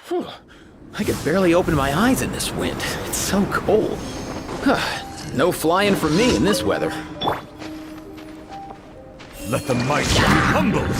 Phew. I could barely open my eyes in this wind. It's so cold. No flying for me in this weather. Let the mighty be humbled!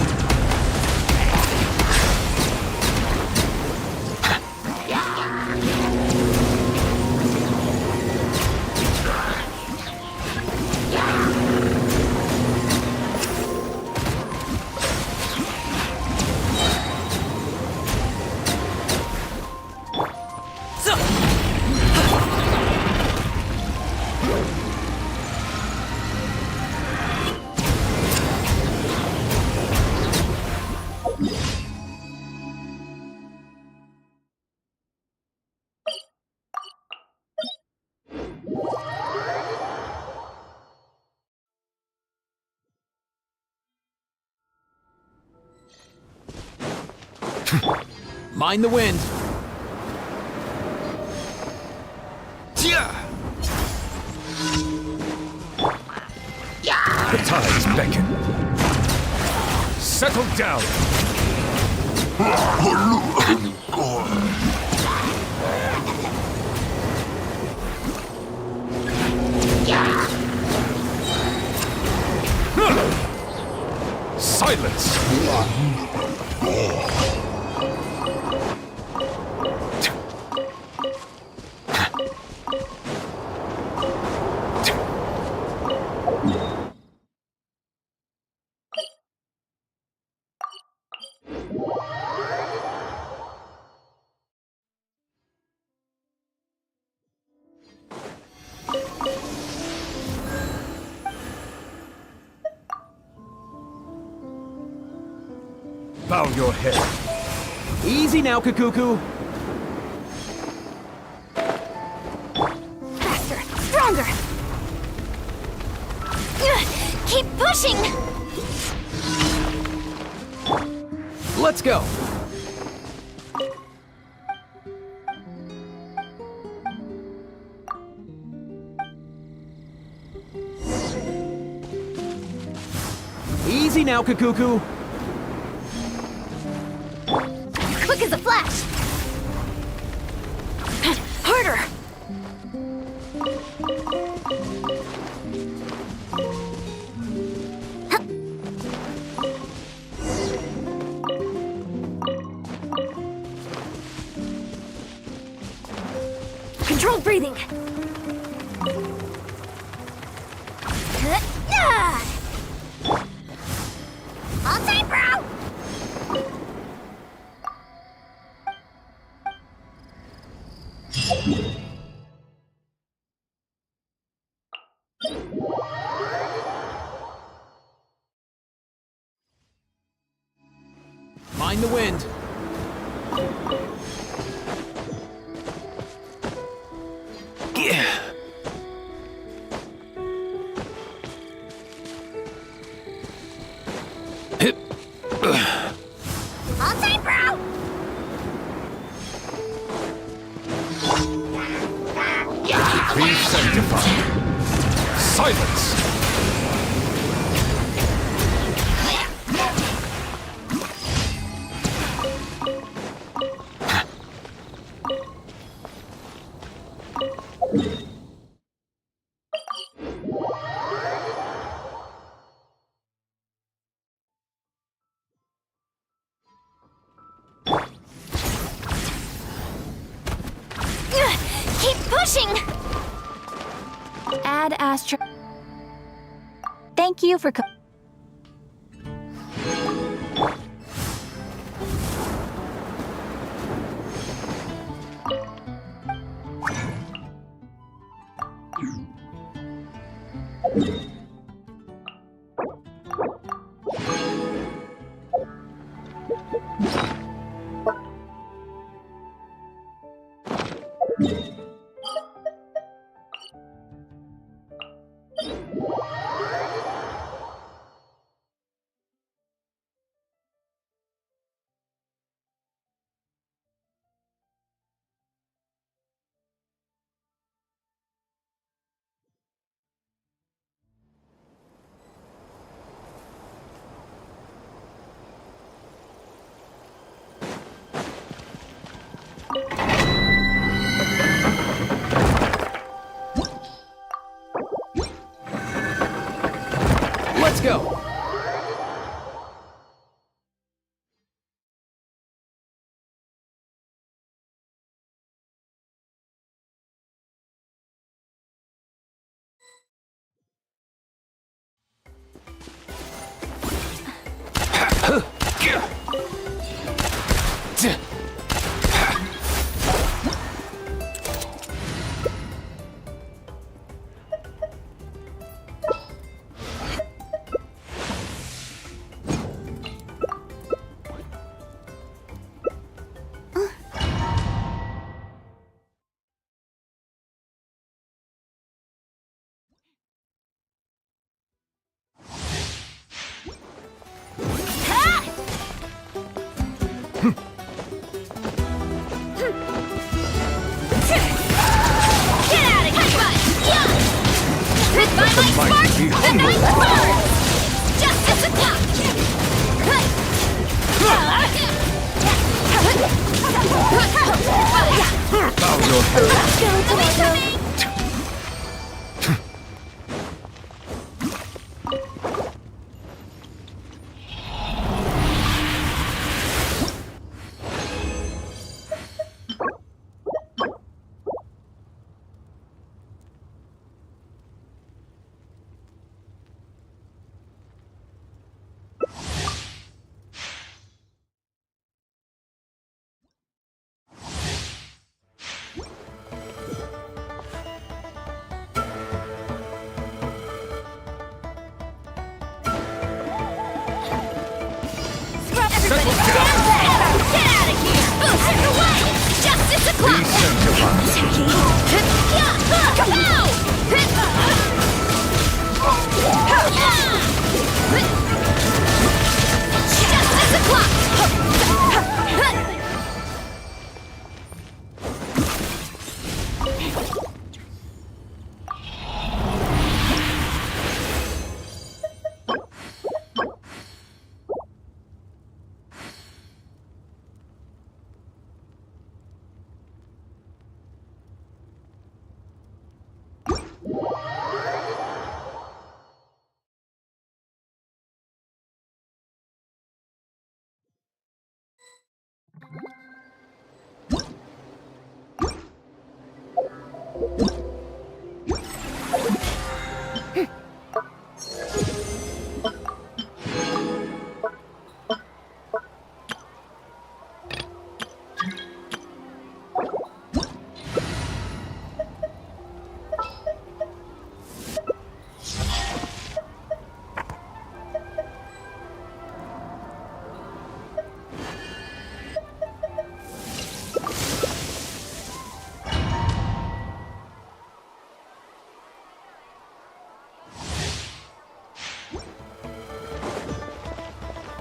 Mind the wind. The tides beckon. Settle down! Silence! Bow your head. Easy now, Kakuku. Faster, stronger. Keep pushing. Let's go. Easy now, Kakuku. Quick as a flash. Harder. Controlled breathing. All time, bro. Mind the wind. Yeah. All time, bro. Be sanctified. Silence! Keep pushing. Add Astro. Thank you for. Let's go!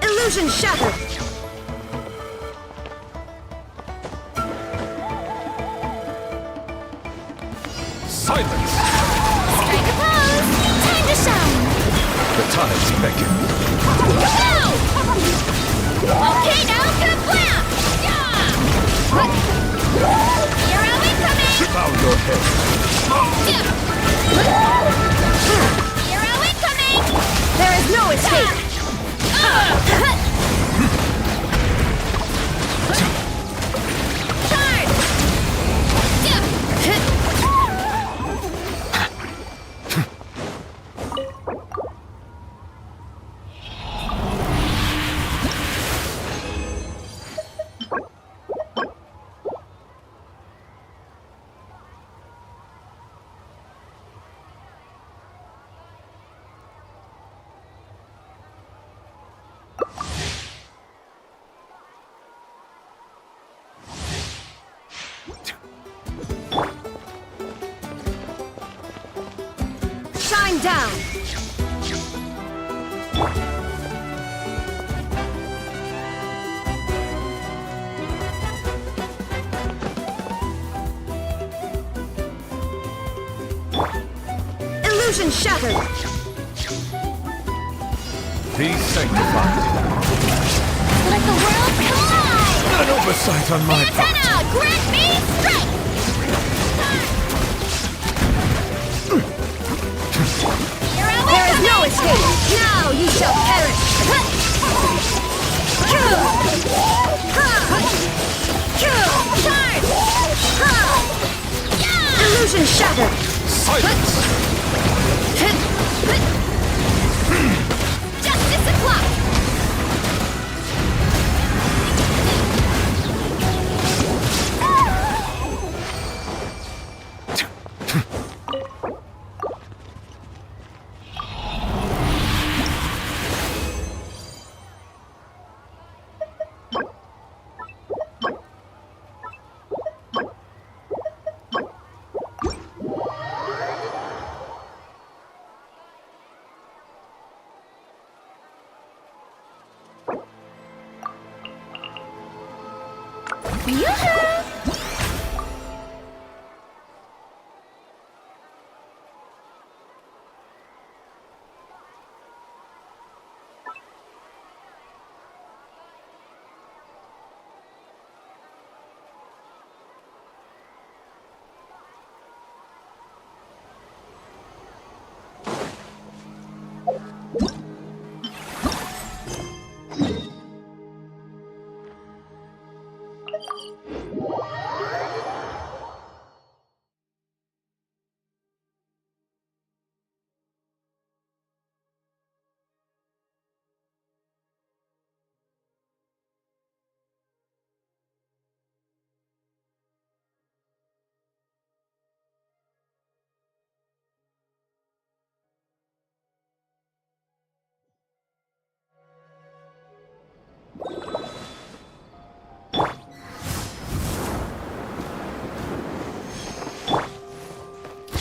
Illusion shattered! Silence! Strike a pose! Time to shine! The tides beckon. Go! Okay, now good plan! Yeah! Hero incoming! Bow your head. Hero incoming! There is no escape! Shine down! Illusion shattered. Be sanctified. Let the world collide! An oversight on my part. Antenna, grant me strength! There is no escape. Now you shall perish. Illusion shattered. Silence! Justice o'clock!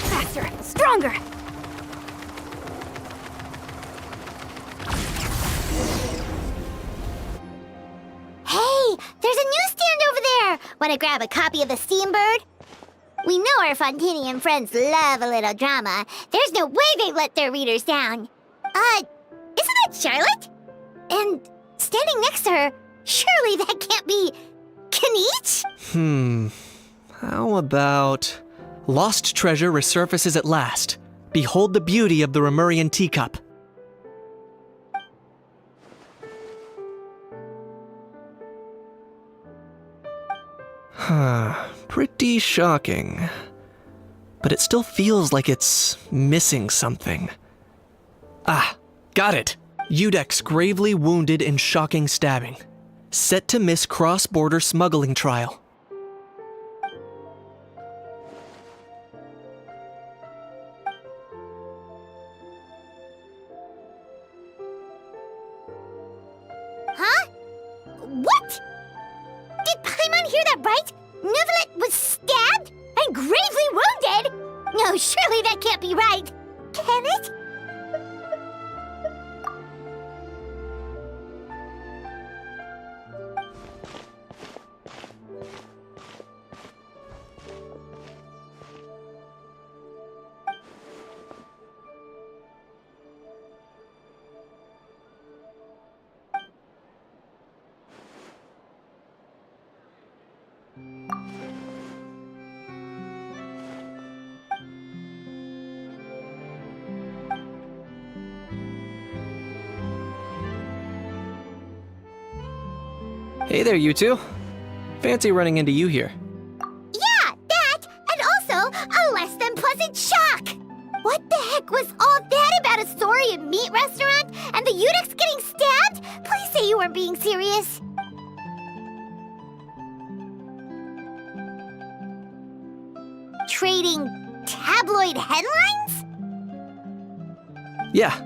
Faster, stronger! Hey, there's a newsstand over there! Wanna grab a copy of the Steambird? We know our Fontanian friends love a little drama. There's no way they've let their readers down. Isn't that Charlotte? And standing next to her, surely that can't be Kaniche? How about... Lost treasure resurfaces at last. Behold the beauty of the Remurian teacup. Pretty shocking. But it still feels like it's missing something. Ah, got it! Udex gravely wounded in shocking stabbing. Set to miss cross-border smuggling trial. Huh? What? Did Paimon hear that right? Neuvillette was stabbed and gravely wounded? No, surely that can't be right. Can it? Hey there, you two. Fancy running into you here. Yeah, that, and also a less than pleasant shock. What the heck was all that about a Saurian meat restaurant and the Udex getting stabbed? Please say you weren't being serious. Trading tabloid headlines? Yeah.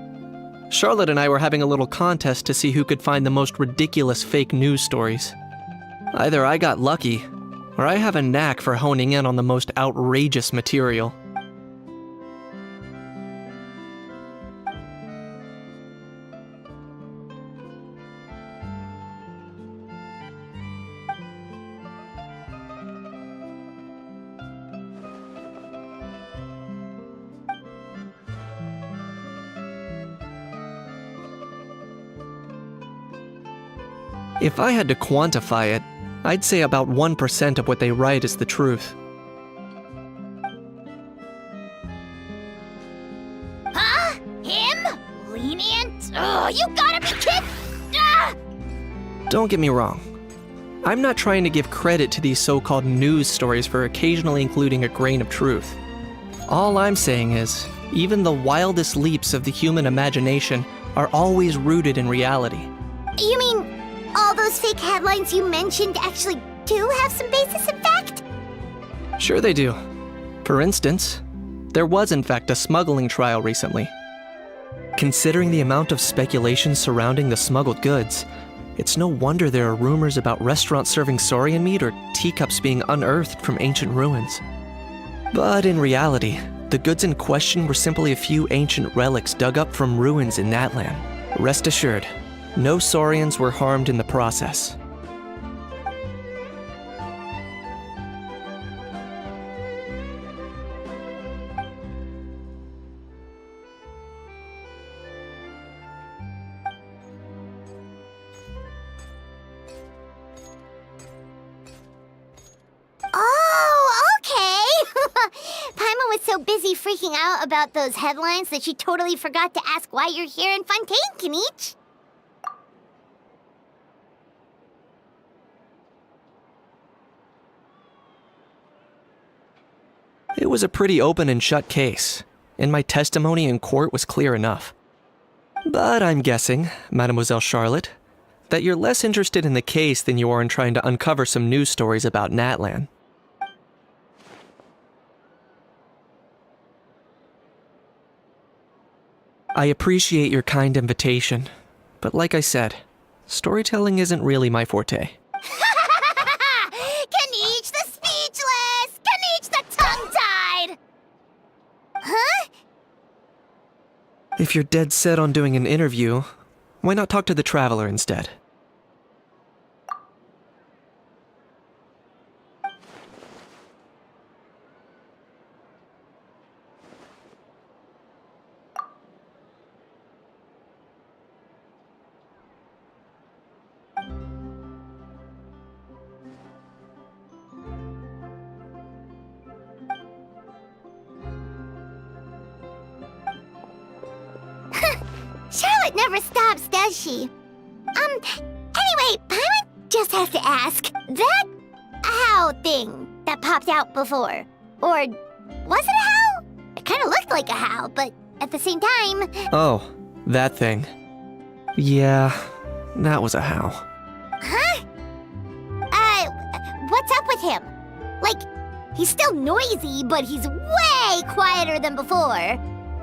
Charlotte and I were having a little contest to see who could find the most ridiculous fake news stories. Either I got lucky, or I have a knack for honing in on the most outrageous material. If I had to quantify it, I'd say about 1% of what they write is the truth. Huh? Him? Lenient? Oh, you gotta be kidding! Ah! Don't get me wrong. I'm not trying to give credit to these so-called news stories for occasionally including a grain of truth. All I'm saying is, even the wildest leaps of the human imagination are always rooted in reality. You mean all those fake headlines you mentioned actually do have some basis in fact? Sure they do. For instance, there was in fact a smuggling trial recently. Considering the amount of speculation surrounding the smuggled goods, it's no wonder there are rumors about restaurants serving saurian meat or teacups being unearthed from ancient ruins. But in reality, the goods in question were simply a few ancient relics dug up from ruins in Natlan. Rest assured, no saurians were harmed in the process. Oh, okay! Paimon was so busy freaking out about those headlines that she totally forgot to ask why you're here in Fontaine, Kinich. It was a pretty open and shut case, and my testimony in court was clear enough. But I'm guessing, Mademoiselle Charlotte, that you're less interested in the case than you are in trying to uncover some news stories about Natlan. I appreciate your kind invitation, but like I said, storytelling isn't really my forte. Kinich the speechless! Kinich the tongue-tied! Huh? If you're dead set on doing an interview, why not talk to the Traveler instead? Charlotte never stops, does she? Anyway, Paimon just has to ask, that how thing that popped out before, or was it a how? It kind of looked like a how, but at the same time... Oh, that thing. Yeah, that was a how. Huh? What's up with him? Like, he's still noisy, but he's way quieter than before.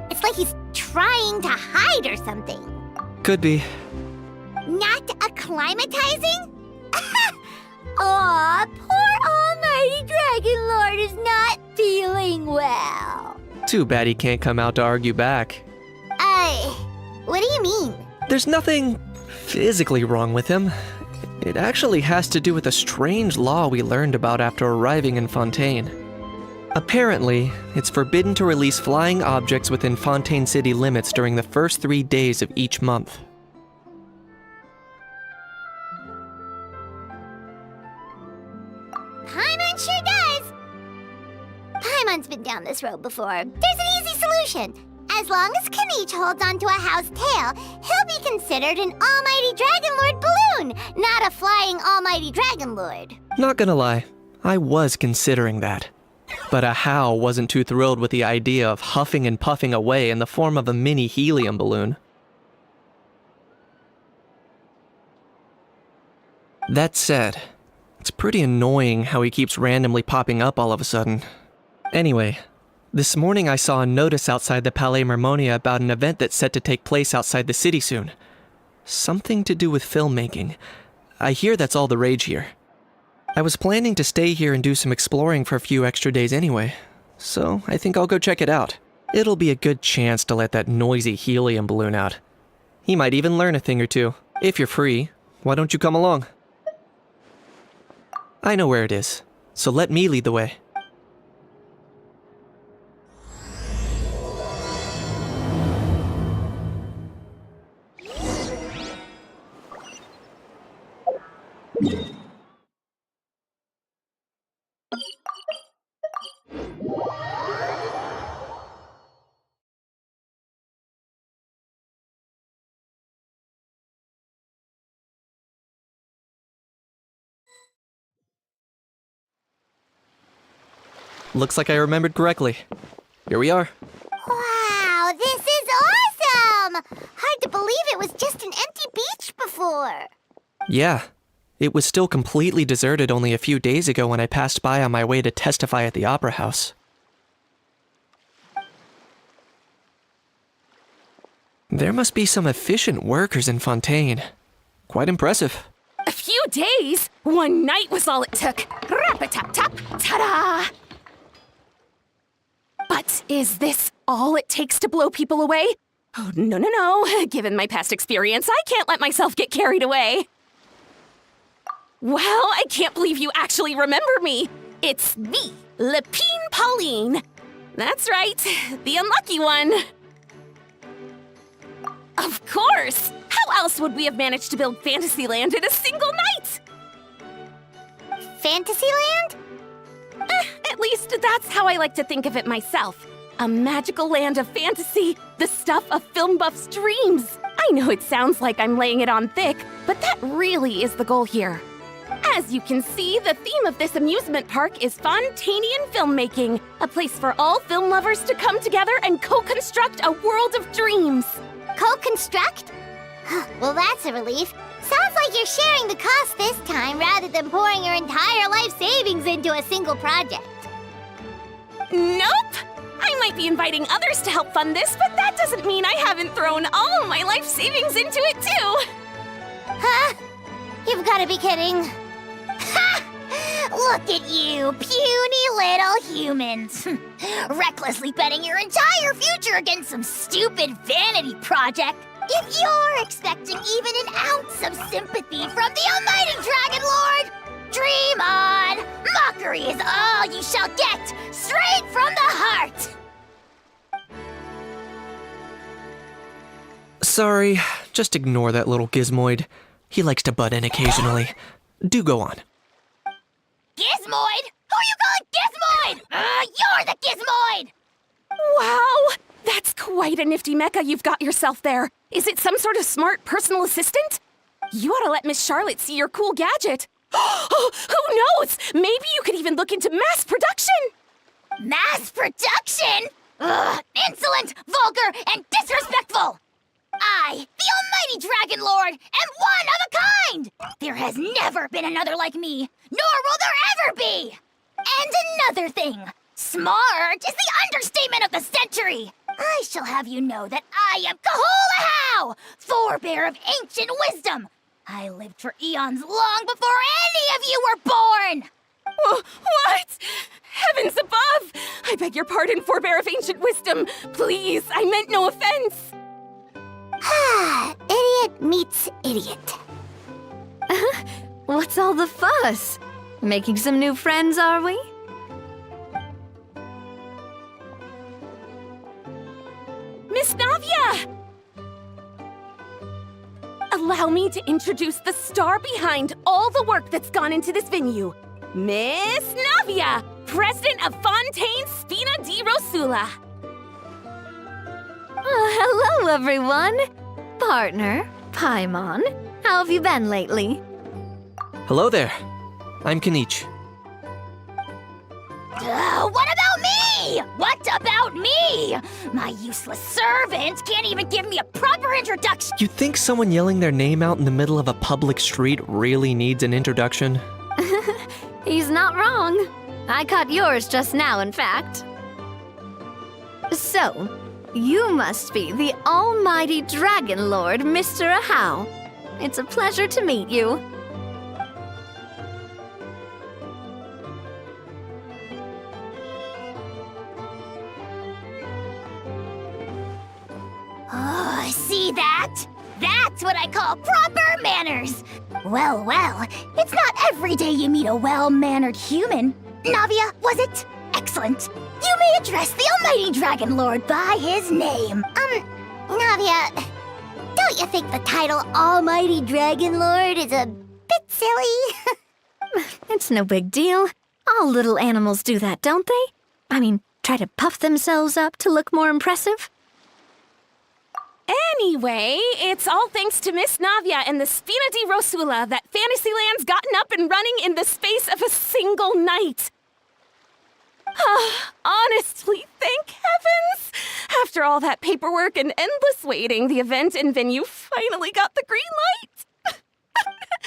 It's like he's trying to hide or something. Could be. Not acclimatizing? Aw, poor Almighty Dragon Lord is not feeling well. Too bad he can't come out to argue back. What do you mean? There's nothing physically wrong with him. It actually has to do with a strange law we learned about after arriving in Fontaine. Apparently, it's forbidden to release flying objects within Fontaine city limits during the first 3 days of each month. Paimon sure does. Paimon's been down this road before. There's an easy solution. As long as Kinich holds onto a how's tail, he'll be considered an Almighty Dragon Lord balloon, not a flying Almighty Dragon Lord. Not gonna lie, I was considering that. But a how wasn't too thrilled with the idea of huffing and puffing away in the form of a mini helium balloon. That said, it's pretty annoying how he keeps randomly popping up all of a sudden. Anyway, this morning I saw a notice outside the Palais Mermonia about an event that's set to take place outside the city soon. Something to do with filmmaking. I hear that's all the rage here. I was planning to stay here and do some exploring for a few extra days anyway, so I think I'll go check it out. It'll be a good chance to let that noisy helium balloon out. He might even learn a thing or two. If you're free, why don't you come along? I know where it is, so let me lead the way. Looks like I remembered correctly. Here we are. Wow, this is awesome! Hard to believe it was just an empty beach before. Yeah, it was still completely deserted only a few days ago when I passed by on my way to testify at the Opera House. There must be some efficient workers in Fontaine. Quite impressive. A few days? One night was all it took. Rap-a-tap-tap, ta-da! But is this all it takes to blow people away? Oh, no. Given my past experience, I can't let myself get carried away. Well, I can't believe you actually remember me. It's me, Lepine Pauline. That's right, the unlucky one. Of course! How else would we have managed to build Fantasyland in a single night? Fantasyland? At least that's how I like to think of it myself. A magical land of fantasy, the stuff of film buffs' dreams. I know it sounds like I'm laying it on thick, but that really is the goal here. As you can see, the theme of this amusement park is Fontainian filmmaking, a place for all film lovers to come together and co-construct a world of dreams. Co-construct? Well, that's a relief. Sounds like you're sharing the cost this time rather than pouring your entire life savings into a single project. Nope! I might be inviting others to help fund this, but that doesn't mean I haven't thrown all of my life savings into it too! Huh? You've got to be kidding. Ha! Look at you, puny little humans. Recklessly betting your entire future against some stupid vanity project. If you're expecting even an ounce of sympathy from the almighty Dragon Lord, dream on! Mockery is all you shall get, straight from the heart! Sorry, just ignore that little gizmoid. He likes to butt in occasionally. Do go on. Gizmoid? Who you calling Gizmoid? You're the Gizmoid! Wow! That's quite a nifty mecha you've got yourself there. Is it some sort of smart personal assistant? You ought to let Miss Charlotte see your cool gadget. Who knows? Maybe you could even look into mass production! Mass production? Ugh, insolent, vulgar, and disrespectful! I, the almighty Dragon Lord, am one of a kind! There has never been another like me, nor will there ever be! And another thing, smart is the understatement of the century! I shall have you know that I am Kahulahau, forebear of ancient wisdom! I lived for eons long before any of you were born! What? Heavens above! I beg your pardon, forebear of ancient wisdom. Please, I meant no offense. Idiot meets idiot. What's all the fuss? Making some new friends, are we? Miss Navia! Allow me to introduce the star behind all the work that's gone into this venue. Miss Navia, president of Fontaine Spina di Rosula. Hello, everyone. Partner, Paimon, how have you been lately? Hello there. I'm Kanich. What about me? What about me? My useless servant can't even give me a proper introduction. You think someone yelling their name out in the middle of a public street really needs an introduction? He's not wrong. I caught yours just now, in fact. So, you must be the almighty Dragon Lord, Mr. Ahau. It's a pleasure to meet you. Oh, see that? That's what I call proper manners. Well, it's not every day you meet a well-mannered human. Navia, was it? Excellent. You may address the almighty Dragon Lord by his name. Navia, don't you think the title Almighty Dragon Lord is a bit silly. It's no big deal. All little animals do that, don't they? I mean, try to puff themselves up to look more impressive. Anyway, it's all thanks to Miss Navia and the Spina di Rosula that Fantasyland's gotten up and running in the space of a single night. Honestly, thank heavens! After all that paperwork and endless waiting, the event and venue finally got the green light.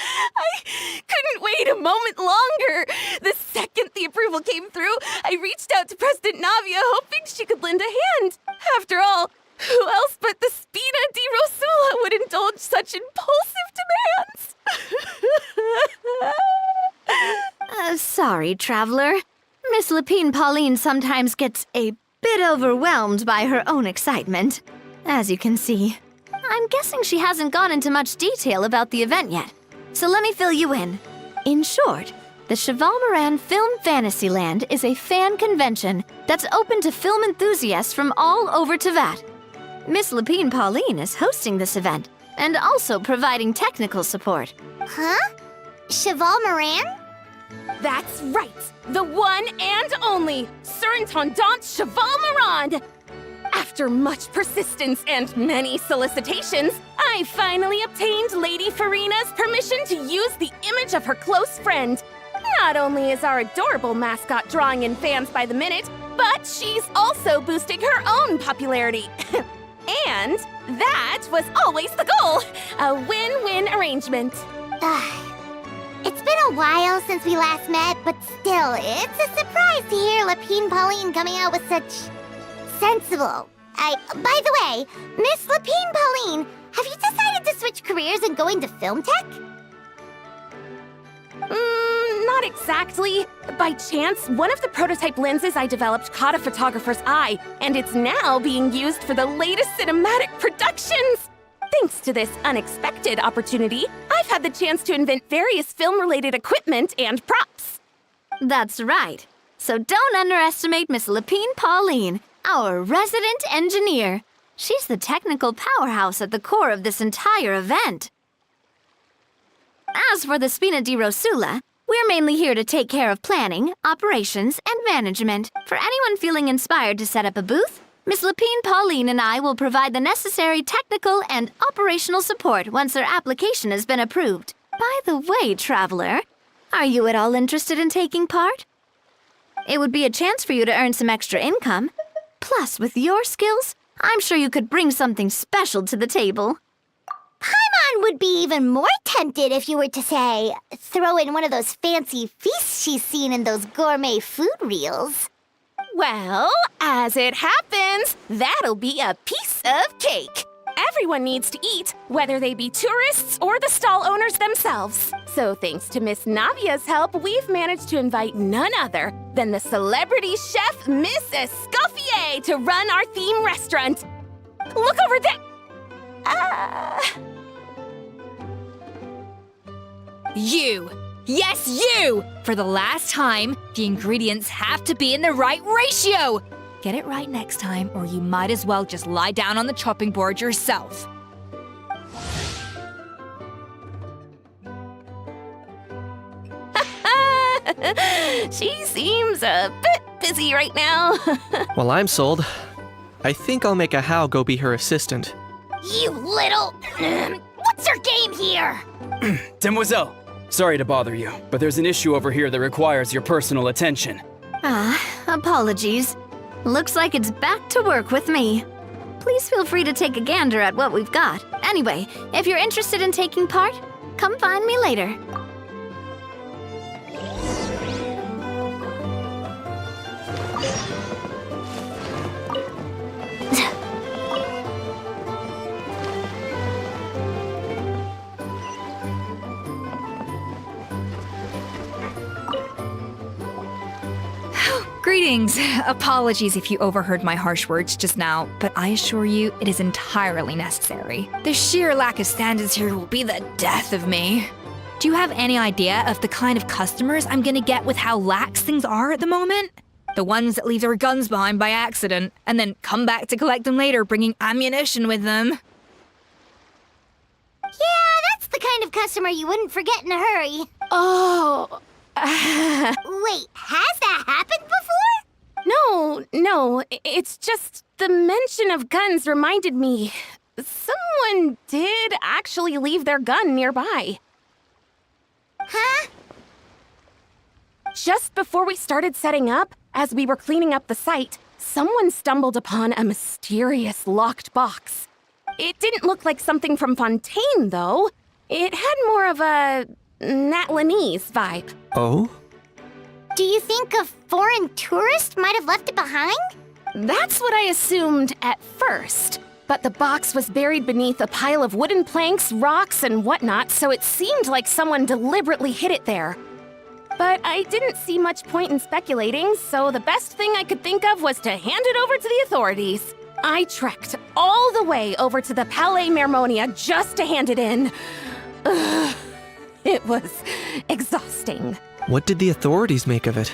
I couldn't wait a moment longer. The second the approval came through, I reached out to President Navia hoping she could lend a hand. After all, who else but the Spina di Rosula would indulge such impulsive demands? Sorry, traveler. Miss Lapine Pauline sometimes gets a bit overwhelmed by her own excitement, as you can see. I'm guessing she hasn't gone into much detail about the event yet, so let me fill you in. In short, the Cheval Moran Film Fantasyland is a fan convention that's open to film enthusiasts from all over Teyvat. Miss Lapine Pauline is hosting this event and also providing technical support. Huh? Cheval Moran? That's right! The one and only Surintendant Cheval Moran! After much persistence and many solicitations, I finally obtained Lady Farina's permission to use the image of her close friend. Not only is our adorable mascot drawing in fans by the minute, but she's also boosting her own popularity. And that was always the goal! A win-win arrangement. It's been a while since we last met, but still, it's a surprise to hear Lapine Pauline coming out with such sensible. By the way, Miss Lapine Pauline, have you decided to switch careers and go into film tech? Not exactly. By chance, one of the prototype lenses I developed caught a photographer's eye, and it's now being used for the latest cinematic productions. Thanks to this unexpected opportunity, I've had the chance to invent various film-related equipment and props. That's right. So don't underestimate Miss Lapine Pauline, our resident engineer. She's the technical powerhouse at the core of this entire event. As for the Spina di Rosula, we're mainly here to take care of planning, operations, and management. For anyone feeling inspired to set up a booth, Miss Lapine Pauline and I will provide the necessary technical and operational support once their application has been approved. By the way, traveler, are you at all interested in taking part? It would be a chance for you to earn some extra income. Plus, with your skills, I'm sure you could bring something special to the table. Paimon would be even more tempted if you were to, say, throw in one of those fancy feasts she's seen in those gourmet food reels. Well, as it happens, that'll be a piece of cake. Everyone needs to eat, whether they be tourists or the stall owners themselves. So thanks to Miss Navia's help, we've managed to invite none other than the celebrity chef Miss Escoffier to run our theme restaurant. Look over there! You! Yes, you! For the last time, the ingredients have to be in the right ratio! Get it right next time, or you might as well just lie down on the chopping board yourself. She seems a bit busy right now. Well, I'm sold. I think I'll make a How go be her assistant. You little... What's your game here? Demoiselle, sorry to bother you, but there's an issue over here that requires your personal attention. Apologies. Looks like it's back to work with me. Please feel free to take a gander at what we've got. Anyway, if you're interested in taking part, come find me later. Greetings. Apologies if you overheard my harsh words just now, but I assure you it is entirely necessary. The sheer lack of standards here will be the death of me. Do you have any idea of the kind of customers I'm gonna get with how lax things are at the moment? The ones that leave their guns behind by accident and then come back to collect them later bringing ammunition with them. Yeah, that's just the kind of customer you wouldn't forget in a hurry. Oh. Wait, has that happened before? No, it's just the mention of guns reminded me. Someone did actually leave their gun nearby. Huh? Just before we started setting up, as we were cleaning up the site, someone stumbled upon a mysterious locked box. It didn't look like something from Fontaine, though. It had more of a Natlanese vibe. Oh? Do you think a foreign tourist might have left it behind? That's what I assumed at first. But the box was buried beneath a pile of wooden planks, rocks, and whatnot, so it seemed like someone deliberately hid it there. But I didn't see much point in speculating, so the best thing I could think of was to hand it over to the authorities. I trekked all the way over to the Palais Mermonia just to hand it in. Ugh, it was exhausting. What did the authorities make of it?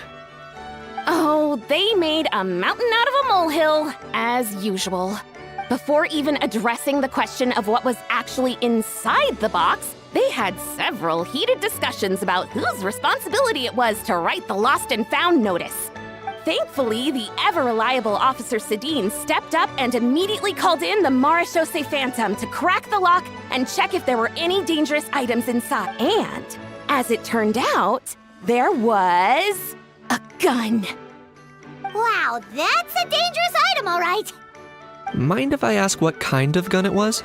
Oh, they made a mountain out of a molehill, as usual. Before even addressing the question of what was actually inside the box, they had several heated discussions about whose responsibility it was to write the lost and found notice. Thankfully, the ever-reliable Officer Sedine stepped up and immediately called in the Marechaussee Phantom to crack the lock and check if there were any dangerous items inside. And, as it turned out, there was a gun. Wow, that's a dangerous item, all right. Mind if I ask what kind of gun it was?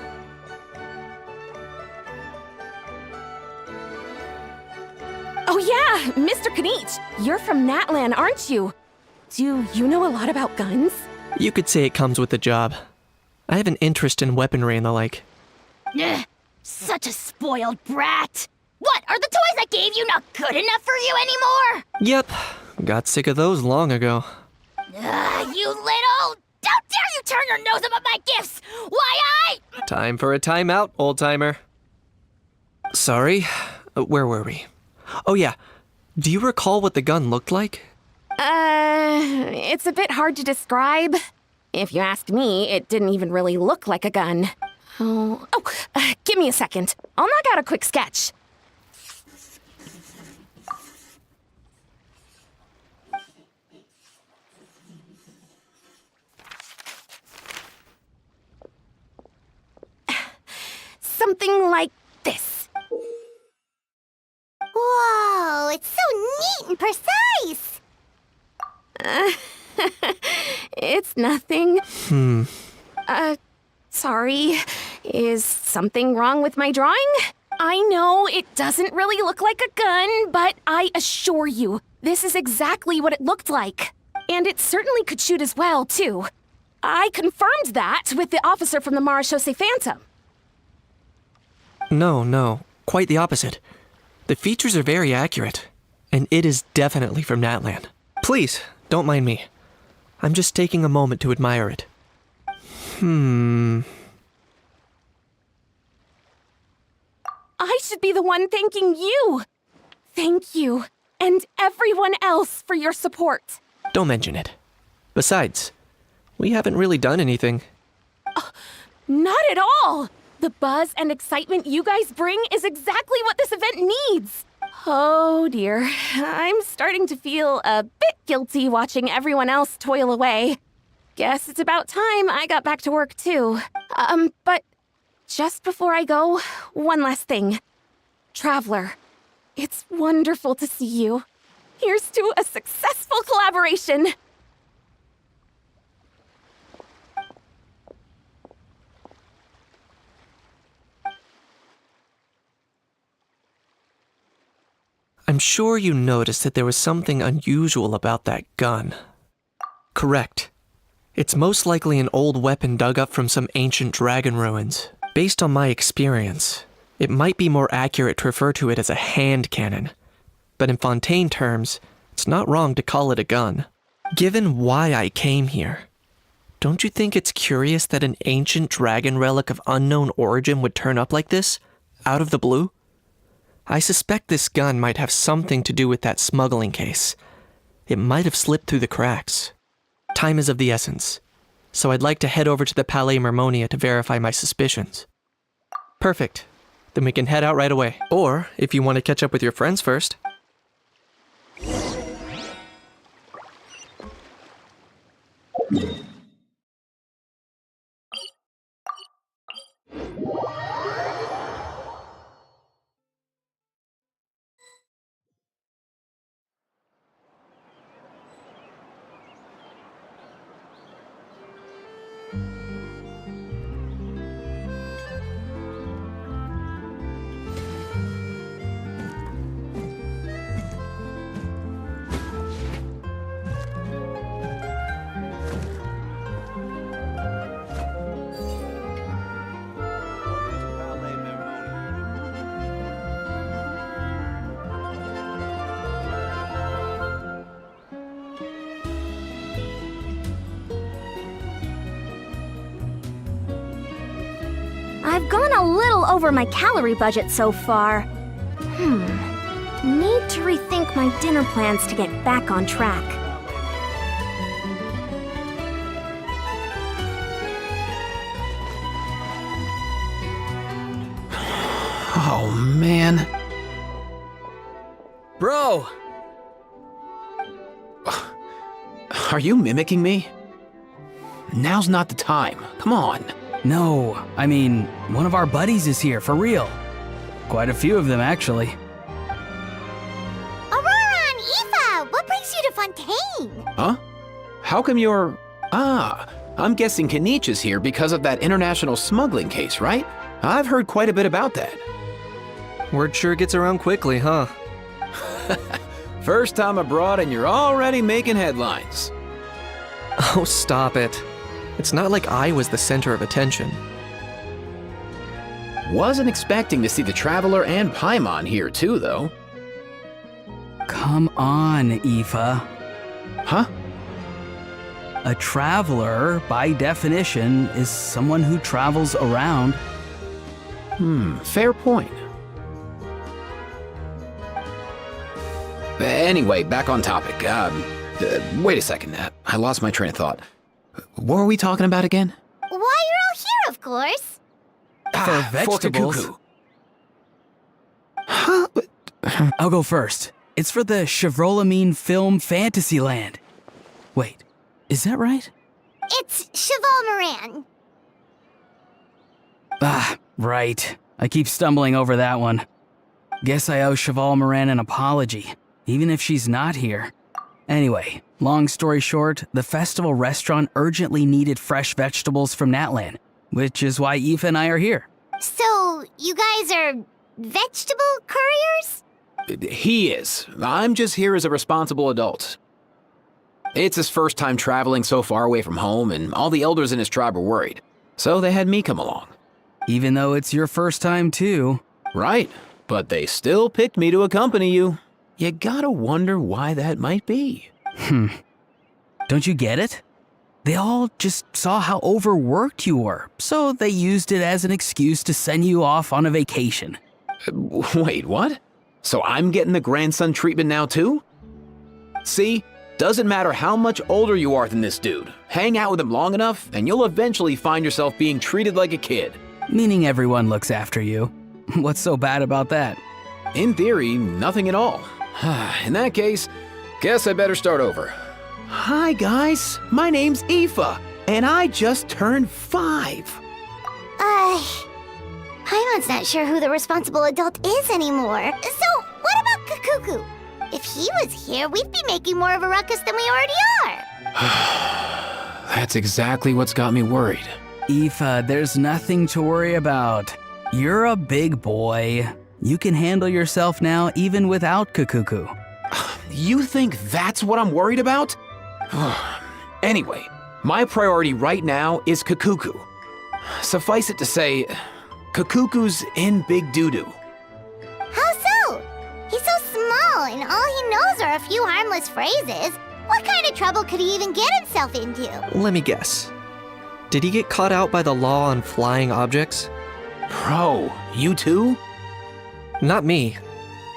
Oh yeah, Mr. Kanich, you're from Natlan, aren't you? Do you know a lot about guns? You could say it comes with the job. I have an interest in weaponry and the like. Ugh, such a spoiled brat. What, are the toys I gave you not good enough for you anymore? Yep, got sick of those long ago. You little... How dare you turn your nose up at my gifts? Why, Time for a timeout, old-timer. Sorry, where were we? Oh yeah, do you recall what the gun looked like? It's a bit hard to describe. If you ask me, it didn't even really look like a gun. Give me a second. I'll knock out a quick sketch. Something like this. Whoa, it's so neat and precise. It's nothing. Sorry. Is something wrong with my drawing? I know it doesn't really look like a gun, but I assure you, this is exactly what it looked like. And it certainly could shoot as well, too. I confirmed that with the officer from the Marechaussee Phantom. No, quite the opposite. The features are very accurate, and it is definitely from Natlan. Please, don't mind me. I'm just taking a moment to admire it. I should be the one thanking you. Thank you, and everyone else for your support. Don't mention it. Besides, we haven't really done anything. Not at all. The buzz and excitement you guys bring is exactly what this event needs. Oh dear, I'm starting to feel a bit guilty watching everyone else toil away. Guess it's about time I got back to work too. But just before I go, one last thing. Traveler, it's wonderful to see you. Here's to a successful collaboration. I'm sure you noticed that there was something unusual about that gun. Correct. It's most likely an old weapon dug up from some ancient dragon ruins. Based on my experience, it might be more accurate to refer to it as a hand cannon. But in Fontaine terms, it's not wrong to call it a gun. Given why I came here, don't you think it's curious that an ancient dragon relic of unknown origin would turn up like this, out of the blue? I suspect this gun might have something to do with that smuggling case. It might have slipped through the cracks. Time is of the essence, so I'd like to head over to the Palais Mermonia to verify my suspicions. Perfect. Then we can head out right away. Or, if you want to catch up with your friends first. I've gone a little over my calorie budget so far. Need to rethink my dinner plans to get back on track. Oh, man. Bro! Are you mimicking me? Now's not the time. Come on. No, I mean, one of our buddies is here, for real. Quite a few of them, actually. Aurora and Aoife, what brings you to Fontaine? Huh? How come you're... I'm guessing Kanich is here because of that international smuggling case, right? I've heard quite a bit about that. Word sure gets around quickly, huh? First time abroad and you're already making headlines. Oh, stop it. It's not like I was the center of attention. Wasn't expecting to see the Traveler and Paimon here too, though. Come on, Aoife. Huh? A traveler, by definition, is someone who travels around. Fair point. Anyway, back on topic. Wait a second. I lost my train of thought. What were we talking about again? Why, you're all here, of course. For vegetables. Kakuku. Huh? I'll go first. It's for the Chevrolamine Film Fantasyland. Wait, is that right? It's Cheval Moran. Ah, right. I keep stumbling over that one. Guess I owe Cheval Moran an apology, even if she's not here. Anyway, long story short, the festival restaurant urgently needed fresh vegetables from Natlan, which is why Aoife and I are here. So, you guys are vegetable couriers? He is. I'm just here as a responsible adult. It's his first time traveling so far away from home, and all the elders in his tribe were worried. So they had me come along. Even though it's your first time too. Right, but they still picked me to accompany you. You gotta wonder why that might be. Don't you get it? They all just saw how overworked you were, so they used it as an excuse to send you off on a vacation. Wait, what? So I'm getting the grandson treatment now too? See? Doesn't matter how much older you are than this dude. Hang out with him long enough, and you'll eventually find yourself being treated like a kid. Meaning everyone looks after you. What's so bad about that? In theory, nothing at all. In that case, guess I better start over. Hi guys, my name's Aoife, and I just turned 5. Paimon's not sure who the responsible adult is anymore. So, what about Kakuku? If he was here, we'd be making more of a ruckus than we already are. That's exactly what's got me worried. Aoife, there's nothing to worry about. You're a big boy. You can handle yourself now even without Kakuku. You think that's what I'm worried about? Anyway, my priority right now is Kakuku. Suffice it to say, Kakuku's in big doo-doo. How so? He's so small, and all he knows are a few harmless phrases. What kind of trouble could he even get himself into? Let me guess. Did he get caught out by the law on flying objects? Bro, you too? Not me.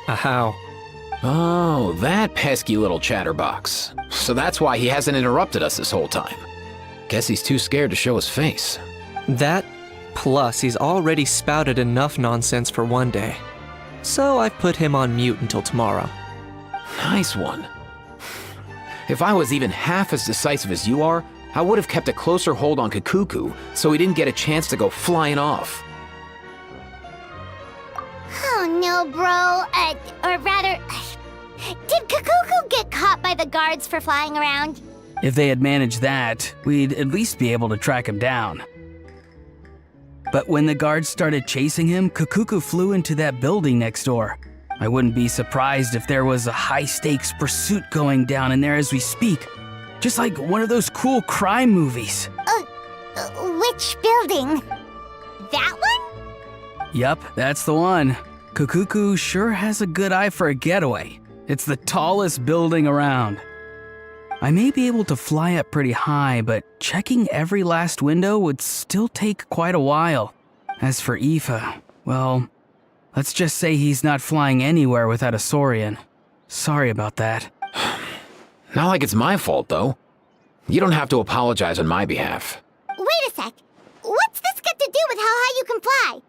How? Oh, that pesky little chatterbox. So that's why he hasn't interrupted us this whole time. Guess he's too scared to show his face. That, Plus, he's already spouted enough nonsense for one day. So I've put him on mute until tomorrow. Nice one. If I was even half as decisive as you are, I would have kept a closer hold on Kakuku so he didn't get a chance to go flying off. Oh no, bro. Or rather, did Kakuku get caught by the guards for flying around? If they had managed that, we'd at least be able to track him down. But when the guards started chasing him, Kakuku flew into that building next door. I wouldn't be surprised if there was a high-stakes pursuit going down in there as we speak. Just like one of those cool crime movies. Which building? That one? Yup, that's the one. Kakuku sure has a good eye for a getaway. It's the tallest building around. I may be able to fly up pretty high, but checking every last window would still take quite a while. As for Aoife, well, let's just say he's not flying anywhere without a Saurian. Sorry about that. Not like it's my fault, though. You don't have to apologize on my behalf. Wait a sec. What's this got to do with how high you can fly?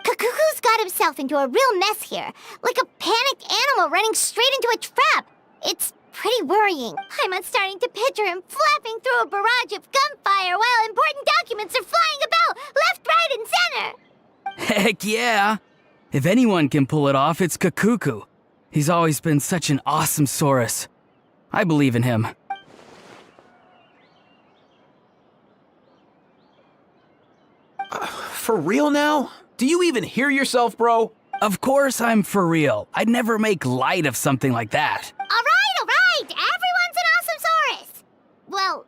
Kakuku's got himself into a real mess here, like a panicked animal running straight into a trap. It's pretty worrying. I'm starting to picture him flapping through a barrage of gunfire while important documents are flying about left, right, and center. Heck yeah! If anyone can pull it off, it's Kakuku. He's always been such an awesome Saurus. I believe in him. For real now? Do you even hear yourself, bro? Of course I'm for real. I'd never make light of something like that. All right. Everyone's an awesome Saurus. Well,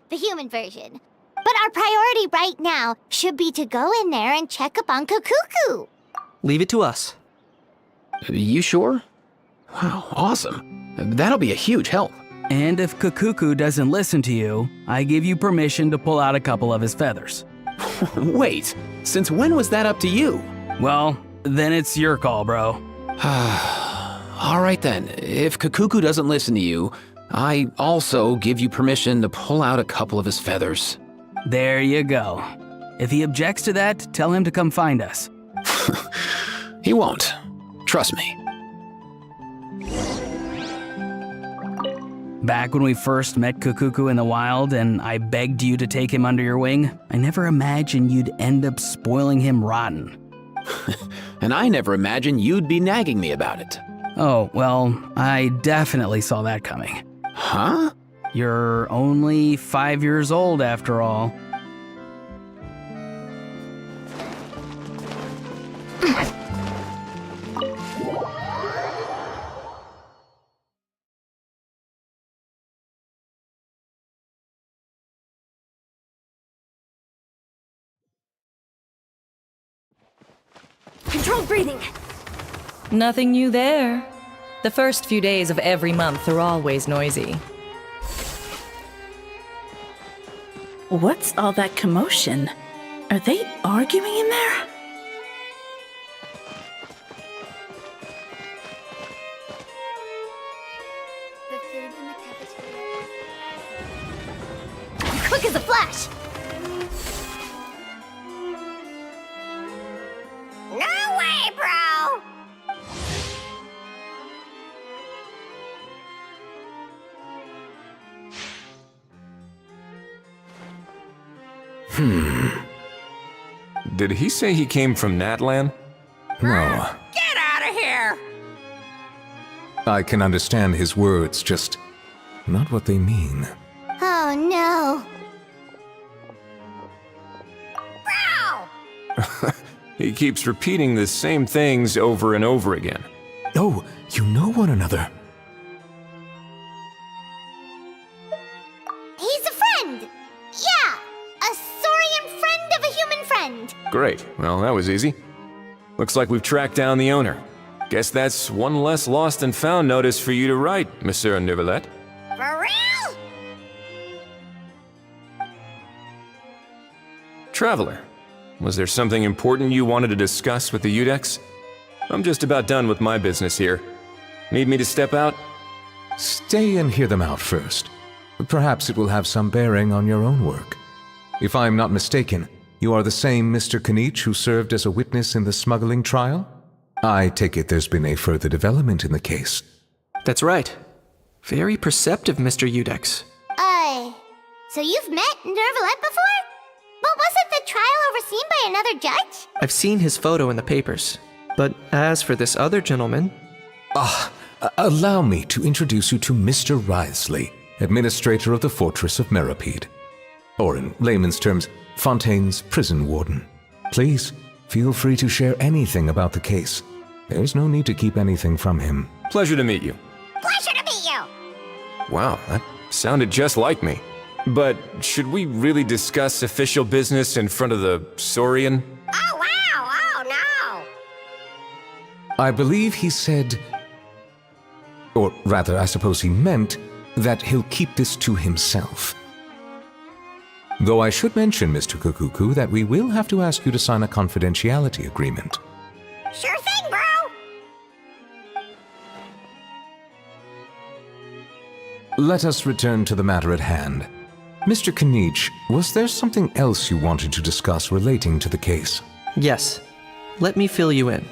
the human version. But our priority right now should be to go in there and check up on Kakuku. Leave it to us. You sure? Wow, awesome. That'll be a huge help. And if Kakuku doesn't listen to you, I give you permission to pull out a couple of his feathers. Wait, since when was that up to you? Well, then it's your call, bro. All right then, if Kakuku doesn't listen to you, I also give you permission to pull out a couple of his feathers. There you go. If he objects to that, tell him to come find us. He won't. Trust me. Back when we first met Kakuku in the wild and I begged you to take him under your wing, I never imagined you'd end up spoiling him rotten. And I never imagined you'd be nagging me about it. Oh, well, I definitely saw that coming. Huh? You're only 5 years old after all. Controlled breathing. Nothing new there. The first few days of every month are always noisy. What's all that commotion? Are they arguing in there? Quick as a flash. No way, bro! Did he say he came from Natlan? No. Get out of here! I can understand his words, just not what they mean. Oh no. Bro! He keeps repeating the same things over and over again. Oh, you know one another. He's a friend! Yeah! A saurian friend of a human friend! Great. Well, that was easy. Looks like we've tracked down the owner. Guess that's one less lost and found notice for you to write, Monsieur Neuvillette. For real? Traveler, was there something important you wanted to discuss with the Udex? I'm just about done with my business here. Need me to step out? Stay and hear them out first. Perhaps it will have some bearing on your own work. If I'm not mistaken, You are the same Mr. Kanich who served as a witness in the smuggling trial? I take it there's been a further development in the case. That's right. Very perceptive, Mr. Udex. So you've met Nervalette before? But wasn't the trial overseen by another judge? I've seen his photo in the papers. But as for this other gentleman... Allow me to introduce you to Mr. Wriothesley, administrator of the Fortress of Meripede. Or in layman's terms, Fontaine's prison warden. Please, feel free to share anything about the case. There's no need to keep anything from him. Pleasure to meet you. Pleasure to meet you! Wow, that sounded just like me. But should we really discuss official business in front of the Saurian? Oh, wow! Oh, no! I believe he said, or rather, I suppose he meant, that he'll keep this to himself. Though I should mention, Mr. Kukuku, that we will have to ask you to sign a confidentiality agreement. Sure thing, bro! Let us return to the matter at hand. Mr. Kanich, was there something else you wanted to discuss relating to the case? Yes. Let me fill you in.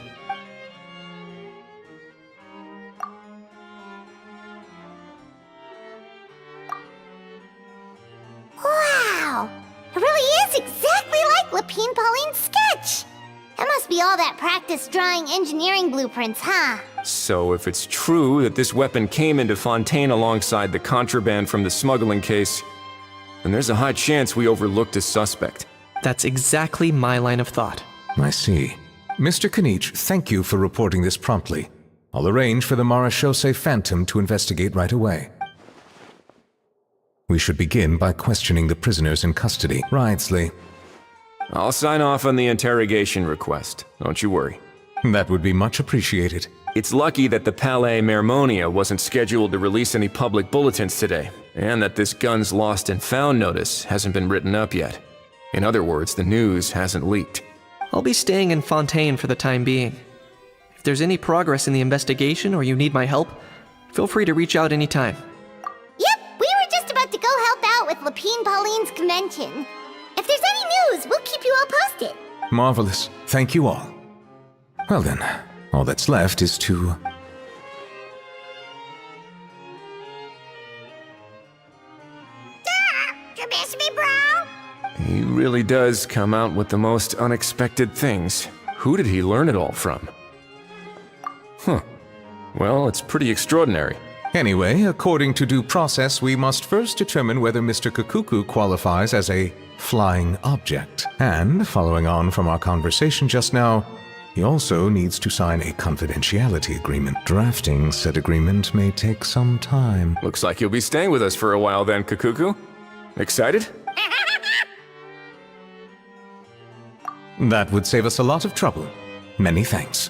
Wow! It really is exactly like Lapine Pauline's sketch! That must be all that practice drawing engineering blueprints, huh? So if it's true that this weapon came into Fontaine alongside the contraband from the smuggling case, then there's a high chance we overlooked a suspect. That's exactly my line of thought. I see. Mr. Kanich, thank you for reporting this promptly. I'll arrange for the Marechaussee Phantom to investigate right away. We should begin by questioning the prisoners in custody. Wriothesley. I'll sign off on the interrogation request. Don't you worry. That would be much appreciated. It's lucky that the Palais Mermonia wasn't scheduled to release any public bulletins today, and that this guns lost and found notice hasn't been written up yet. In other words, the news hasn't leaked. I'll be staying in Fontaine for the time being. If there's any progress in the investigation or you need my help, feel free to reach out anytime. Yep, we were just about to go help out with Lapine Pauline's convention. If there's any news, we'll keep you all posted. Marvelous. Thank you all. Well then, all that's left is to... You miss me, bro? He really does come out with the most unexpected things. Who did he learn it all from? Huh. Well, it's pretty extraordinary. Anyway, according to due process, we must first determine whether Mr. Kukuku qualifies as a flying object. And, following on from our conversation just now, he also needs to sign a confidentiality agreement. Drafting said agreement may take some time. Looks like you'll be staying with us for a while then, Kukuku. Excited? That would save us a lot of trouble. Many thanks.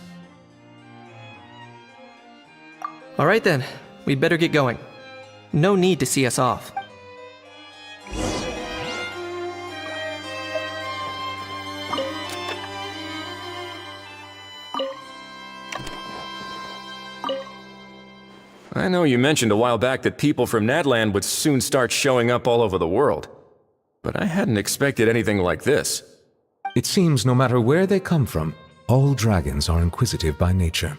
All right then, we'd better get going. No need to see us off. I know you mentioned a while back that people from Nadland would soon start showing up all over the world. But I hadn't expected anything like this. It seems no matter where they come from, all dragons are inquisitive by nature.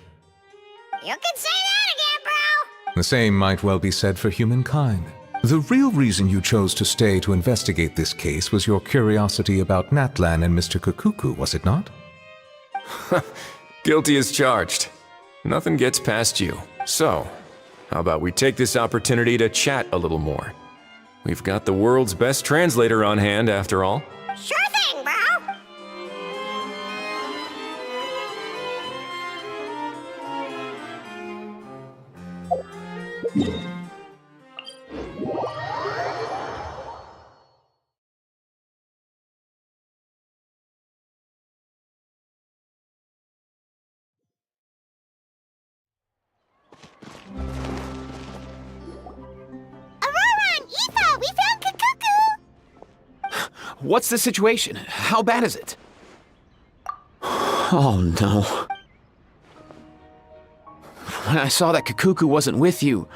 You can say that again, bro! The same might well be said for humankind. The real reason you chose to stay to investigate this case was your curiosity about Natlan and Mr. Kukuku, was it not? Guilty as charged. Nothing gets past you. So, how about we take this opportunity to chat a little more? We've got the world's best translator on hand, after all. Sure thing, bro! What's the situation? How bad is it? Oh no. When I saw that Kukuku wasn't with you,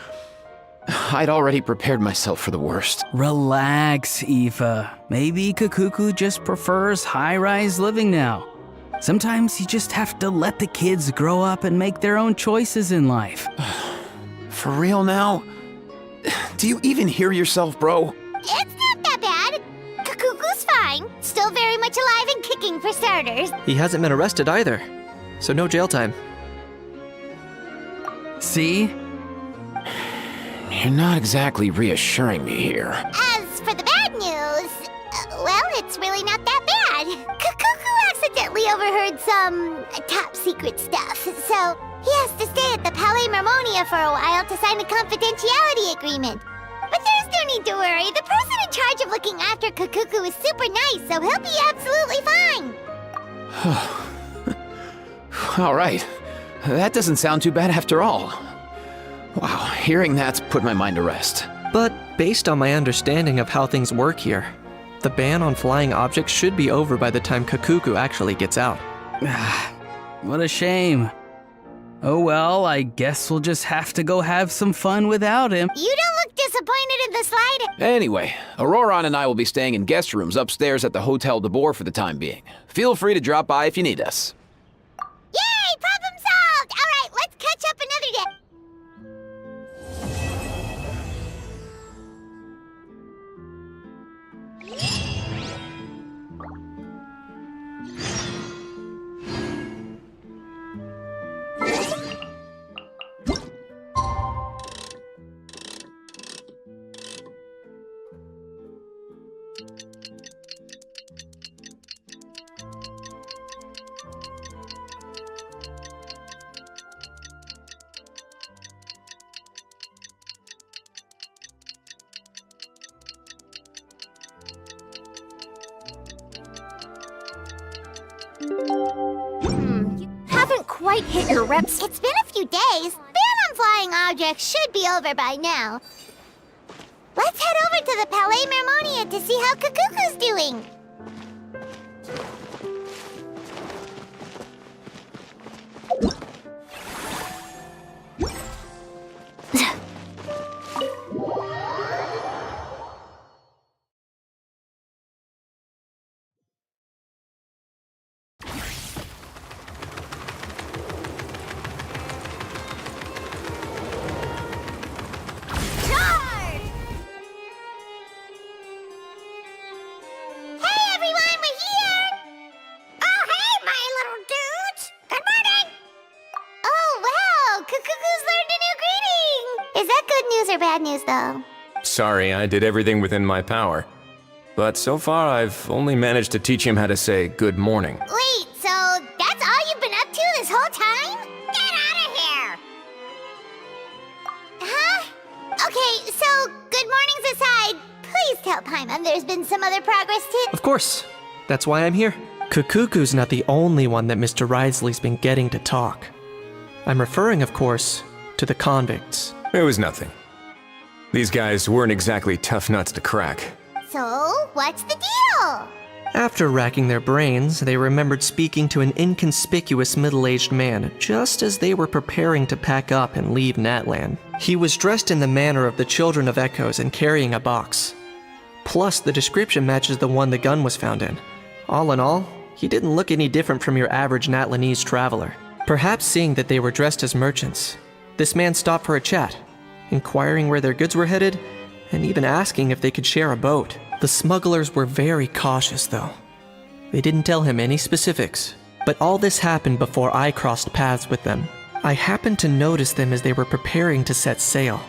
I'd already prepared myself for the worst. Relax, Aoife. Maybe Kakuku just prefers high-rise living now. Sometimes you just have to let the kids grow up and make their own choices in life. For real now? Do you even hear yourself, bro? It's not that bad. Kakuku's fine. Still very much alive and kicking for starters. He hasn't been arrested either, so no jail time. See? You're not exactly reassuring me here. As for the bad news, well, it's really not that bad. Kakuku accidentally overheard some top secret stuff, so he has to stay at the Palais Mermonia for a while to sign a confidentiality agreement. But there's no need to worry. The person in charge of looking after Kakuku is super nice, so he'll be absolutely fine. All right. That doesn't sound too bad after all. Wow, hearing that's put my mind to rest. But based on my understanding of how things work here, the ban on flying objects should be over by the time Kakuku actually gets out. What a shame. Oh well, I guess we'll just have to go have some fun without him. You don't look disappointed in the slightest. Anyway, Auroron and I will be staying in guest rooms upstairs at the Hotel de Boer for the time being. Feel free to drop by if you need us. Yay! Problem solved! All right, let's catch up another day. You haven't quite hit your reps. It's been a few days. Ban on flying objects should be over by now. Let's head over to the Palais Mermonia to see how Kakuku's doing. Or bad news, though? Sorry, I did everything within my power. But so far, I've only managed to teach him how to say good morning. Wait, so that's all you've been up to this whole time? Get out of here! Huh? Okay, so good mornings aside, please tell Paimon there's been some other progress too. Of course. That's why I'm here. Kakuku's not the only one that Mr. Risley's been getting to talk. I'm referring, of course, to the convicts. It was nothing. These guys weren't exactly tough nuts to crack. So, what's the deal? After racking their brains, they remembered speaking to an inconspicuous middle-aged man just as they were preparing to pack up and leave Natlan. He was dressed in the manner of the Children of Echoes and carrying a box. Plus, the description matches the one the gun was found in. All in all, he didn't look any different from your average Natlanese traveler. Perhaps seeing that they were dressed as merchants, this man stopped for a chat, inquiring where their goods were headed, and even asking if they could share a boat. The smugglers were very cautious, though. They didn't tell him any specifics, but all this happened before I crossed paths with them. I happened to notice them as they were preparing to set sail.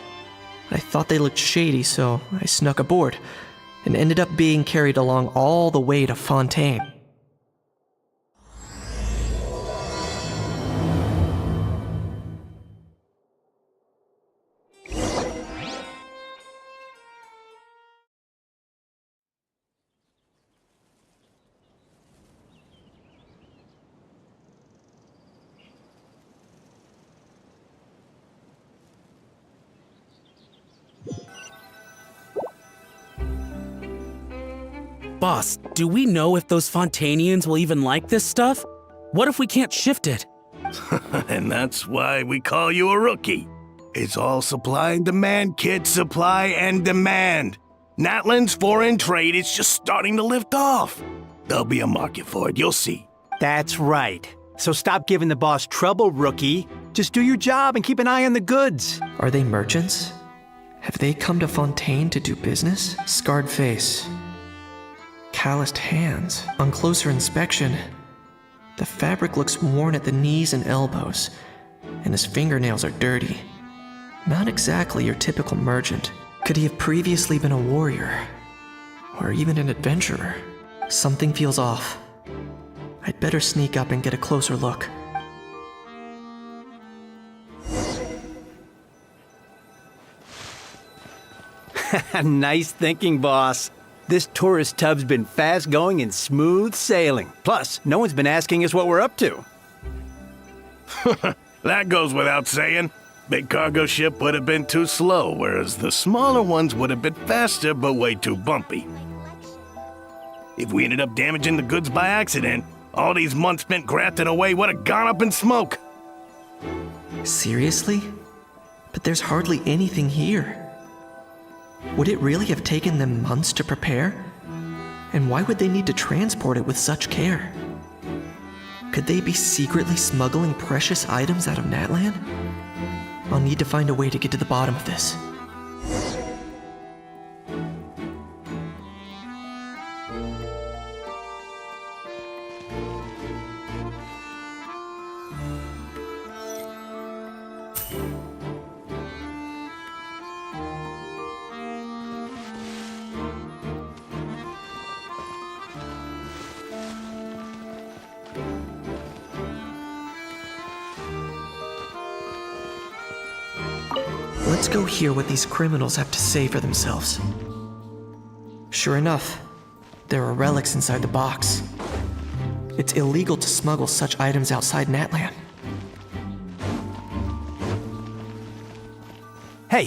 I thought they looked shady, so I snuck aboard, and ended up being carried along all the way to Fontaine. Boss, do we know if those Fontainians will even like this stuff? What if we can't shift it? And that's why we call you a rookie. It's all supply and demand, kid. Supply and demand. Natlan's foreign trade is just starting to lift off. There'll be a market for it, you'll see. That's right. So stop giving the boss trouble, rookie. Just do your job and keep an eye on the goods. Are they merchants? Have they come to Fontaine to do business? Scarred face. Calloused hands. On closer inspection, the fabric looks worn at the knees and elbows, and his fingernails are dirty. Not exactly your typical merchant. Could he have previously been a warrior? Or even an adventurer? Something feels off. I'd better sneak up and get a closer look. Nice thinking, boss. This tourist tub's been fast going and smooth sailing. Plus, no one's been asking us what we're up to. That goes without saying. Big cargo ship would have been too slow, whereas the smaller ones would have been faster but way too bumpy. If we ended up damaging the goods by accident, all these months spent grafting away would have gone up in smoke. Seriously? But there's hardly anything here. Would it really have taken them months to prepare? And why would they need to transport it with such care? Could they be secretly smuggling precious items out of Natlan? I'll need to find a way to get to the bottom of this. Let's go hear what these criminals have to say for themselves. Sure enough, there are relics inside the box. It's illegal to smuggle such items outside Natlan. Hey,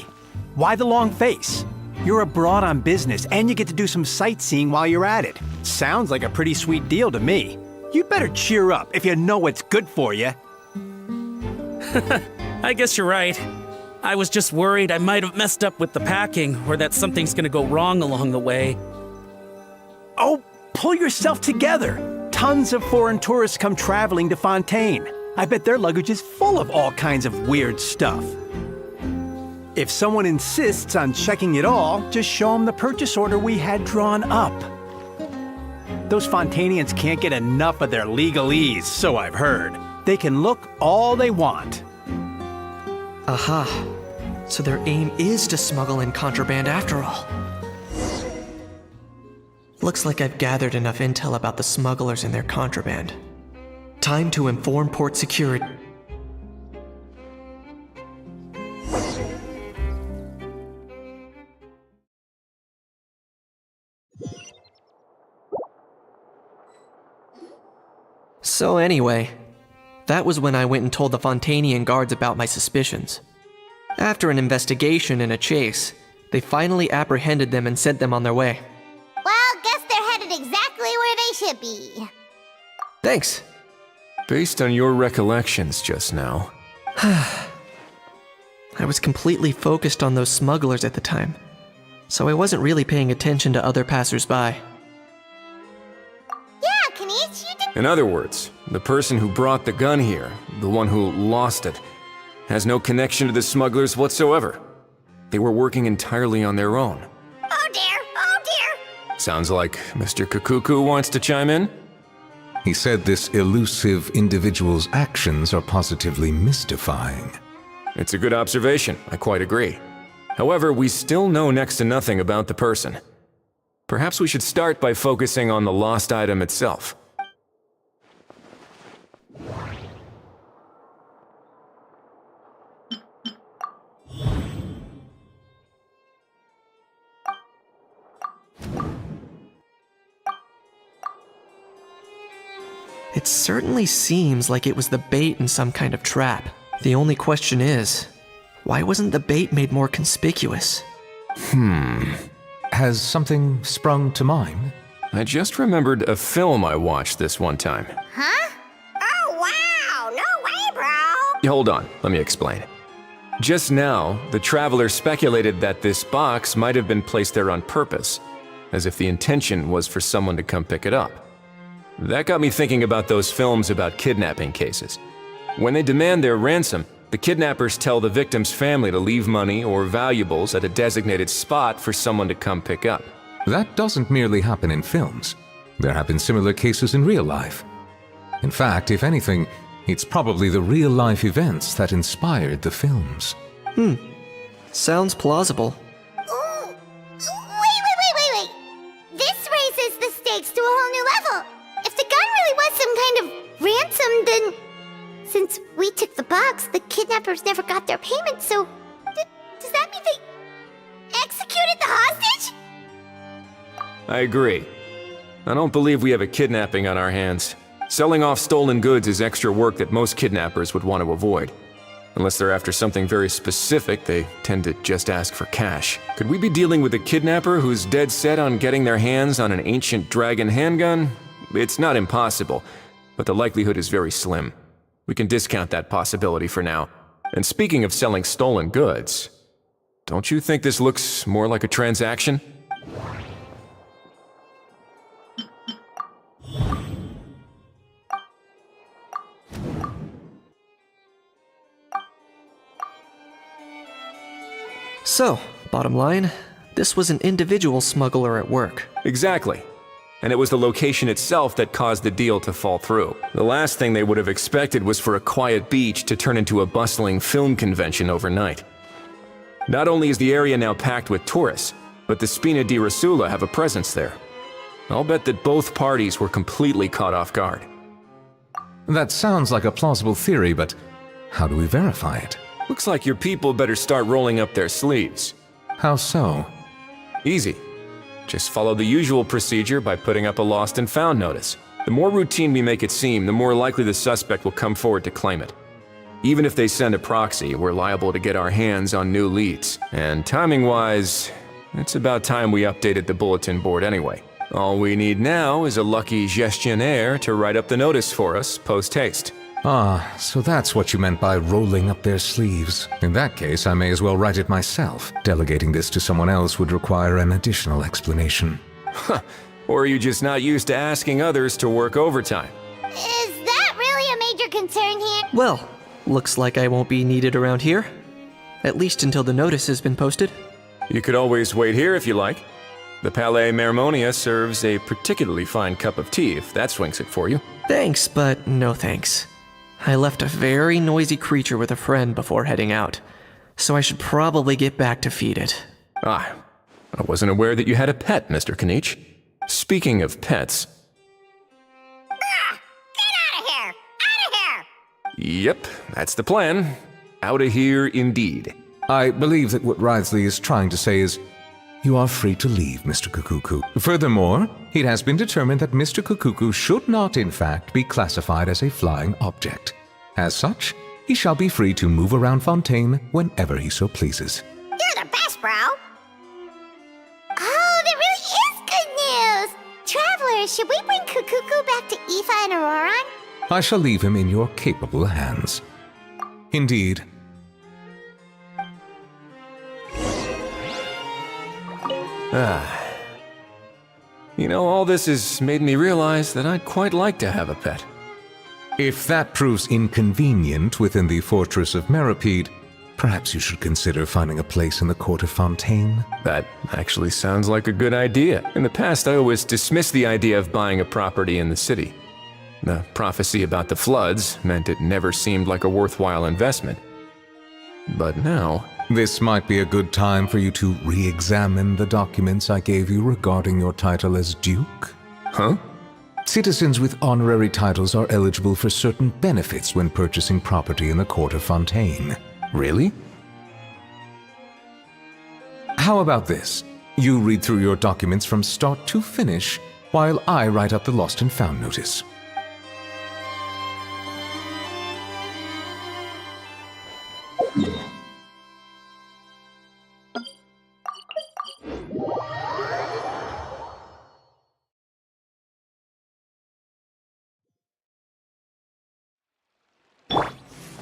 why the long face? You're abroad on business and you get to do some sightseeing while you're at it. Sounds like a pretty sweet deal to me. You'd better cheer up if you know what's good for you. I guess you're right. I was just worried I might have messed up with the packing, or that something's gonna go wrong along the way. Oh, pull yourself together. Tons of foreign tourists come traveling to Fontaine. I bet their luggage is full of all kinds of weird stuff. If someone insists on checking it all, just show them the purchase order we had drawn up. Those Fontainians can't get enough of their legalese, so I've heard. They can look all they want. Aha. So their aim is to smuggle in contraband after all. Looks like I've gathered enough intel about the smugglers and their contraband. Time to inform port security. So anyway, that was when I went and told the Fontainian guards about my suspicions. After an investigation and a chase, they finally apprehended them and sent them on their way. Well, guess they're headed exactly where they should be. Thanks. Based on your recollections just now, I was completely focused on those smugglers at the time, so I wasn't really paying attention to other passersby. Yeah, Kanish, you did. in other words, the person who brought the gun here, the one who lost it, has no connection to the smugglers whatsoever. They were working entirely on their own. Oh dear, oh dear. Sounds like Mr. Kakuku wants to chime in? He said this elusive individual's actions are positively mystifying. It's a good observation, I quite agree. However, we still know next to nothing about the person. Perhaps we should start by focusing on the lost item itself. It certainly seems like it was the bait in some kind of trap. The only question is, why wasn't the bait made more conspicuous? Has something sprung to mind? I just remembered a film I watched this one time. Huh? Oh wow, no way, bro. Hold on, let me explain. Just now, the traveler speculated that this box might have been placed there on purpose, as if the intention was for someone to come pick it up. That got me thinking about those films about kidnapping cases. When they demand their ransom, the kidnappers tell the victim's family to leave money or valuables at a designated spot for someone to come pick up. That doesn't merely happen in films. There have been similar cases in real life. In fact, if anything, it's probably the real-life events that inspired the films. Sounds plausible. Ooh. Wait. This raises the stakes to a whole new level. If the gun really was some kind of ransom, then since we took the box, the kidnappers never got their payment, so does that mean they executed the hostage? I agree. I don't believe we have a kidnapping on our hands. Selling off stolen goods is extra work that most kidnappers would want to avoid. Unless they're after something very specific, they tend to just ask for cash. Could we be dealing with a kidnapper who's dead set on getting their hands on an ancient dragon handgun? It's not impossible, but the likelihood is very slim. We can discount that possibility for now. And speaking of selling stolen goods, don't you think this looks more like a transaction? So, bottom line, this was an individual smuggler at work. Exactly. And it was the location itself that caused the deal to fall through. The last thing they would have expected was for a quiet beach to turn into a bustling film convention overnight. Not only is the area now packed with tourists, but the Spina di Rosula have a presence there. I'll bet that both parties were completely caught off guard. That sounds like a plausible theory, but how do we verify it? Looks like your people better start rolling up their sleeves. How so? Easy. Just follow the usual procedure by putting up a lost and found notice. The more routine we make it seem, the more likely the suspect will come forward to claim it. Even if they send a proxy, we're liable to get our hands on new leads. And timing-wise, it's about time we updated the bulletin board anyway. All we need now is a lucky gestionnaire to write up the notice for us post-haste. Ah, so that's what you meant by rolling up their sleeves. In that case, I may as well write it myself. Delegating this to someone else would require an additional explanation. Huh. Or are you just not used to asking others to work overtime? Is that really a major concern here? Well, looks like I won't be needed around here. At least until the notice has been posted. You could always wait here if you like. The Palais Mermonia serves a particularly fine cup of tea if that swings it for you. Thanks, but no thanks. I left a very noisy creature with a friend before heading out, so I should probably get back to feed it. Ah, I wasn't aware that you had a pet, Mr. Kanich. Speaking of pets... Get out of here! Out of here! Yep, that's the plan. Out of here indeed. I believe that what Wriothesley is trying to say is, you are free to leave, Mr. Kukuku. Furthermore, it has been determined that Mr. Kukuku should not, in fact, be classified as a flying object. As such, he shall be free to move around Fontaine whenever he so pleases. You're the best, bro! Oh, that really is good news! Travelers, should we bring Kukuku back to Aoife and Auroran? I shall leave him in your capable hands. Indeed. You know, all this has made me realize that I'd quite like to have a pet. If that proves inconvenient within the fortress of Meropide, perhaps you should consider finding a place in the court of Fontaine. That actually sounds like a good idea. In the past, I always dismissed the idea of buying a property in the city. The prophecy about the floods meant it never seemed like a worthwhile investment. But now... This might be a good time for you to re-examine the documents I gave you regarding your title as Duke. Huh? Citizens with honorary titles are eligible for certain benefits when purchasing property in the court of Fontaine. Really? How about this? You read through your documents from start to finish, while I write up the lost and found notice.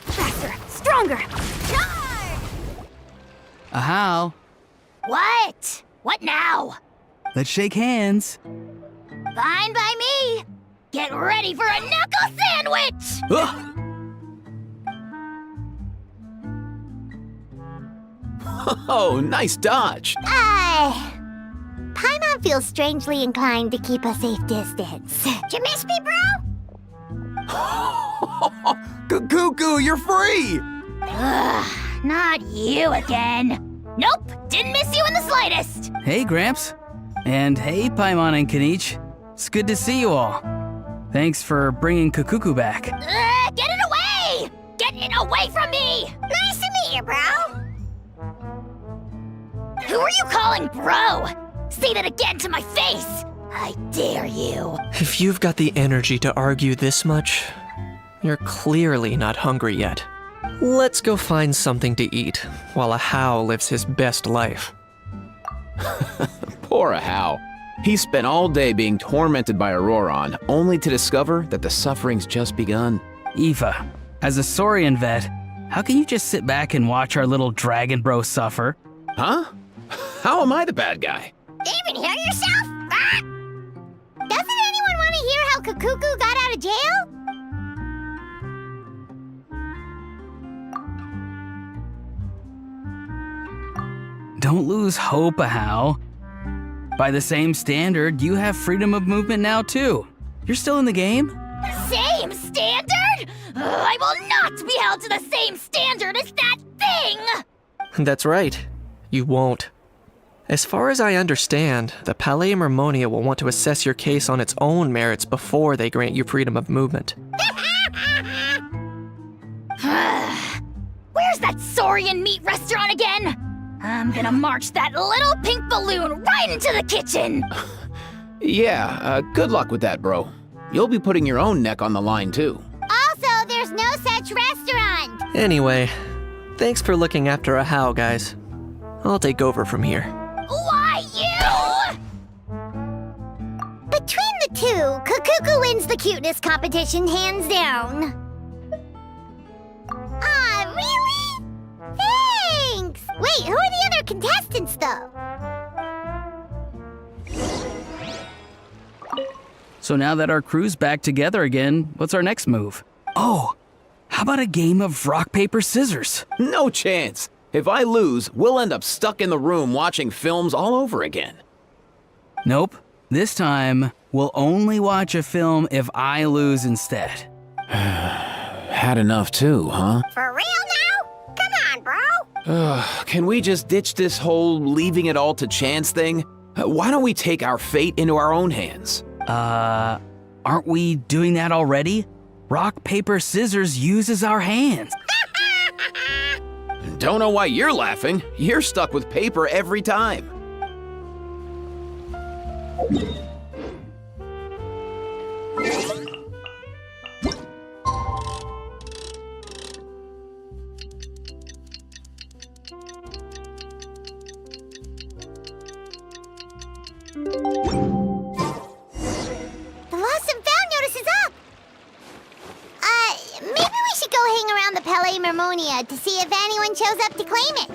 Faster, stronger! Charge! Ahau, What? What now? let's shake hands. Fine by me. Get ready for a knuckle sandwich! Ugh. Oh, nice dodge. Paimon feels strangely inclined to keep a safe distance. Did you miss me, bro? Cuckoo, you're free! Ugh, not you again. Nope, didn't miss you in the slightest. Hey, Gramps. And hey, Paimon and Kanich. It's good to see you all. Thanks for bringing Kukuku back. Get it away! Get it away from me! Nice to meet you, bro. Who are you calling bro? Say that again to my face! I dare you. If you've got the energy to argue this much, you're clearly not hungry yet. Let's go find something to eat while Ahau lives his best life. Poor Ahau. He spent all day being tormented by Auroron, only to discover that the suffering's just begun. Aoife, as a Saurian vet, how can you just sit back and watch our little dragon bro suffer? Huh? How am I the bad guy? Even hear yourself? Ah! Doesn't anyone want to hear how Kukuku got out of jail? Don't lose hope, Ahau. By the same standard, you have freedom of movement now too. You're still in the game? Same standard? I will not be held to the same standard as that thing! That's right. You won't. As far as I understand, the Palais Mermonia will want to assess your case on its own merits before they grant you freedom of movement. Where's that Saurian meat restaurant again? I'm gonna march that little pink balloon right into the kitchen! Yeah, good luck with that, bro. You'll be putting your own neck on the line, too. Also, there's no such restaurant! Anyway, thanks for looking after Ahau, guys. I'll take over from here. Why, you? Between the two, Kukuku wins the cuteness competition hands down. Ah, really? Thanks! Wait, who are the other contestants, though? So now that our crew's back together again, what's our next move? Oh, how about a game of rock, paper, scissors? No chance. If I lose, we'll end up stuck in the room watching films all over again. Nope. This time, we'll only watch a film if I lose instead. Had enough too, huh? For real now? Come on, bro! Can we just ditch this whole leaving it all to chance thing? Why don't we take our fate into our own hands? Aren't we doing that already? Rock, paper, scissors uses our hands. Don't know why you're laughing. You're stuck with paper every time. The lost and found notice is up! Maybe we should go hang around the Palais Mermonia to see if anyone shows up to claim it.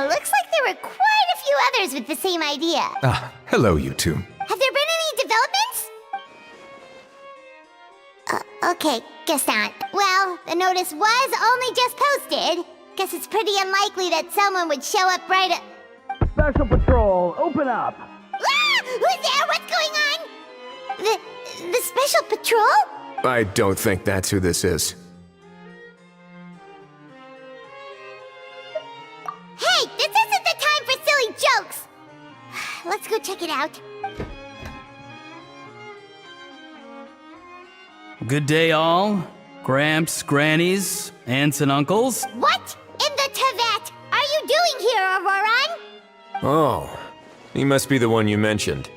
Looks like there were quite a few others with the same idea. Ah, hello, you two. Have there been any developments? Okay, guess not. Well, the notice was only just posted. Guess it's pretty unlikely that someone would show up right at... Special Patrol, open up! Ah! Who's there? What's going on? The Special Patrol? I don't think that's who this is. Hey, this isn't the time for silly jokes! Let's go check it out. Good day, all. Gramps, grannies, aunts, and uncles. What in the Tibet are you doing here, Auroran? Oh, he must be the one you mentioned.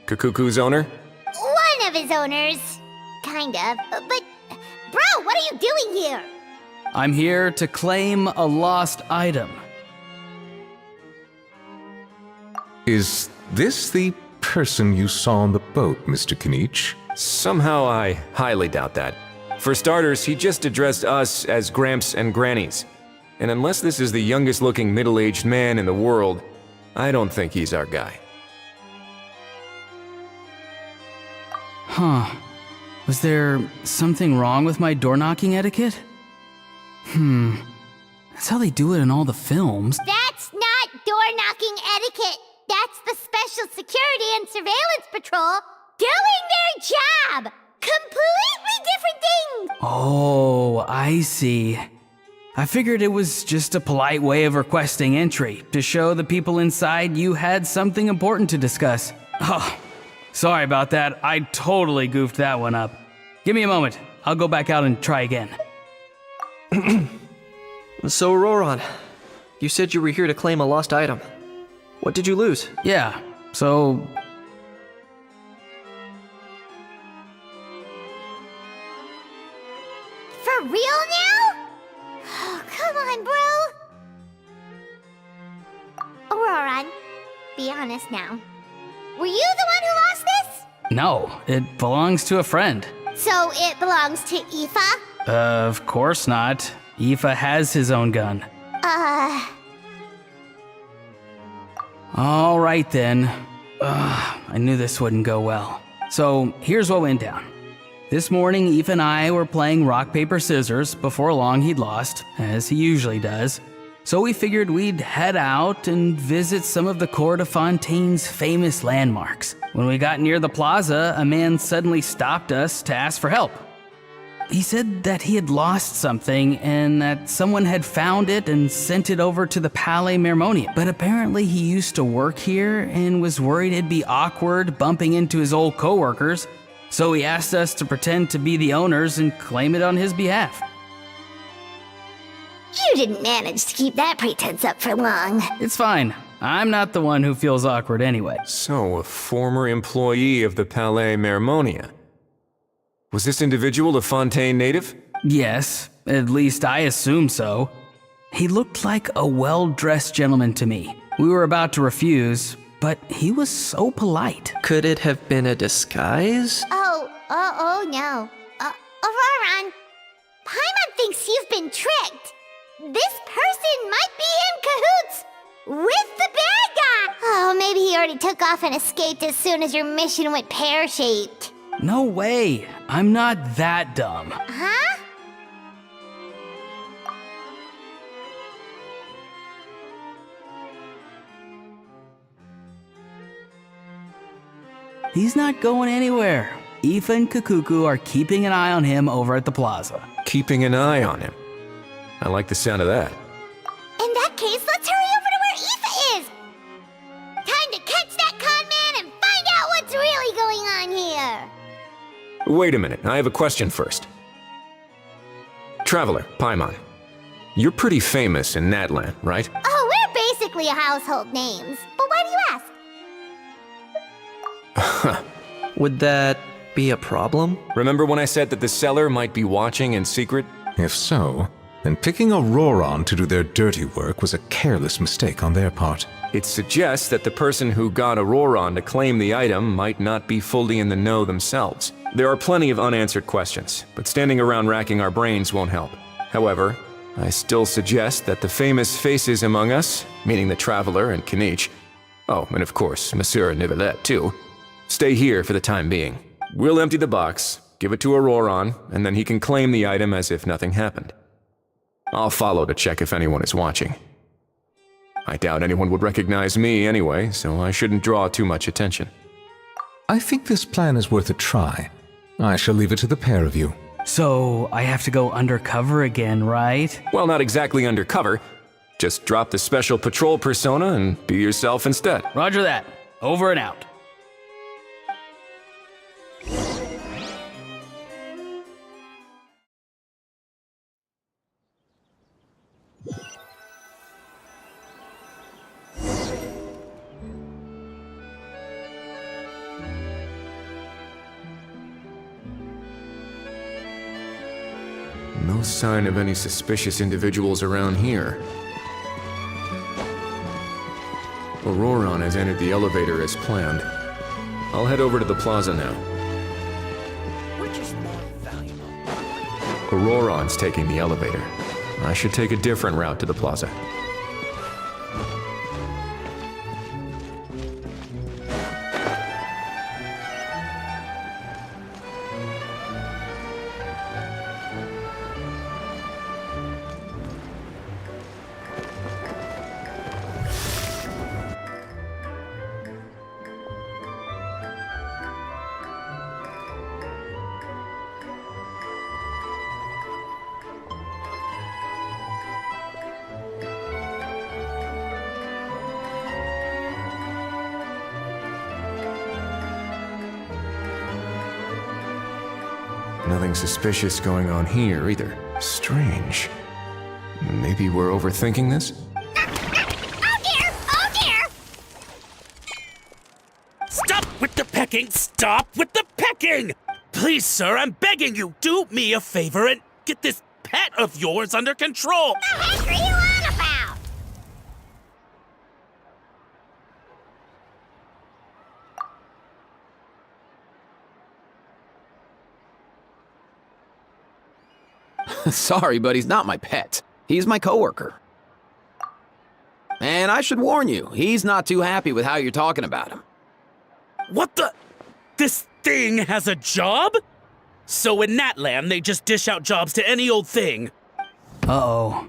Kukuku's owner? One of his owners. Kind of. But, bro, what are you doing here? I'm here to claim a lost item. Is this the person you saw on the boat, Mr. Kinich? Somehow I highly doubt that. For starters, he just addressed us as Gramps and Grannies. And unless this is the youngest looking middle-aged man in the world, I don't think he's our guy. Huh. Was there something wrong with my door-knocking etiquette? That's how they do it in all the films. That's not door-knocking etiquette. That's the Special Security and Surveillance Patrol doing their job! Completely different things! Oh, I see. I figured it was just a polite way of requesting entry, to show the people inside you had something important to discuss. Oh, sorry about that. I totally goofed that one up. Give me a moment. I'll go back out and try again. So, Auroran, you said you were here to claim a lost item. What did you lose? Yeah, so... For real now? Oh, come on, bro. Auroran, be honest now. Were you the one who lost this? No, it belongs to a friend. So it belongs to Aoife? Of course not. Aoife has his own gun. All right then. I knew this wouldn't go well. So here's what went down. This morning, Aoife and I were playing rock, paper, scissors. Before long, he'd lost, as he usually does. So we figured we'd head out and visit some of the Cour de Fontaine's famous landmarks. When we got near the plaza, a man suddenly stopped us to ask for help. He said that he had lost something and that someone had found it and sent it over to the Palais Mermonium. But apparently he used to work here and was worried it'd be awkward bumping into his old coworkers, so he asked us to pretend to be the owners and claim it on his behalf. You didn't manage to keep that pretense up for long. It's fine. I'm not the one who feels awkward anyway. So, a former employee of the Palais Mermonia. Was this individual a Fontaine native? Yes, at least I assume so. He looked like a well-dressed gentleman to me. We were about to refuse, but he was so polite. Could it have been a disguise? Oh no. Auroran, Paimon thinks you've been tricked. This person might be in cahoots with the bad guy. Oh, maybe he already took off and escaped as soon as your mission went pear-shaped. No way. I'm not that dumb. Huh? He's not going anywhere. Aoife and Kukuku are keeping an eye on him over at the plaza. Keeping an eye on him. I like the sound of that. In that case, let's hurry over to where Aoife is. Time to catch that con man and find out what's really going on here. Wait a minute, I have a question first. Traveler, Paimon. You're pretty famous in Natlan, right? Oh, we're basically household names. But why do you ask? Would that be a problem? Remember when I said that the seller might be watching in secret? If so, then picking Auroran to do their dirty work was a careless mistake on their part. It suggests that the person who got Auroran to claim the item might not be fully in the know themselves. There are plenty of unanswered questions, but standing around racking our brains won't help. However, I still suggest that the famous faces among us, meaning the Traveler and Kinich, oh, and of course, Monsieur Nivelette too, stay here for the time being. We'll empty the box, give it to Auroron, and then he can claim the item as if nothing happened. I'll follow to check if anyone is watching. I doubt anyone would recognize me anyway, so I shouldn't draw too much attention. I think this plan is worth a try. I shall leave it to the pair of you. So, I have to go undercover again, right? Well, not exactly undercover. Just drop the special patrol persona and be yourself instead. Roger that. Over and out. No sign of any suspicious individuals around here. Auroron has entered the elevator as planned. I'll head over to the plaza now. Which is more valuable? Auroron's taking the elevator. I should take a different route to the plaza. Nothing suspicious going on here either. Strange. Maybe we're overthinking this? Oh dear! Oh dear! Stop with the pecking! Stop with the pecking! Please, sir, I'm begging you, do me a favor and get this pet of yours under control! The heck are you on about? Sorry, but he's not my pet. He's my coworker. And I should warn you, he's not too happy with how you're talking about him. What the? This thing has a job? So in that land, they just dish out jobs to any old thing. Uh-oh.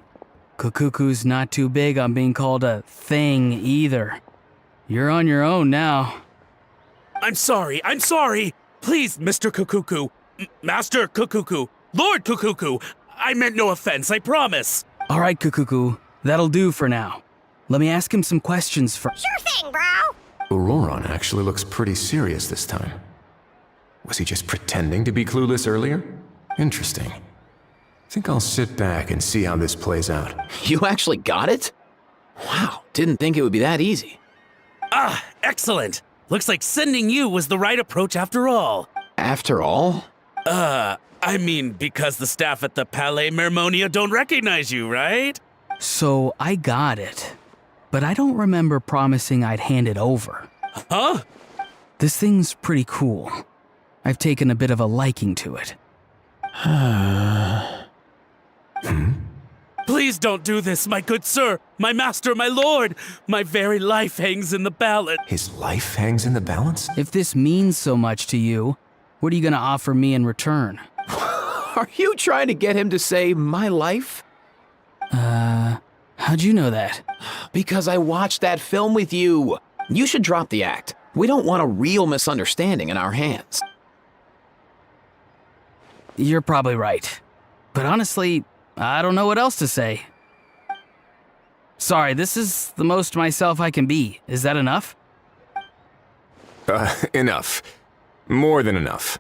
Kukuku's not too big on being called a thing either. You're on your own now. I'm sorry. Please, Mr. Kukuku. Master Kukuku. Lord Kukuku. I meant no offense, I promise. All right, Kukuku. That'll do for now. Let me ask him some questions first. Sure thing, bro. Auroron actually looks pretty serious this time. Was he just pretending to be clueless earlier? Interesting. Think I'll sit back and see how this plays out. You actually got it? Wow, didn't think it would be that easy. Ah, excellent. Looks like sending you was the right approach after all. After all? I mean, because the staff at the Palais Mermonia don't recognize you, right? So, I got it. But I don't remember promising I'd hand it over. Huh? This thing's pretty cool. I've taken a bit of a liking to it. Please don't do this, my good sir, my master, my lord. My very life hangs in the balance. His life hangs in the balance? If this means so much to you, what are you gonna offer me in return? Are you trying to get him to say my life? How'd you know that? Because I watched that film with you. You should drop the act. We don't want a real misunderstanding in our hands. You're probably right. But honestly, I don't know what else to say. Sorry, this is the most myself I can be. Is that enough? Enough. More than enough.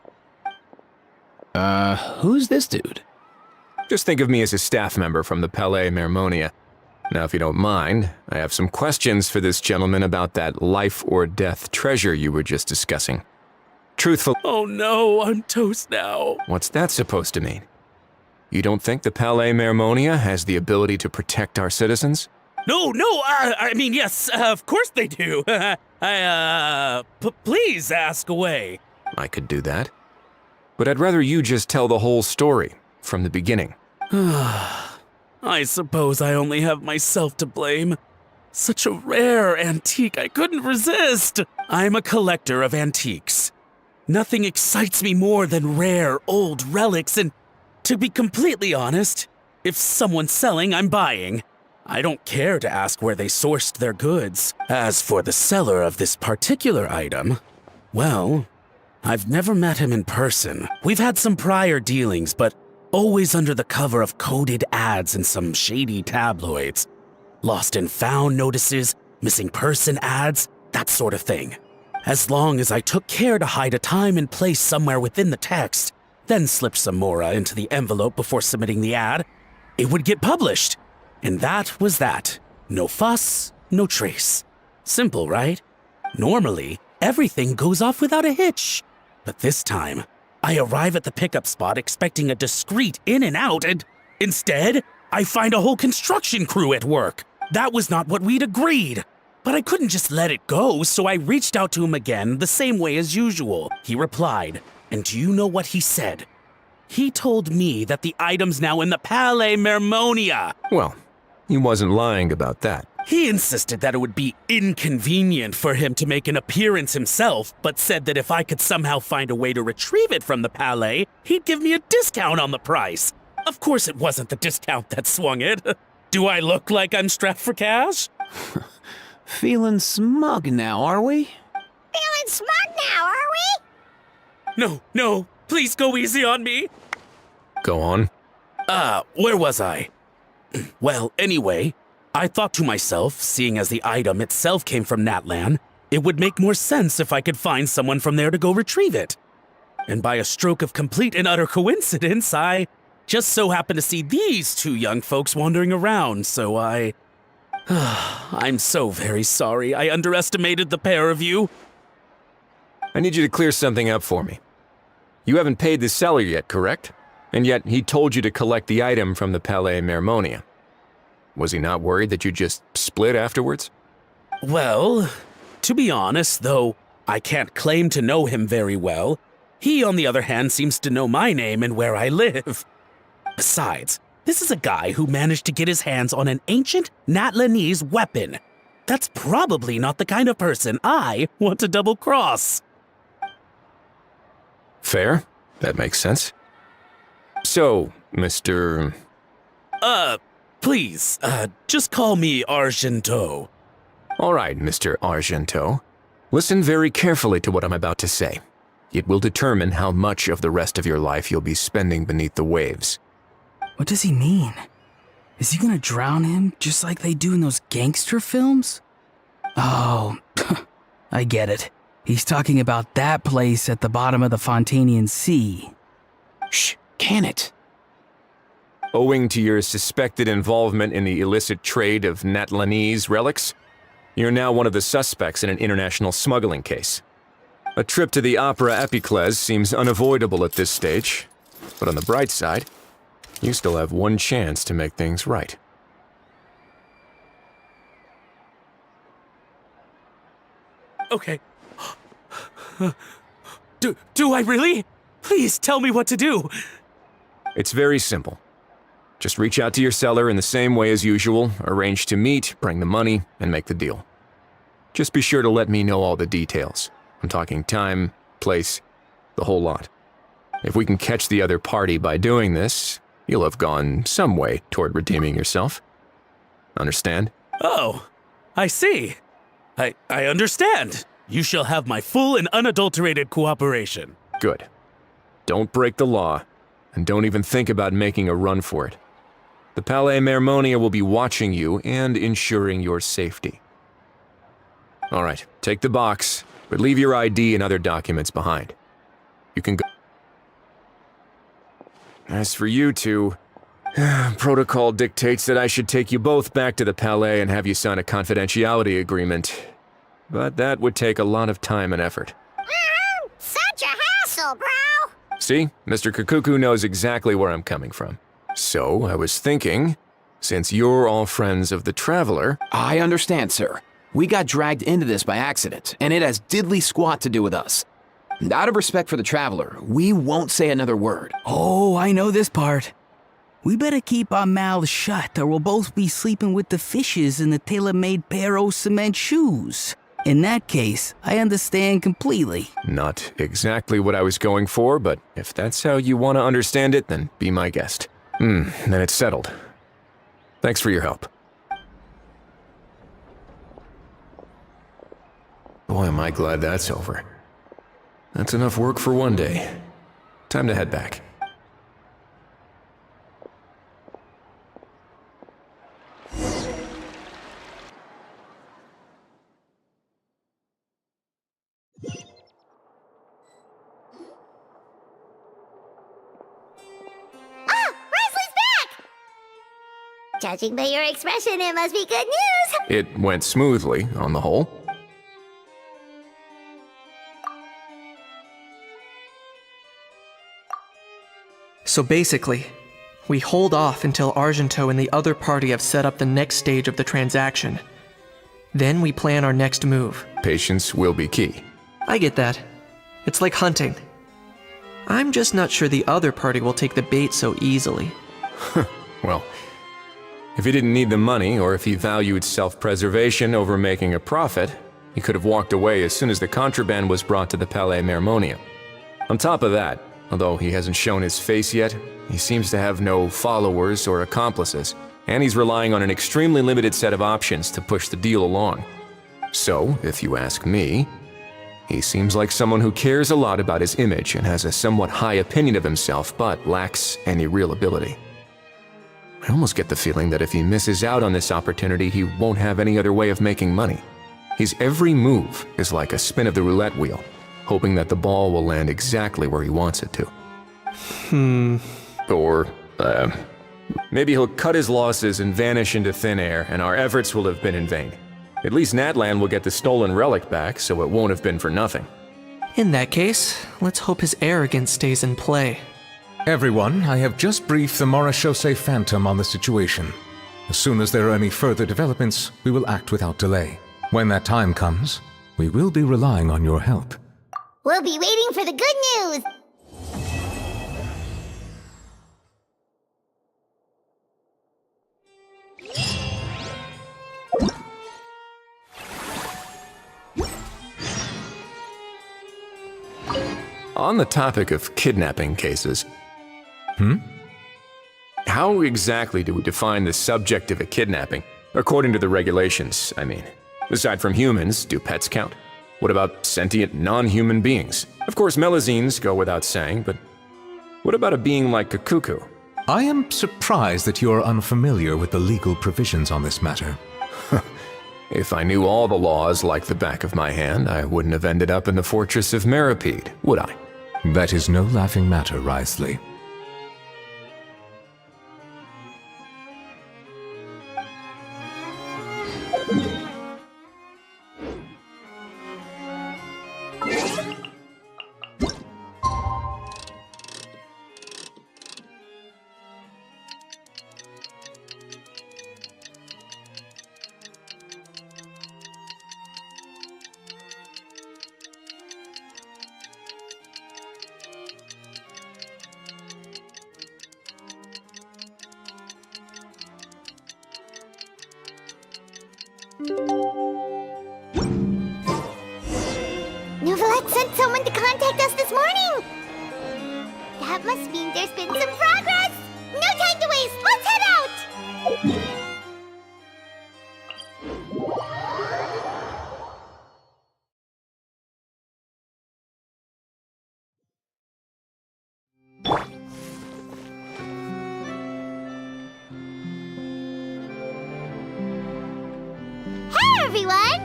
Who's this dude? Just think of me as a staff member from the Palais Mermonia. Now, if you don't mind, I have some questions for this gentleman about that life or death treasure you were just discussing. Truthful. Oh no, I'm toast now. What's that supposed to mean? You don't think the Palais Mermonia has the ability to protect our citizens? No, I mean, yes, of course they do. Please ask away. I could do that. But I'd rather you just tell the whole story, from the beginning. I suppose I only have myself to blame. Such a rare antique, I couldn't resist. I'm a collector of antiques. Nothing excites me more than rare, old relics, and to be completely honest, if someone's selling, I'm buying. I don't care to ask where they sourced their goods. As for the seller of this particular item, well, I've never met him in person. We've had some prior dealings, but always under the cover of coded ads in some shady tabloids. Lost and found notices, missing person ads, that sort of thing. As long as I took care to hide a time and place somewhere within the text, then slipped some mora into the envelope before submitting the ad, it would get published. And that was that. No fuss, no trace. Simple, right? Normally, everything goes off without a hitch. But this time, I arrive at the pickup spot expecting a discreet in and out, and instead, I find a whole construction crew at work. That was not what we'd agreed. But I couldn't just let it go, so I reached out to him again the same way as usual. He replied, and do you know what he said? He told me that the item's now in the Palais Mermonia. Well, he wasn't lying about that. He insisted that it would be inconvenient for him to make an appearance himself, but said that if I could somehow find a way to retrieve it from the Palais, he'd give me a discount on the price. Of course it wasn't the discount that swung it. Do I look like I'm strapped for cash? Feeling smug now, are we? Feeling smug now, are we? No, please go easy on me. Go on. Where was I? Well, anyway, I thought to myself, seeing as the item itself came from Natlan, it would make more sense if I could find someone from there to go retrieve it. And by a stroke of complete and utter coincidence, I just so happened to see these two young folks wandering around, so I'm so very sorry. I underestimated the pair of you. I need you to clear something up for me. You haven't paid the seller yet, correct? And yet he told you to collect the item from the Palais Mermonia. Was he not worried that you just split afterwards? Well, to be honest, though I can't claim to know him very well, he, on the other hand, seems to know my name and where I live. Besides, this is a guy who managed to get his hands on an ancient Natlanese weapon. That's probably not the kind of person I want to double-cross. Fair. That makes sense. So, Mr. Please, just call me Argento. All right, Mr. Argento. Listen very carefully to what I'm about to say. It will determine how much of the rest of your life you'll be spending beneath the waves. What does he mean? Is he gonna drown him just like they do in those gangster films? Oh, I get it. He's talking about that place at the bottom of the Fontanian Sea. Shh, can it? Owing to your suspected involvement in the illicit trade of Natlanese relics, you're now one of the suspects in an international smuggling case. A trip to the Opera Epiclese seems unavoidable at this stage, but on the bright side, you still have one chance to make things right. Okay. Do I really? Please tell me what to do. It's very simple. Just reach out to your seller in the same way as usual, arrange to meet, bring the money, and make the deal. Just be sure to let me know all the details. I'm talking time, place, the whole lot. If we can catch the other party by doing this, you'll have gone some way toward redeeming yourself. Understand? Oh, I see. I understand. You shall have my full and unadulterated cooperation. Good. Don't break the law, and don't even think about making a run for it. The Palais Mermonia will be watching you and ensuring your safety. All right, take the box, but leave your ID and other documents behind. You can go. As for you two, protocol dictates that I should take you both back to the Palais and have you sign a confidentiality agreement. But that would take a lot of time and effort. Such a hassle, bro! See, Mr. Kakuku knows exactly where I'm coming from. So, I was thinking, since you're all friends of the Traveler... I understand, sir. We got dragged into this by accident, and it has diddly squat to do with us. And out of respect for the Traveler, we won't say another word. Oh, I know this part. We better keep our mouths shut or we'll both be sleeping with the fishes in the tailor-made pair of cement shoes. In that case, I understand completely. Not exactly what I was going for, but if that's how you want to understand it, then be my guest. Then it's settled. Thanks for your help. Boy, am I glad that's over. That's enough work for one day. Time to head back. Judging by your expression, it must be good news! It went smoothly, on the whole. So basically, we hold off until Argento and the other party have set up the next stage of the transaction. Then we plan our next move. Patience will be key. I get that. It's like hunting. I'm just not sure the other party will take the bait so easily. Well, if he didn't need the money, or if he valued self-preservation over making a profit, he could have walked away as soon as the contraband was brought to the Palais Mermonium. On top of that, although he hasn't shown his face yet, he seems to have no followers or accomplices, and he's relying on an extremely limited set of options to push the deal along. So, if you ask me, he seems like someone who cares a lot about his image and has a somewhat high opinion of himself, but lacks any real ability. I almost get the feeling that if he misses out on this opportunity, he won't have any other way of making money. His every move is like a spin of the roulette wheel, hoping that the ball will land exactly where he wants it to. Or, maybe he'll cut his losses and vanish into thin air, and our efforts will have been in vain. At least Natlan will get the stolen relic back, so it won't have been for nothing. In that case, let's hope his arrogance stays in play. Everyone, I have just briefed the Marechaussee Phantom on the situation. As soon as there are any further developments, we will act without delay. When that time comes, we will be relying on your help. We'll be waiting for the good news! On the topic of kidnapping cases, how exactly do we define the subject of a kidnapping? According to the regulations, I mean. Aside from humans, do pets count? What about sentient non-human beings? Of course, Melazines go without saying, but what about a being like Kukuku? I am surprised that you are unfamiliar with the legal provisions on this matter. If I knew all the laws like the back of my hand, I wouldn't have ended up in the fortress of Meripede, would I? That is no laughing matter, Wriothesley. Novelette sent someone to contact us this morning! That must mean there's been some progress! No time to waste! Let's head out! Hey, everyone!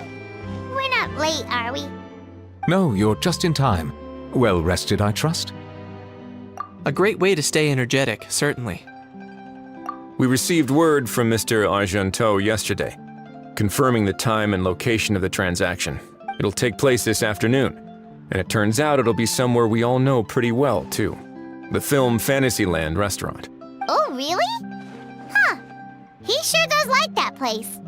We're not late, are we? No, you're just in time. Well rested, I trust? A great way to stay energetic, certainly. We received word from Mr. Argento yesterday, confirming the time and location of the transaction. It'll take place this afternoon, and it turns out it'll be somewhere we all know pretty well, too. The Film Fantasyland restaurant. Oh, really? Huh. He sure does like that place.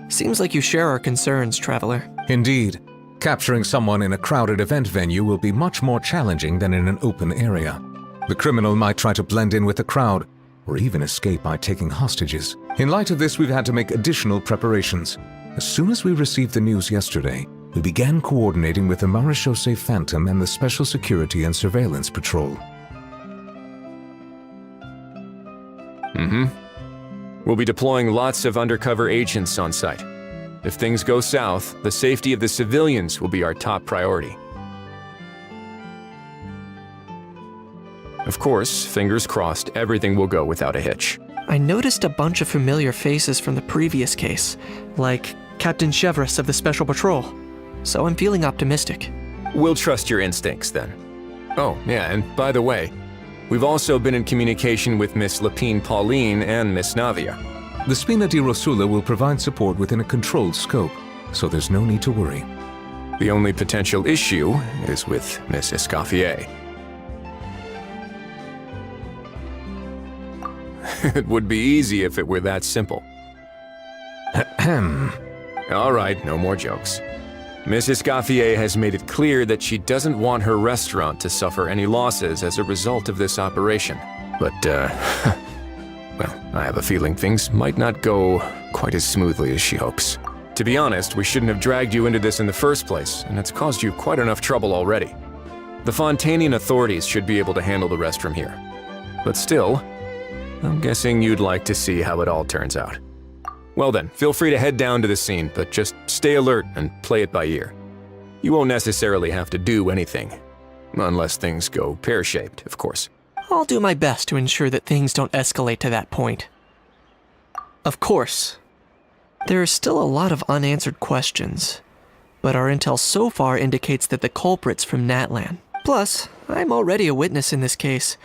Seems like you share our concerns, Traveler. Indeed. Capturing someone in a crowded event venue will be much more challenging than in an open area. The criminal might try to blend in with the crowd, or even escape by taking hostages. In light of this, we've had to make additional preparations. As soon as we received the news yesterday, we began coordinating with the Marechaussee Phantom and the Special Security and Surveillance Patrol. We'll be deploying lots of undercover agents on site. If things go south, the safety of the civilians will be our top priority. Of course, fingers crossed, everything will go without a hitch. I noticed a bunch of familiar faces from the previous case, like Captain Chevrolet of the Special Patrol, so I'm feeling optimistic. We'll trust your instincts then. Oh, yeah, and by the way, we've also been in communication with Miss Lapine Pauline and Miss Navia. The Spina di Rosula will provide support within a controlled scope, so there's no need to worry. The only potential issue is with Miss Escoffier. It would be easy if it were that simple. All right, no more jokes. Miss Escoffier has made it clear that she doesn't want her restaurant to suffer any losses as a result of this operation. But, well, I have a feeling things might not go quite as smoothly as she hopes. To be honest, we shouldn't have dragged you into this in the first place, and it's caused you quite enough trouble already. The Fontainian authorities should be able to handle the rest from here. But still, I'm guessing you'd like to see how it all turns out. Well then, feel free to head down to the scene, but just stay alert and play it by ear. You won't necessarily have to do anything. Unless things go pear-shaped, of course. I'll do my best to ensure that things don't escalate to that point. Of course, there are still a lot of unanswered questions, but our intel so far indicates that the culprit's from Natlan. Plus, I'm already a witness in this case.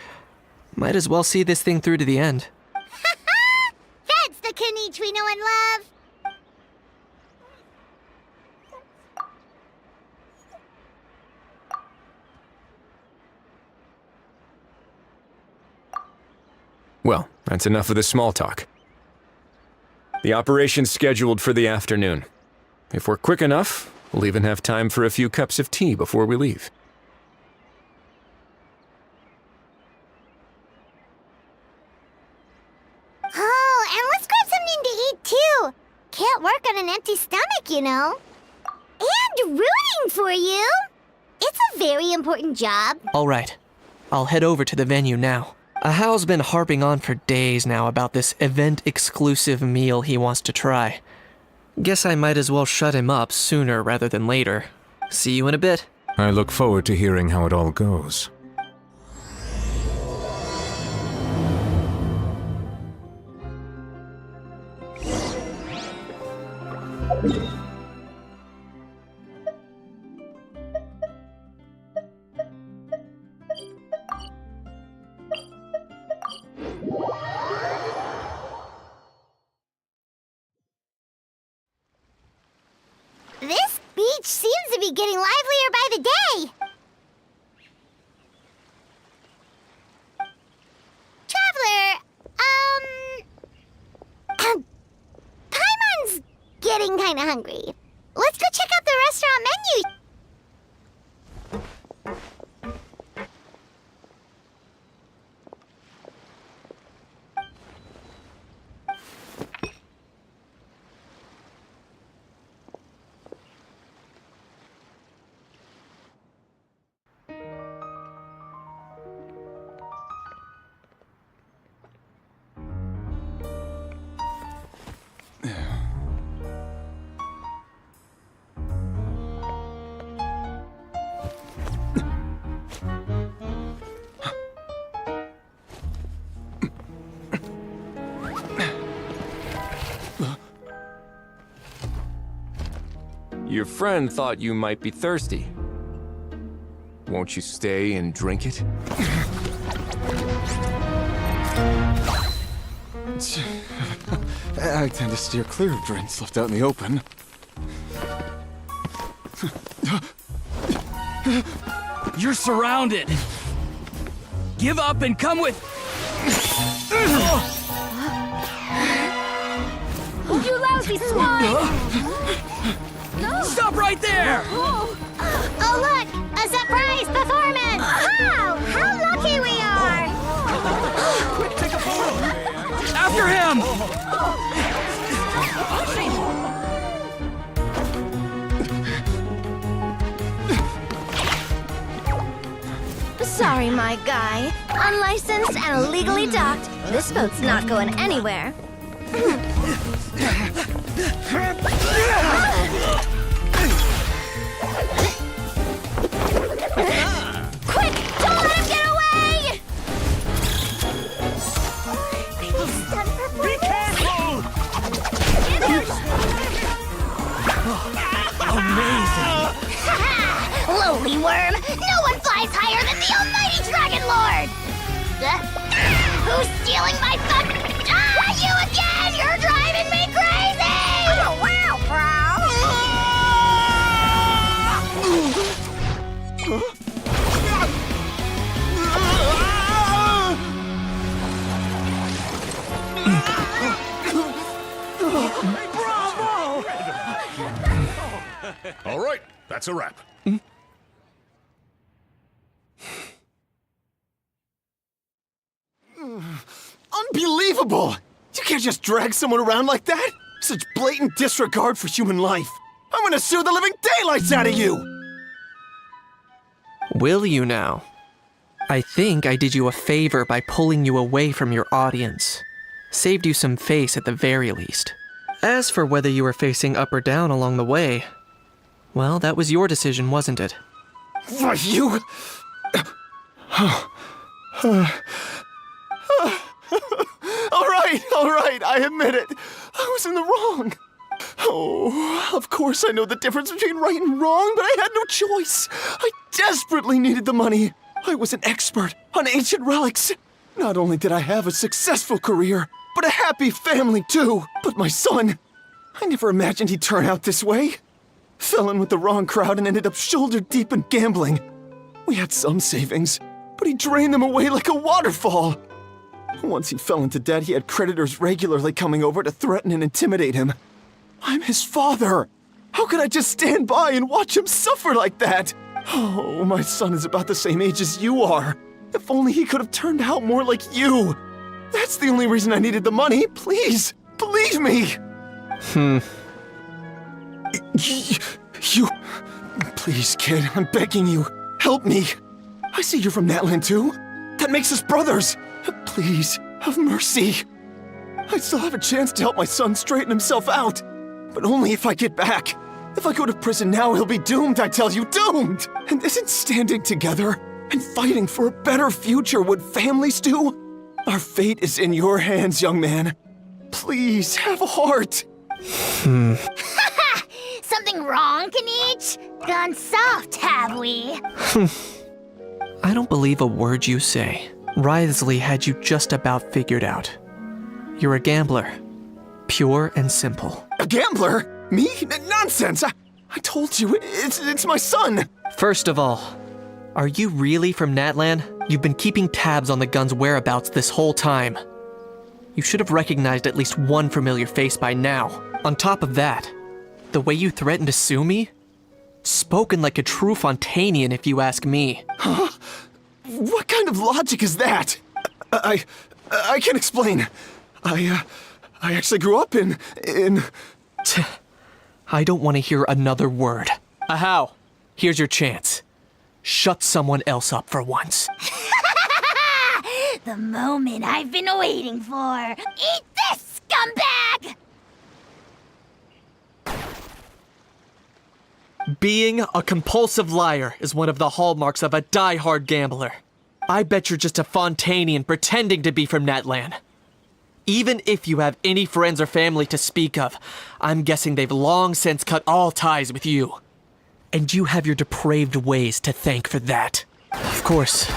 Might as well see this thing through to the end. That's the Knight we know and love! Well, that's enough of the small talk. The operation's scheduled for the afternoon. If we're quick enough, we'll even have time for a few cups of tea before we leave. Oh, and let's grab something to eat too! Can't work on an empty stomach, you know. And rooting for you! It's a very important job. All right, I'll head over to the venue now. Ahao's been harping on for days now about this event-exclusive meal he wants to try. Guess I might as well shut him up sooner rather than later. See you in a bit. I look forward to hearing how it all goes. This beach seems to be getting livelier by the day. Traveler, Paimon's getting kinda hungry. Let's go check out the restaurant menu. Your friend thought you might be thirsty. Won't you stay and drink it? I tend to steer clear of drinks left out in the open. You're surrounded. Give up and come with... You lousy swine! Stop right there! Oh, look! A surprise performance! Wow! How lucky we are! Quick, take a photo! Sorry, my guy. Unlicensed and illegally docked. This boat's not going anywhere. Quick! Don't let him get away! Be careful! Amazing! Lowly worm! No one flies higher than the almighty Dragon Lord! Who's stealing my fun? You again! You're driving me crazy! Oh, wow, All right, that's a wrap. Unbelievable! You can't just drag someone around like that! Such blatant disregard for human life! I'm gonna sue the living daylights out of you! Will you now? I think I did you a favor by pulling you away from your audience. Saved you some face at the very least. As for whether you were facing up or down along the way, well, that was your decision, wasn't it? Why, you... All right, I admit it. I was in the wrong. Oh, of course I know the difference between right and wrong, but I had no choice. I desperately needed the money. I was an expert on ancient relics. Not only did I have a successful career, but a happy family too. But my son, I never imagined he'd turn out this way. Fell in with the wrong crowd and ended up shoulder deep in gambling. We had some savings, but he drained them away like a waterfall. Once he fell into debt, he had creditors regularly coming over to threaten and intimidate him. I'm his father. How could I just stand by and watch him suffer like that? Oh, my son is about the same age as you are. If only he could have turned out more like you. That's the only reason I needed the money. Please, believe me. You... Please, kid, I'm begging you. Help me. I see you're from Natland too. That makes us brothers. Please, have mercy. I still have a chance to help my son straighten himself out. But only if I get back. If I go to prison now, he'll be doomed, I tell you, doomed! And isn't standing together and fighting for a better future what families do? Our fate is in your hands, young man. Please, have a heart. Something wrong, Kanich? Gone soft, have we? I don't believe a word you say. Wriothesley had you just about figured out. You're a gambler. Pure and simple. A gambler? Me? Nonsense! I told you, it's my son! First of all, are you really from Natland? You've been keeping tabs on the gun's whereabouts this whole time. You should have recognized at least one familiar face by now. On top of that, the way you threatened to sue me? Spoken like a true Fontanian, if you ask me. Huh? What kind of logic is that? I can't explain. I actually grew up in... I don't want to hear another word. Ahau, here's your chance. Shut someone else up for once. The moment I've been waiting for. Eat this, scumbag! Being a compulsive liar is one of the hallmarks of a die-hard gambler. I bet you're just a Fontanian pretending to be from Natland. Even if you have any friends or family to speak of, I'm guessing they've long since cut all ties with you. And you have your depraved ways to thank for that. Of course,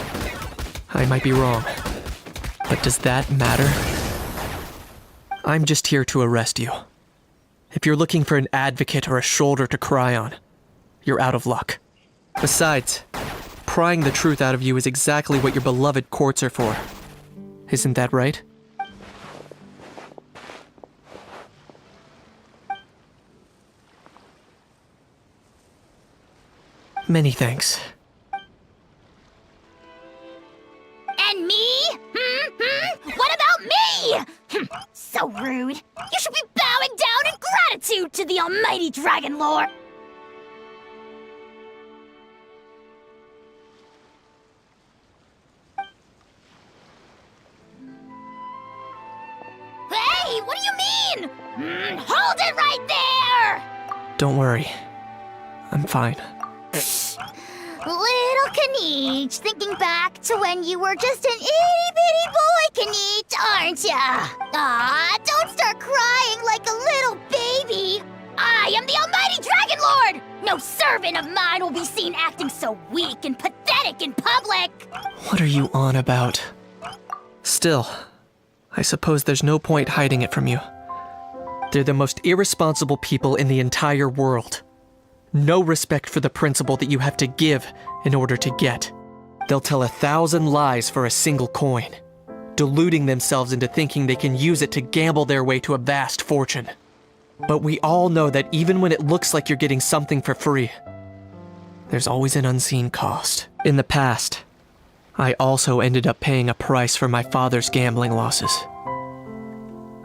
I might be wrong. But does that matter? I'm just here to arrest you. If you're looking for an advocate or a shoulder to cry on, you're out of luck. Besides, prying the truth out of you is exactly what your beloved courts are for. Isn't that right? Many thanks. And me? What about me? so rude. You should be bowing down in gratitude to the almighty Dragon Lord. Hey, what do you mean? Hold it right there! Don't worry. I'm fine. Little Kaniche, thinking back to when you were just an itty-bitty boy, Kaniche, aren't ya? Aw, don't start crying like a little baby. I am the almighty Dragon Lord! No servant of mine will be seen acting so weak and pathetic in public! What are you on about? Still, I suppose there's no point hiding it from you. They're the most irresponsible people in the entire world. No respect for the principle that you have to give in order to get. They'll tell 1,000 lies for a single coin, deluding themselves into thinking they can use it to gamble their way to a vast fortune. But we all know that even when it looks like you're getting something for free, there's always an unseen cost. In the past, I also ended up paying a price for my father's gambling losses.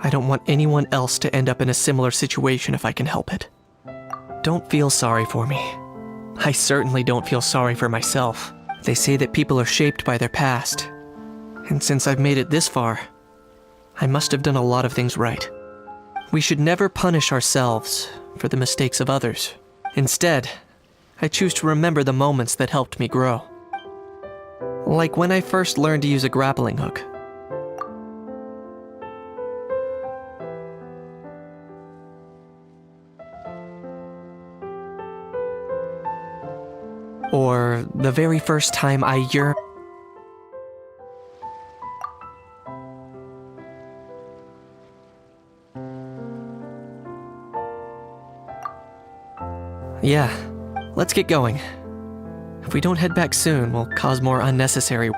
I don't want anyone else to end up in a similar situation if I can help it. Don't feel sorry for me. I certainly don't feel sorry for myself. They say that people are shaped by their past. And since I've made it this far, I must have done a lot of things right. We should never punish ourselves for the mistakes of others. Instead, I choose to remember the moments that helped me grow. Like when I first learned to use a grappling hook. Or the very first time I Yeah, let's get going. If we don't head back soon, we'll cause more unnecessary...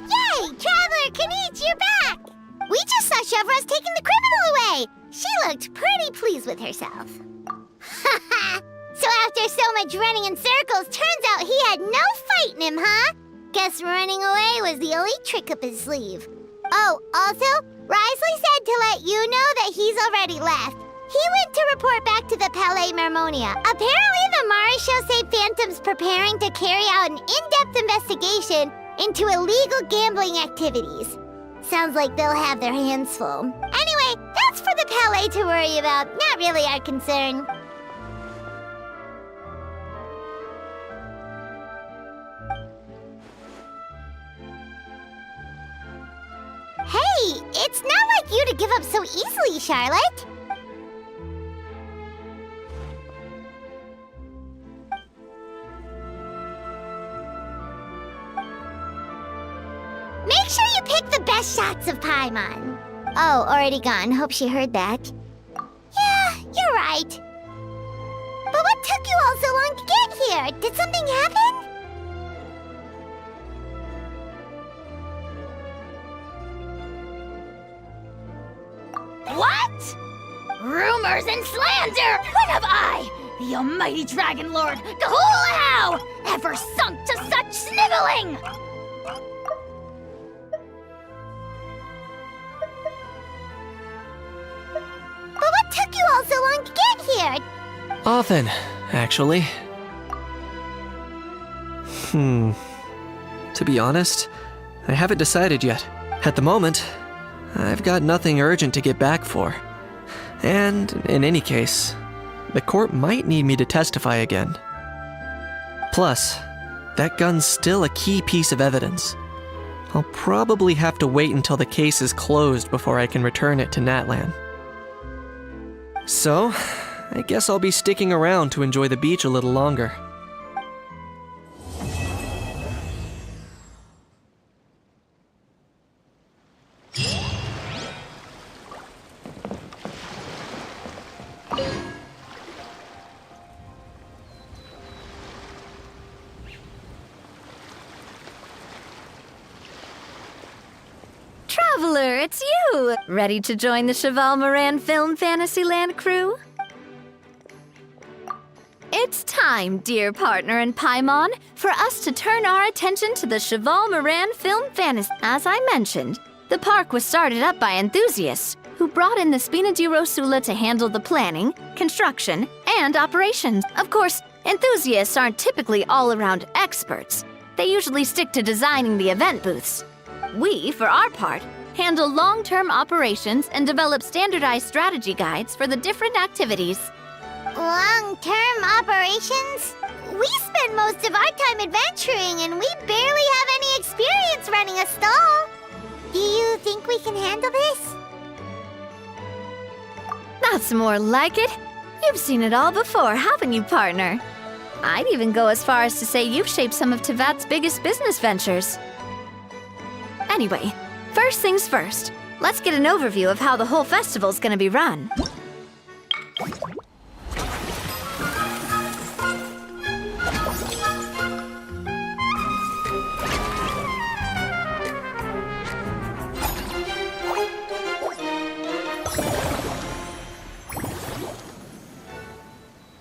Yay! Traveler Kaniche, you're back! We just saw Chevro's taking the criminal away! She looked pretty pleased with herself. Haha! So after so much running in circles, turns out he had no fight in him, huh? Guess running away was the only trick up his sleeve. Oh, also, Risley said to let you know that he's already left. He went to report back to the Palais Mermonia. Apparently the Maréchaux say Phantom's preparing to carry out an in-depth investigation into illegal gambling activities. Sounds like they'll have their hands full. Anyway, that's for the Palais to worry about, not really our concern. Hey, it's not like you to give up so easily, Charlotte. Make sure you pick the best shots of Paimon. Oh, already gone. Hope she heard that. Yeah, you're right. But what took you all so long to get here? Did something happen? What? Rumors and slander! When have I, the almighty Dragon Lord, Gahulahau, ever sunk to such sniveling? But what took you all so long to get here? Often, actually. To be honest, I haven't decided yet. At the moment, I've got nothing urgent to get back for. And in any case, the court might need me to testify again. Plus, that gun's still a key piece of evidence. I'll probably have to wait until the case is closed before I can return it to Natlan. So, I guess I'll be sticking around to enjoy the beach a little longer. Traveler, it's you! Ready to join the Cheval Moran Film Fantasyland crew? It's time, dear partner and Paimon, for us to turn our attention to the Cheval Moran Film Fantasy. As I mentioned, the park was started up by enthusiasts who brought in the Spina di Rosula to handle the planning, construction, and operations. Of course, enthusiasts aren't typically all-around experts. They usually stick to designing the event booths. We, for our part, handle long-term operations and develop standardized strategy guides for the different activities. Long-term operations? We spend most of our time adventuring and we barely have any experience running a stall. Do you think we can handle this? That's more like it. You've seen it all before, haven't you, partner? I'd even go as far as to say you've shaped some of Tevat's biggest business ventures. Anyway, first things first. Let's get an overview of how the whole festival's gonna be run.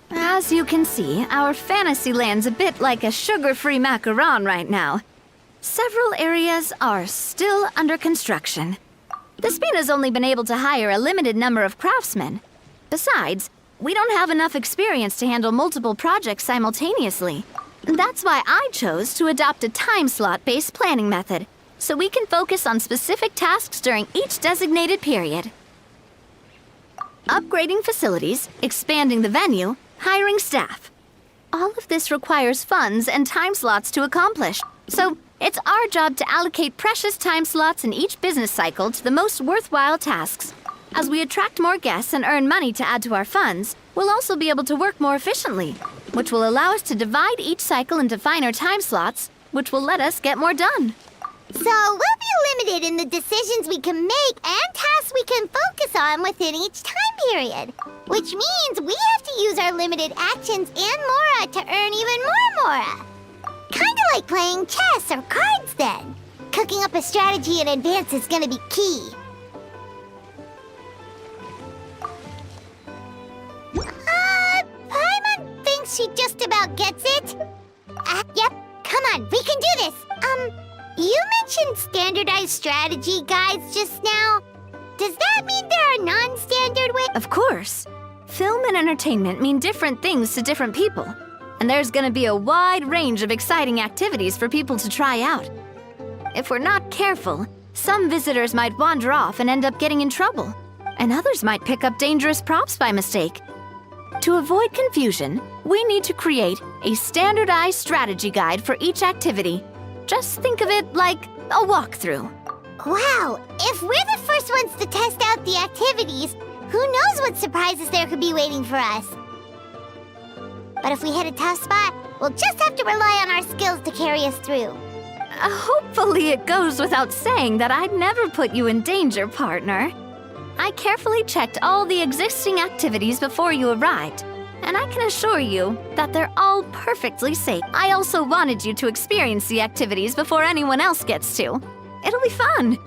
As you can see, our Fantasyland's a bit like a sugar-free macaron right now. Several areas are still under construction. The Spina's only been able to hire a limited number of craftsmen. Besides, we don't have enough experience to handle multiple projects simultaneously. That's why I chose to adopt a time slot-based planning method, so we can focus on specific tasks during each designated period. Upgrading facilities, expanding the venue, hiring staff. All of this requires funds and time slots to accomplish. So it's our job to allocate precious time slots in each business cycle to the most worthwhile tasks. As we attract more guests and earn money to add to our funds, we'll also be able to work more efficiently, which will allow us to divide each cycle into finer time slots, which will let us get more done. So we'll be limited in the decisions we can make and tasks we can focus on within each time period. Which means we have to use our limited actions and Mora to earn even more Mora. Kinda like playing chess or cards then. Cooking up a strategy in advance is gonna be key. Paimon thinks she just about gets it. Yep, come on, we can do this. You mentioned standardized strategy guides just now. Does that mean there are non-standard ways? Of course. Film and entertainment mean different things to different people. And there's gonna be a wide range of exciting activities for people to try out. If we're not careful, some visitors might wander off and end up getting in trouble. And others might pick up dangerous props by mistake. To avoid confusion, we need to create a standardized strategy guide for each activity. Just think of it like a walkthrough. Wow, if we're the first ones to test out the activities, who knows what surprises there could be waiting for us? But if we hit a tough spot, we'll just have to rely on our skills to carry us through. Hopefully it goes without saying that I'd never put you in danger, partner. I carefully checked all the existing activities before you arrived, and I can assure you that they're all perfectly safe. I also wanted you to experience the activities before anyone else gets to. It'll be fun.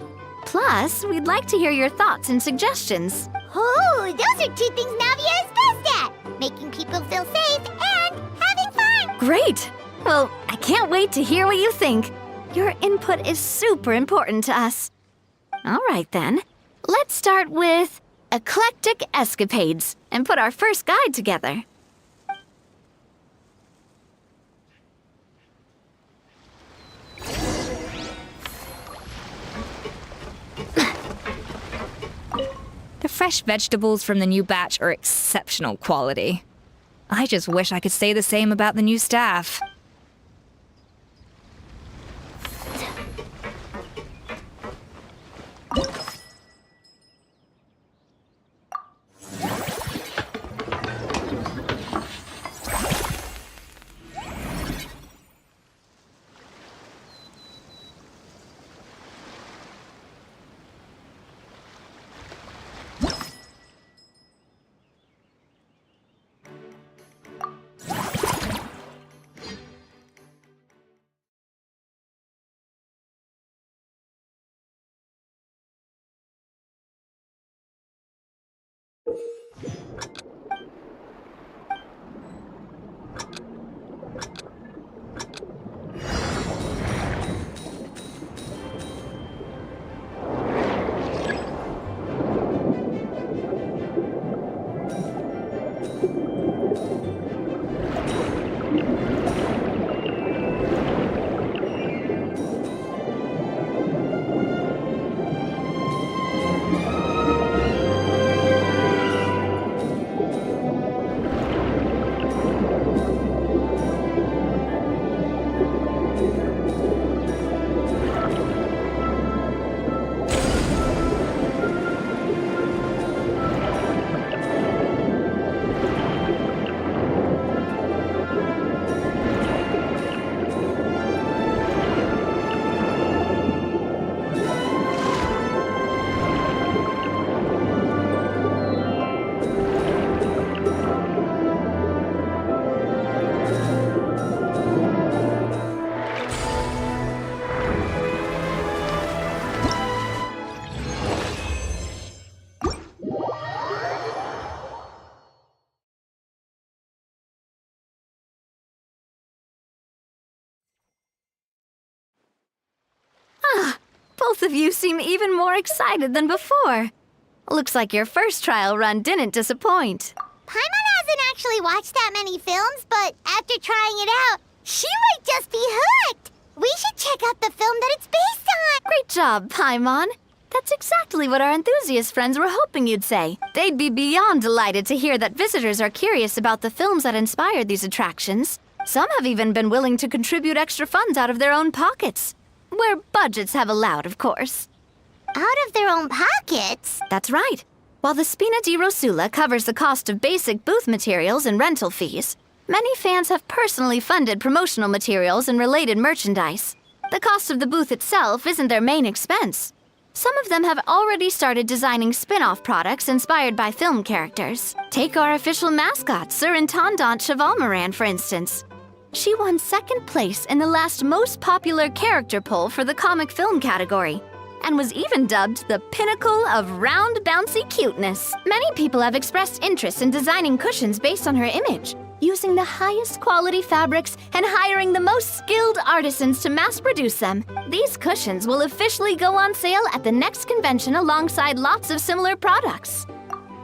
Plus, we'd like to hear your thoughts and suggestions. Oh, those are two things Navia is best at! Making people feel safe and having fun! Great! Well, I can't wait to hear what you think. Your input is super important to us. All right then, let's start with Eclectic Escapades and put our first guide together. The fresh vegetables from the new batch are exceptional quality. I just wish I could say the same about the new staff. Both of you seem even more excited than before. Looks like your first trial run didn't disappoint. Paimon hasn't actually watched that many films, but after trying it out, she might just be hooked. We should check out the film that it's based on. Great job, Paimon. That's exactly what our enthusiast friends were hoping you'd say. They'd be beyond delighted to hear that visitors are curious about the films that inspired these attractions. Some have even been willing to contribute extra funds out of their own pockets. Where budgets have allowed, of course. Out of their own pockets? That's right. While the Spina di Rosula covers the cost of basic booth materials and rental fees, many fans have personally funded promotional materials and related merchandise. The cost of the booth itself isn't their main expense. Some of them have already started designing spin-off products inspired by film characters. Take our official mascot, Surintendant Chevalmoran, for instance. She won second place in the last most popular character poll for the comic film category, and was even dubbed the pinnacle of round, bouncy cuteness. Many people have expressed interest in designing cushions based on her image, using the highest quality fabrics and hiring the most skilled artisans to mass produce them. These cushions will officially go on sale at the next convention alongside lots of similar products.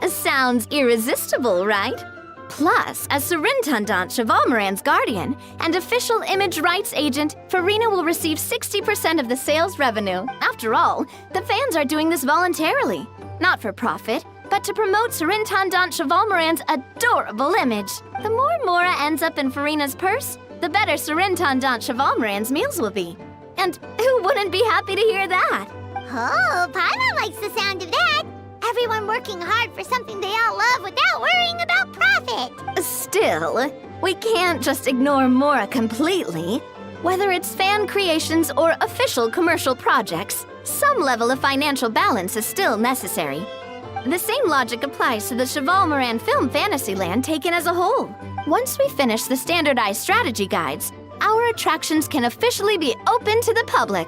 Sounds irresistible, right? Plus, as Surintendant Chevalmoran's guardian and official image rights agent, Farina will receive 60% of the sales revenue. After all, the fans are doing this voluntarily, not for profit, but to promote Surintendant Chevalmoran's adorable image. The more Mora ends up in Farina's purse, the better Surintendant Chevalmoran's meals will be. And who wouldn't be happy to hear that? Oh, Paimon likes the sound of that. Everyone working hard for something they all love without worrying about profit. Still, we can't just ignore Mora completely. Whether it's fan creations or official commercial projects, some level of financial balance is still necessary. The same logic applies to the Chevalmoran Film Fantasyland taken as a whole. Once we finish the standardized strategy guides, our attractions can officially be open to the public.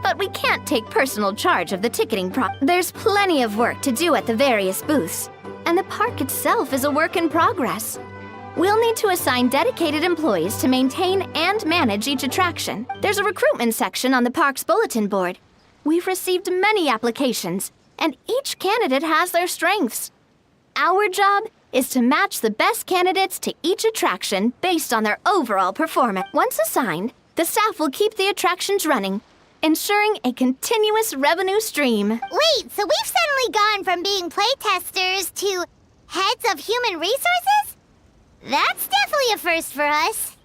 But we can't take personal charge of the ticketing There's plenty of work to do at the various booths, and the park itself is a work in progress. We'll need to assign dedicated employees to maintain and manage each attraction. There's a recruitment section on the park's bulletin board. We've received many applications, and each candidate has their strengths. Our job is to match the best candidates to each attraction based on their overall performance. Once assigned, the staff will keep the attractions running, ensuring a continuous revenue stream. Wait, so we've suddenly gone from being playtesters to heads of human resources? That's definitely a first for us.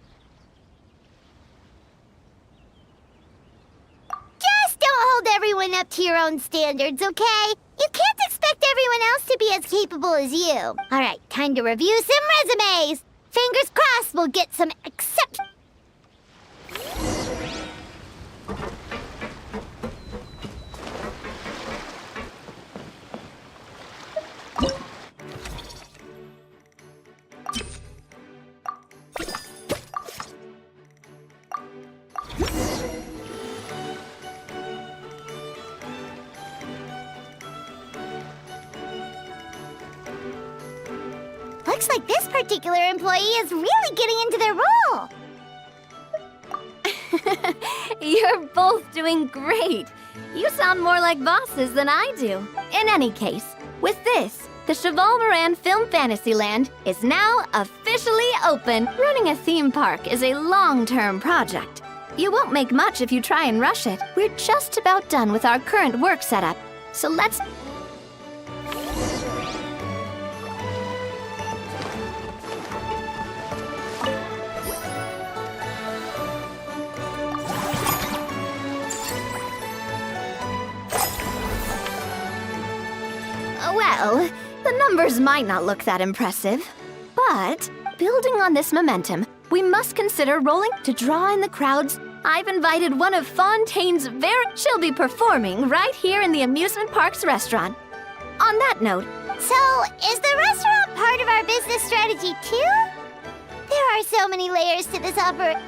Just don't hold everyone up to your own standards, okay? You can't expect everyone else to be as capable as you. All right, time to review some resumes. Fingers crossed we'll get some Looks like this particular employee is really getting into their role. You're both doing great. You sound more like bosses than I do. In any case, with this, the Cheval Moran Film Fantasyland is now officially open. Running a theme park is a long-term project. You won't make much if you try and rush it. We're just about done with our current work setup, so let's... Well, the numbers might not look that impressive, but building on this momentum, we must consider rolling to draw in the crowds. I've invited one of Fontaine's she'll be performing right here in the amusement park's restaurant. On that note, So, is the restaurant part of our business strategy too? There are so many layers to this operation.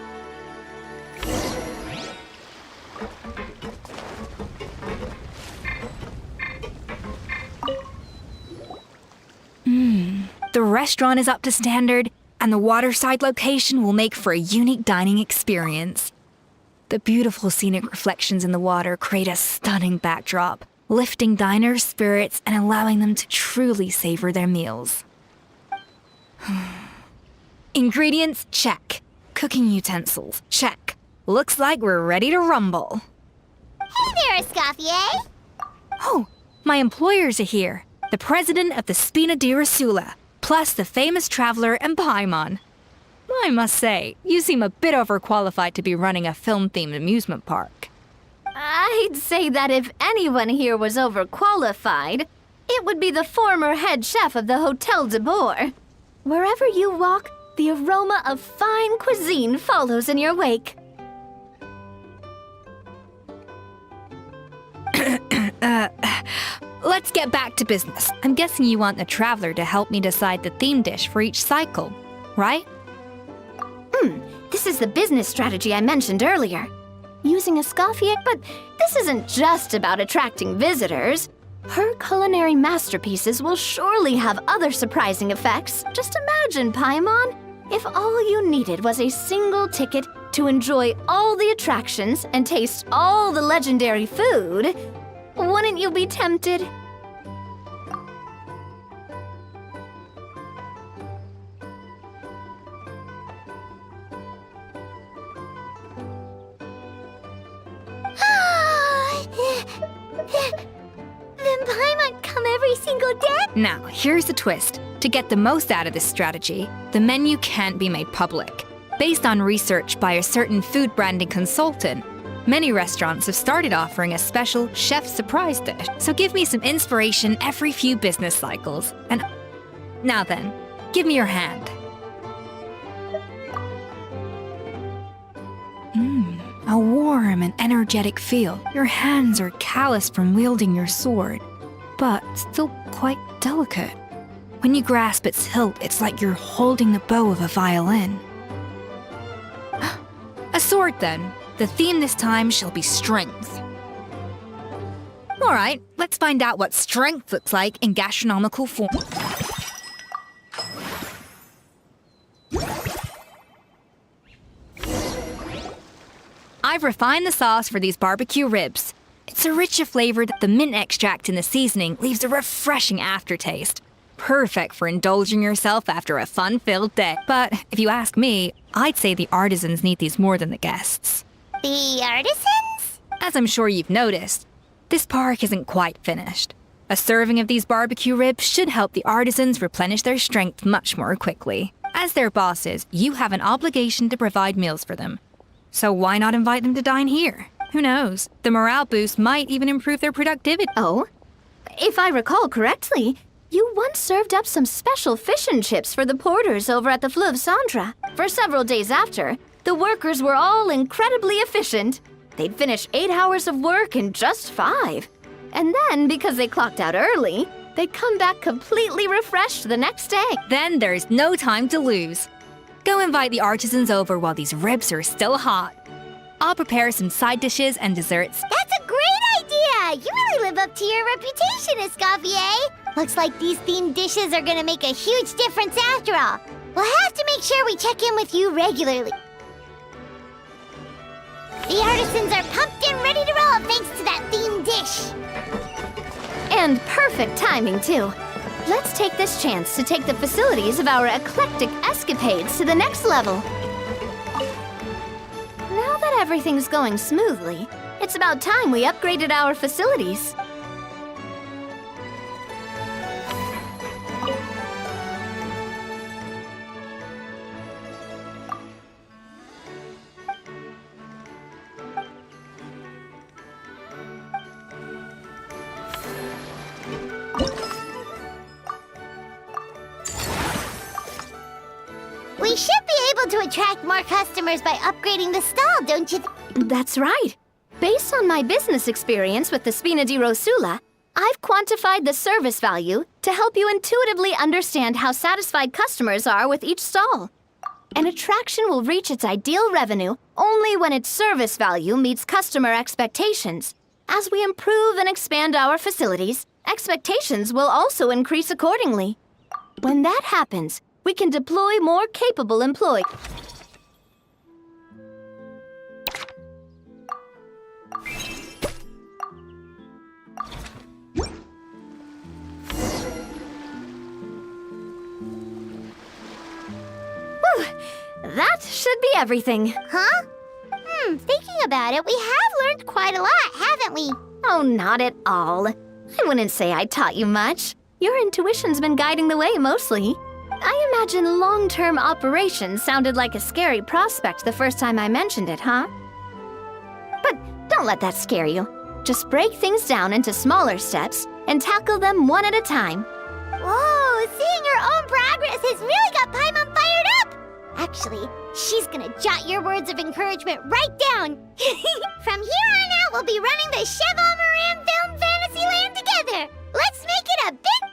The restaurant is up to standard, and the waterside location will make for a unique dining experience. The beautiful scenic reflections in the water create a stunning backdrop, lifting diners' spirits and allowing them to truly savor their meals. Ingredients, check. Cooking utensils, check. Looks like we're ready to rumble. Hey there, Escoffier! Oh, my employers are here. The president of the Spina di Rosula, plus the famous traveler and Paimon. I must say, you seem a bit overqualified to be running a film-themed amusement park. I'd say that if anyone here was overqualified, it would be the former head chef of the Hotel de Boer. Wherever you walk, the aroma of fine cuisine follows in your wake. Let's get back to business. I'm guessing you want the traveler to help me decide the theme dish for each cycle, right? This is the business strategy I mentioned earlier. Using Escoffier, but this isn't just about attracting visitors. Her culinary masterpieces will surely have other surprising effects. Just imagine, Paimon, if all you needed was a single ticket to enjoy all the attractions and taste all the legendary food. Wouldn't you be tempted? Then Paimon come every single day? Now, here's the twist. To get the most out of this strategy, the menu can't be made public. Based on research by a certain food branding consultant, many restaurants have started offering a special chef surprise dish. So give me some inspiration every few business cycles. And now then, give me your hand. A warm and energetic feel. Your hands are calloused from wielding your sword, but still quite delicate. When you grasp its hilt, it's like you're holding the bow of a violin. A sword, then. The theme this time shall be strength. All right, let's find out what strength looks like in gastronomical form. I've refined the sauce for these barbecue ribs. It's a richer flavor that the mint extract in the seasoning leaves a refreshing aftertaste. Perfect for indulging yourself after a fun-filled day. But if you ask me, I'd say the artisans need these more than the guests. The artisans? As I'm sure you've noticed, this park isn't quite finished. A serving of these barbecue ribs should help the artisans replenish their strength much more quickly. As their bosses, you have an obligation to provide meals for them. So why not invite them to dine here? Who knows? The morale boost might even improve their productivity. Oh, if I recall correctly, you once served up some special fish and chips for the porters over at the Fleuve Centre. For several days after, the workers were all incredibly efficient. They'd finish 8 hours of work in just 5. And then, because they clocked out early, they'd come back completely refreshed the next day. Then there's no time to lose. Go invite the artisans over while these ribs are still hot. I'll prepare some side dishes and desserts. That's a great idea! You really live up to your reputation, Escoffier! Looks like these themed dishes are gonna make a huge difference after all. We'll have to make sure we check in with you regularly. The artisans are pumped and ready to roll thanks to that themed dish. And perfect timing, too. Let's take this chance to take the facilities of our eclectic escapades to the next level. Now that everything's going smoothly, it's about time we upgraded our facilities. We should be able to attract more customers by upgrading the stall, don't you That's right. Based on my business experience with the Spina di Rosula, I've quantified the service value to help you intuitively understand how satisfied customers are with each stall. An attraction will reach its ideal revenue only when its service value meets customer expectations. As we improve and expand our facilities, expectations will also increase accordingly. When that happens, we can deploy more capable employees. That should be everything. Huh? Thinking about it, we have learned quite a lot, haven't we? Oh, not at all. I wouldn't say I taught you much. Your intuition's been guiding the way mostly. I imagine long-term operations sounded like a scary prospect the first time I mentioned it, huh? But don't let that scare you. Just break things down into smaller steps and tackle them one at a time. Whoa, seeing your own progress has really got Paimon fired up! Actually, she's gonna jot your words of encouragement right down. From here on out, we'll be running the Cheval Moran Film Fantasyland together. Let's make it a big...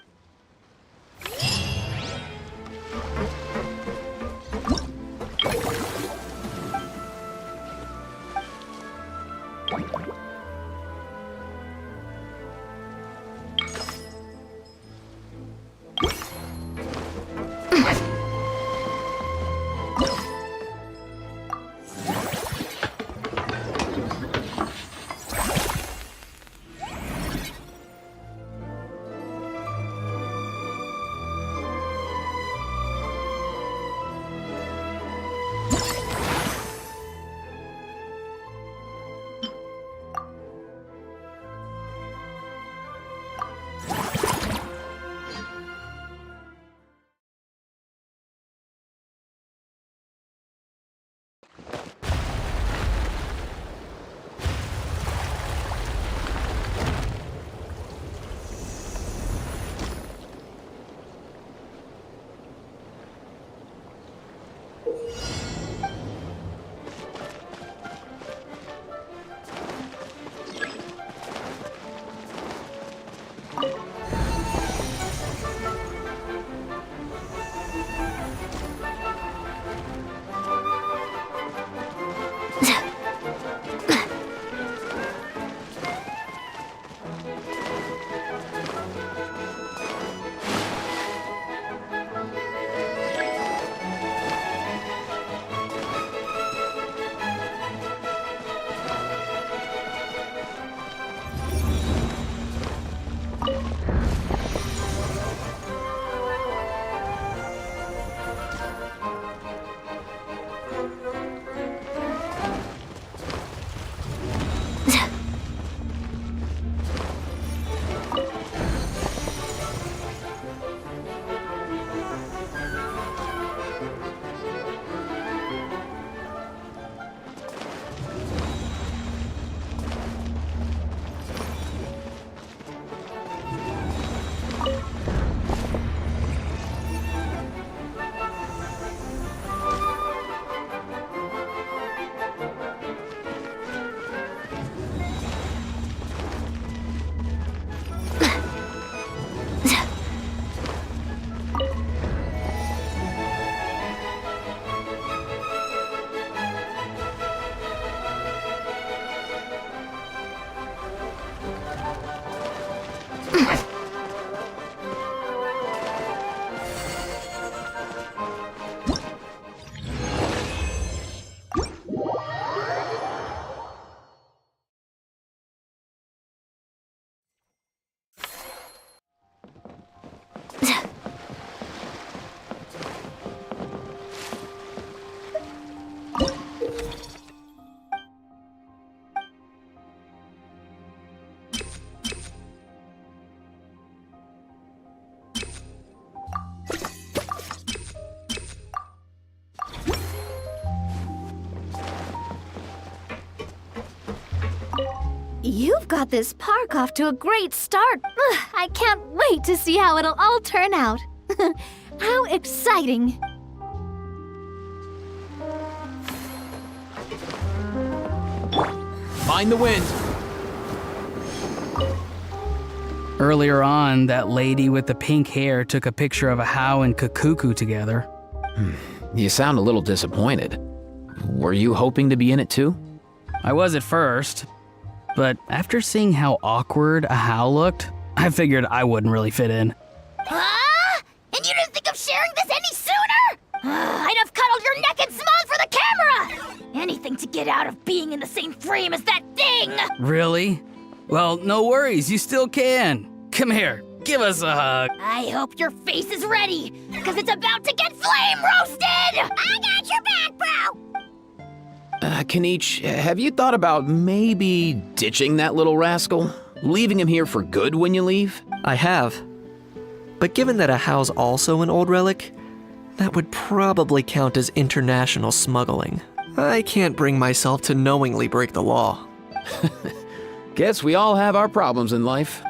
You've got this park off to a great start. Ugh, I can't wait to see how it'll all turn out. How exciting! Mind the wind. Earlier on, that lady with the pink hair took a picture of a How and Kakuku together. You sound a little disappointed. Were you hoping to be in it too? I was at first, but after seeing how awkward a How looked, I figured I wouldn't really fit in. Huh? And you didn't think of sharing this any sooner? I'd have cuddled your neck and smiled for the camera! Anything to get out of being in the same frame as that thing! Really? Well, no worries, you still can. Come here, give us a hug. I hope your face is ready, because it's about to get flame roasted! I got your back, bro! Kanich, have you thought about maybe ditching that little rascal? Leaving him here for good when you leave? I have. But given that a How's also an old relic, that would probably count as international smuggling. I can't bring myself to knowingly break the law. Guess we all have our problems in life.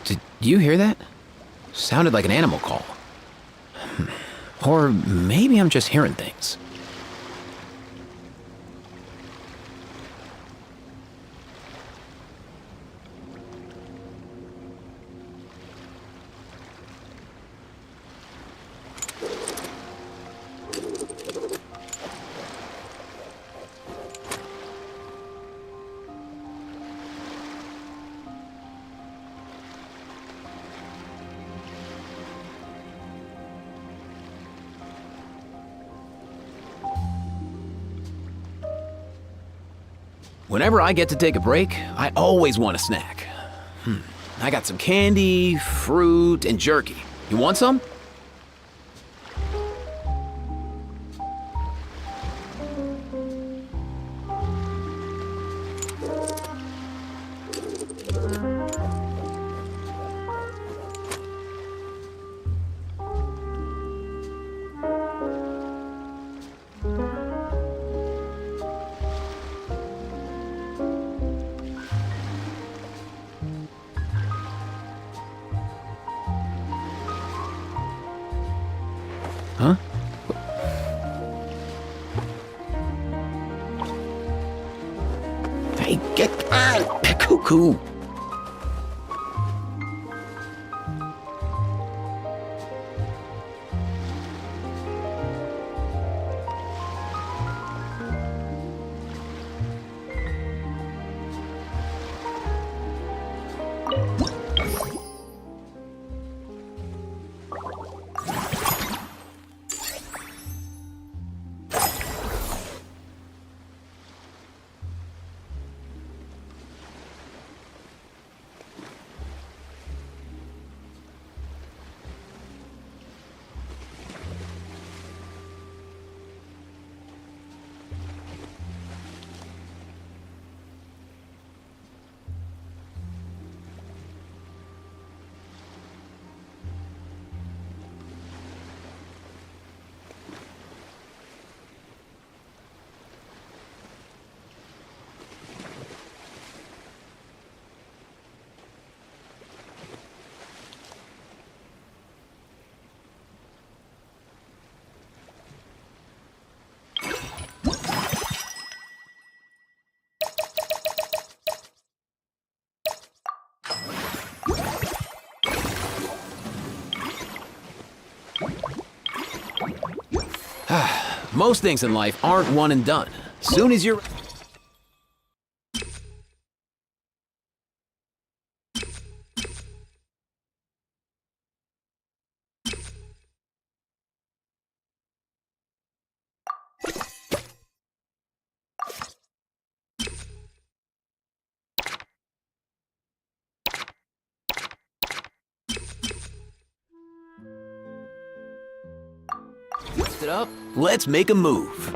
Did you hear that? Sounded like an animal call. Or maybe I'm just hearing things. Whenever I get to take a break, I always want a snack. I got some candy, fruit, and jerky. You want some? Huh? Hey, get out! Cuckoo! Most things in life aren't one and done. Soon as you're... Lift it up. Let's make a move.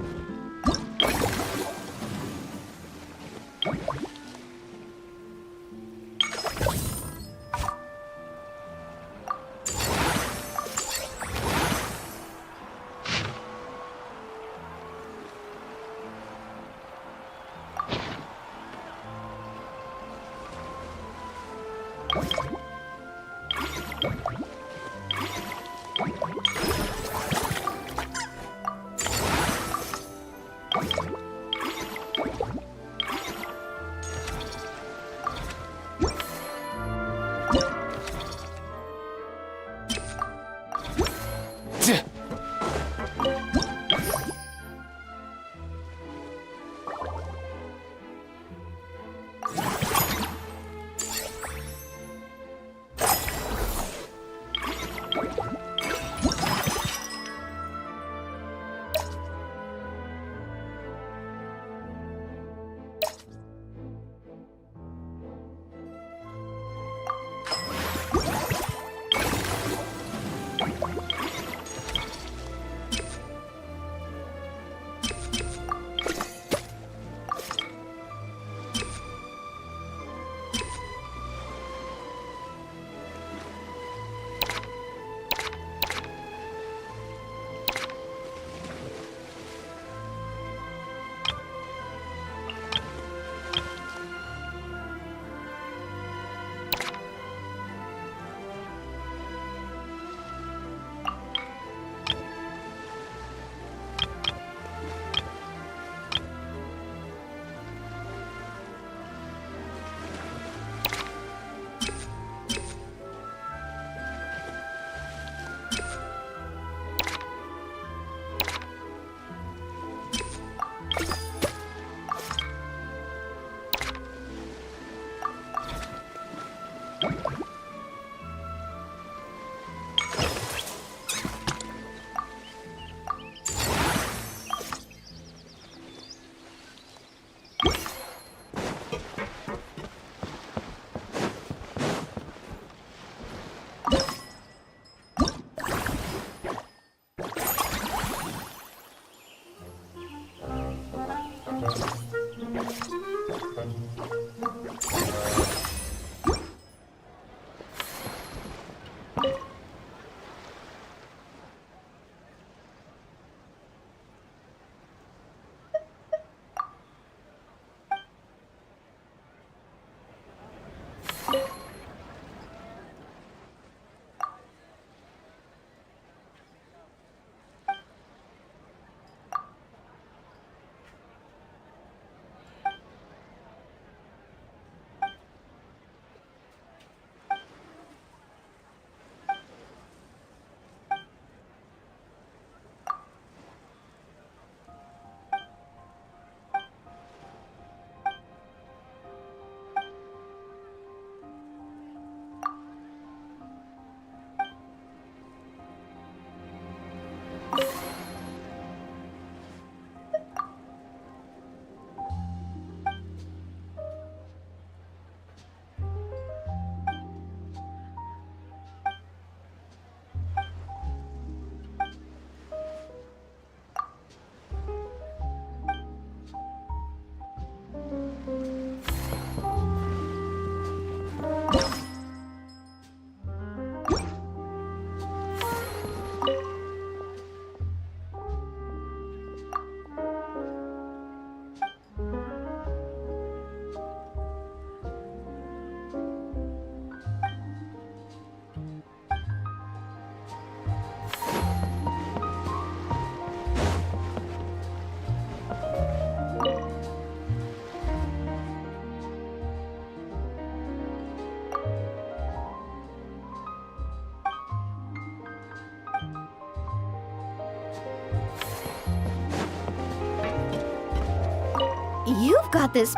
You've got this.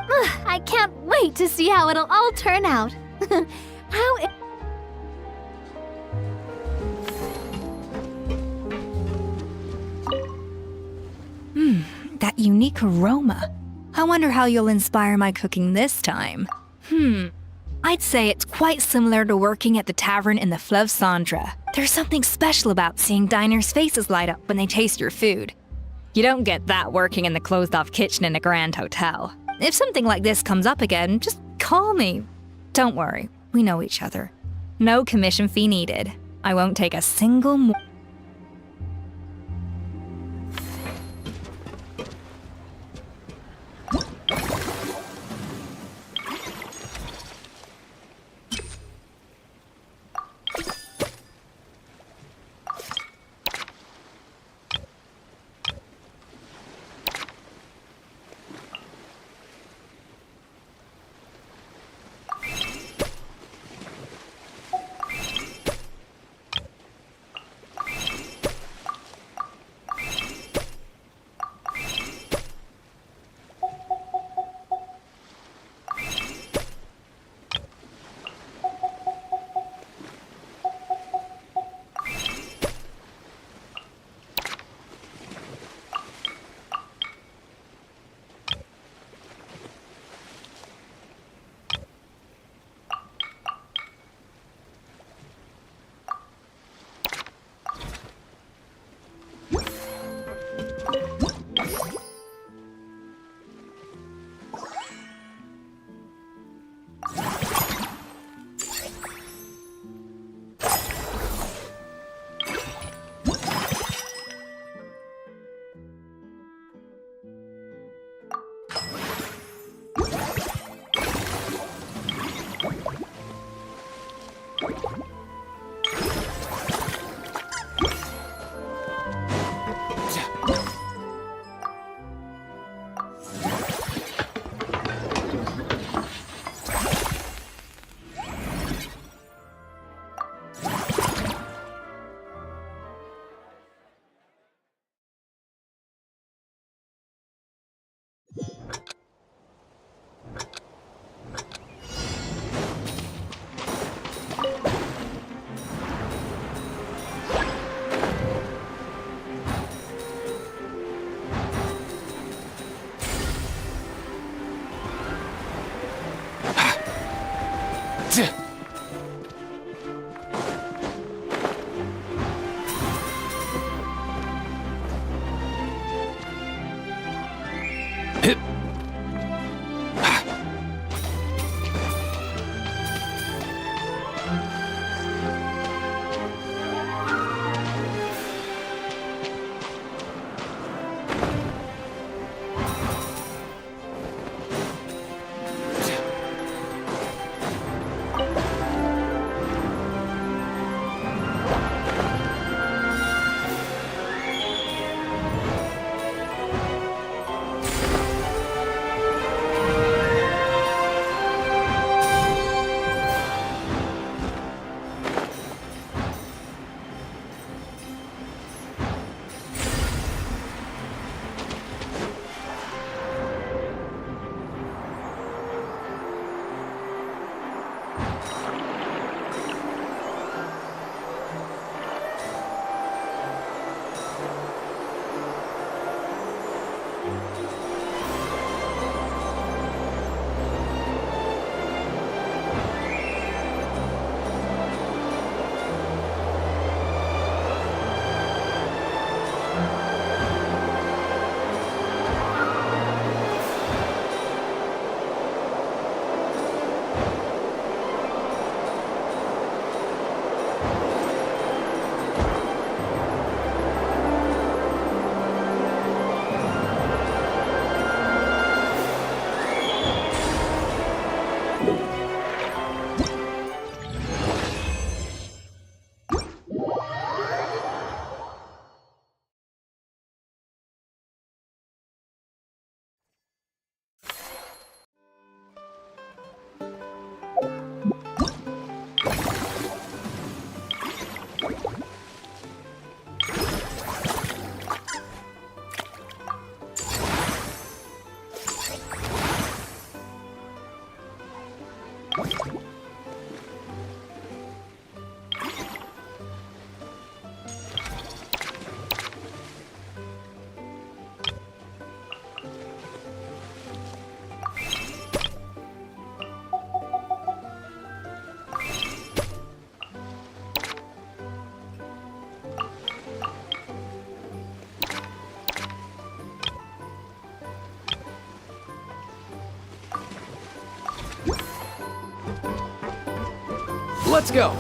I can't wait to see how it'll all turn out. That unique aroma. I wonder how you'll inspire my cooking this time. I'd say it's quite similar to working at the tavern in the Fleuve Cendre. There's something special about seeing diners' faces light up when they taste your food. You don't get that working in the closed-off kitchen in a grand hotel. If something like this comes up again, just call me. Don't worry, we know each other. No commission fee needed. I won't take a single more. Let's go.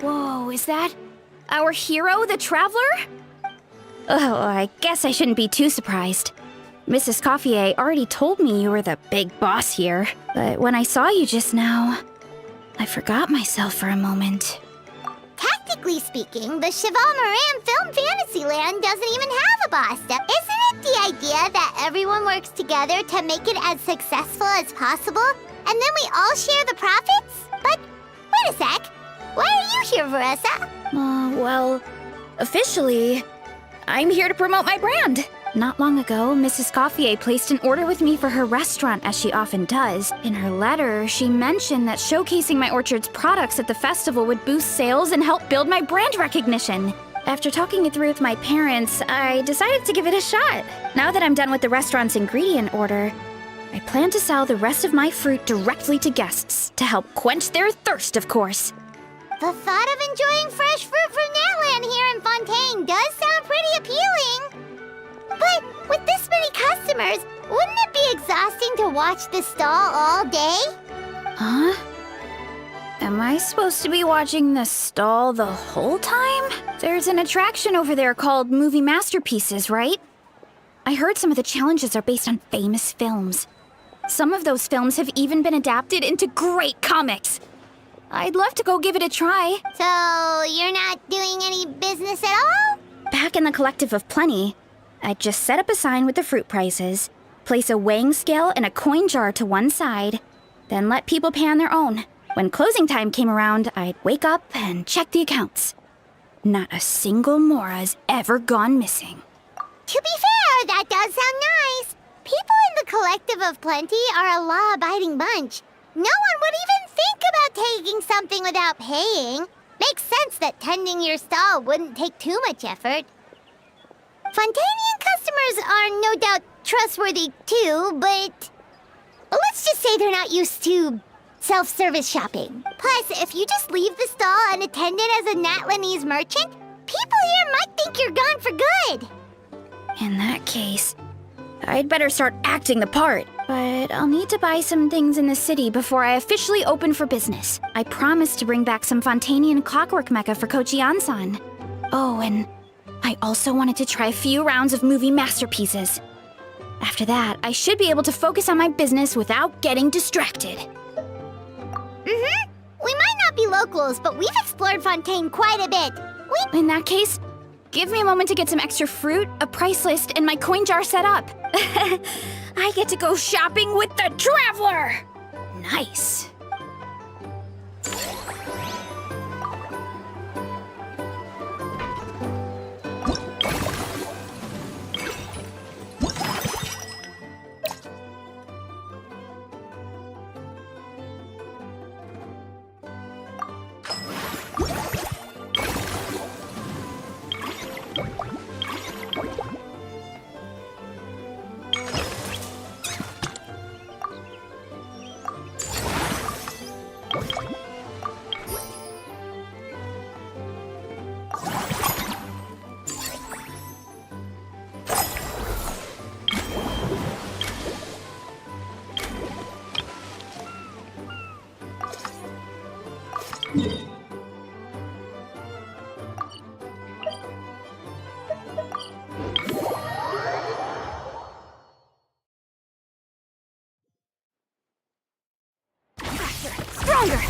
Whoa, is that our hero, the Traveler? Oh, I guess I shouldn't be too surprised. Mrs. Coiffier already told me you were the big boss here, but when I saw you just now, I forgot myself for a moment. Technically speaking, the Cheval Moran Film Fantasyland doesn't even have a boss. Isn't it the idea that everyone works together to make it as successful as possible, and then we all share the profits? But wait a sec. Why are you here, Veressa? Well, officially, I'm here to promote my brand. Not long ago, Mrs. Coiffier placed an order with me for her restaurant, as she often does. In her letter, she mentioned that showcasing my orchard's products at the festival would boost sales and help build my brand recognition. After talking it through with my parents, I decided to give it a shot. Now that I'm done with the restaurant's ingredient order, I plan to sell the rest of my fruit directly to guests to help quench their thirst, of course. The thought of enjoying fresh fruit from Natland here in Fontaine does sound pretty appealing. But with this many customers, wouldn't it be exhausting to watch the stall all day? Huh? Am I supposed to be watching the stall the whole time? There's an attraction over there called Movie Masterpieces, right? I heard some of the challenges are based on famous films. Some of those films have even been adapted into great comics. I'd love to go give it a try. So, you're not doing any business at all? Back in the Collective of Plenty, I'd just set up a sign with the fruit prices, place a weighing scale and a coin jar to one side, then let people pay on their own. When closing time came around, I'd wake up and check the accounts. Not a single Mora's ever gone missing. To be fair, that does sound nice. People in the Collective of Plenty are a law-abiding bunch. No one would even think about taking something without paying. Makes sense that tending your stall wouldn't take too much effort. Fontanian customers are no doubt trustworthy too, but let's just say they're not used to self-service shopping. Plus, if you just leave the stall unattended as a Natlanese merchant, people here might think you're gone for good. In that case, I'd better start acting the part. But I'll need to buy some things in the city before I officially open for business. I promised to bring back some Fontanian clockwork mecha for Kochi-san. Oh, and I also wanted to try a few rounds of movie masterpieces. After that, I should be able to focus on my business without getting distracted. We might not be locals, but we've explored Fontaine quite a bit. In that case, give me a moment to get some extra fruit, a price list, and my coin jar set up. I get to go shopping with the Traveler! Nice. Stronger!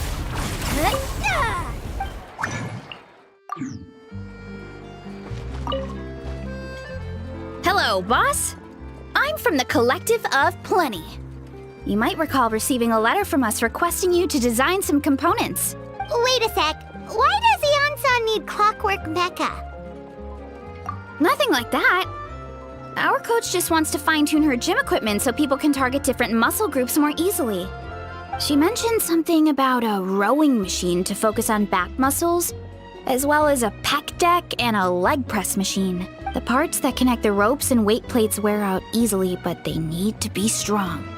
Hello, boss. I'm from the Collective of Plenty. You might recall receiving a letter from us requesting you to design some components. Wait a sec. Why does Ion-san need clockwork mecha? Nothing like that. Our coach just wants to fine-tune her gym equipment so people can target different muscle groups more easily. She mentioned something about a rowing machine to focus on back muscles, as well as a pec deck and a leg press machine. The parts that connect the ropes and weight plates wear out easily, but they need to be strong.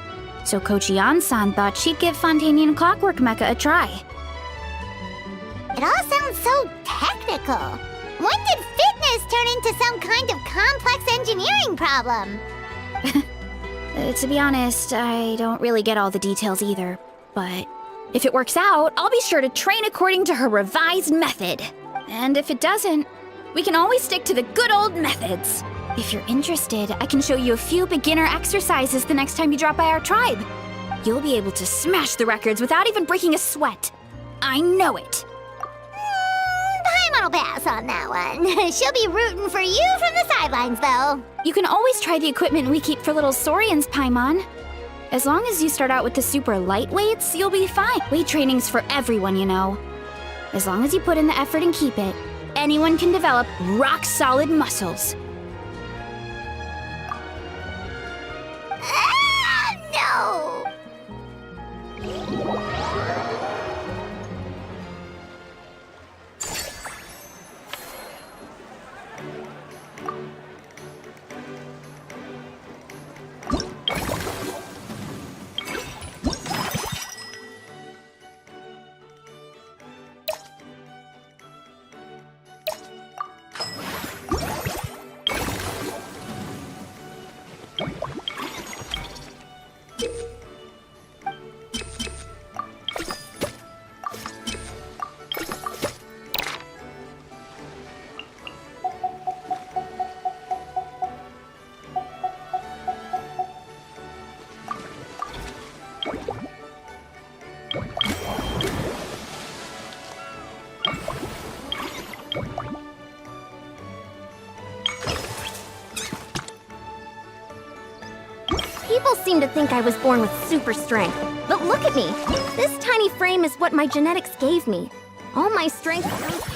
So Coach Ion-san thought she'd give Fontanian Clockwork Mecha a try. It all sounds so technical. When did fitness turn into some kind of complex engineering problem? To be honest, I don't really get all the details either. But if it works out, I'll be sure to train according to her revised method. And if it doesn't, we can always stick to the good old methods. If you're interested, I can show you a few beginner exercises the next time you drop by our tribe. You'll be able to smash the records without even breaking a sweat. I know it. Paimon will pass on that one. She'll be rooting for you from the sidelines, though. You can always try the equipment we keep for little Saurians, Paimon. As long as you start out with the super lightweights, you'll be fine. Weight training's for everyone, you know. As long as you put in the effort and keep it, anyone can develop rock-solid muscles. No! seem to think I was born with super strength. But look at me. This tiny frame is what my genetics gave me. All my strength comes...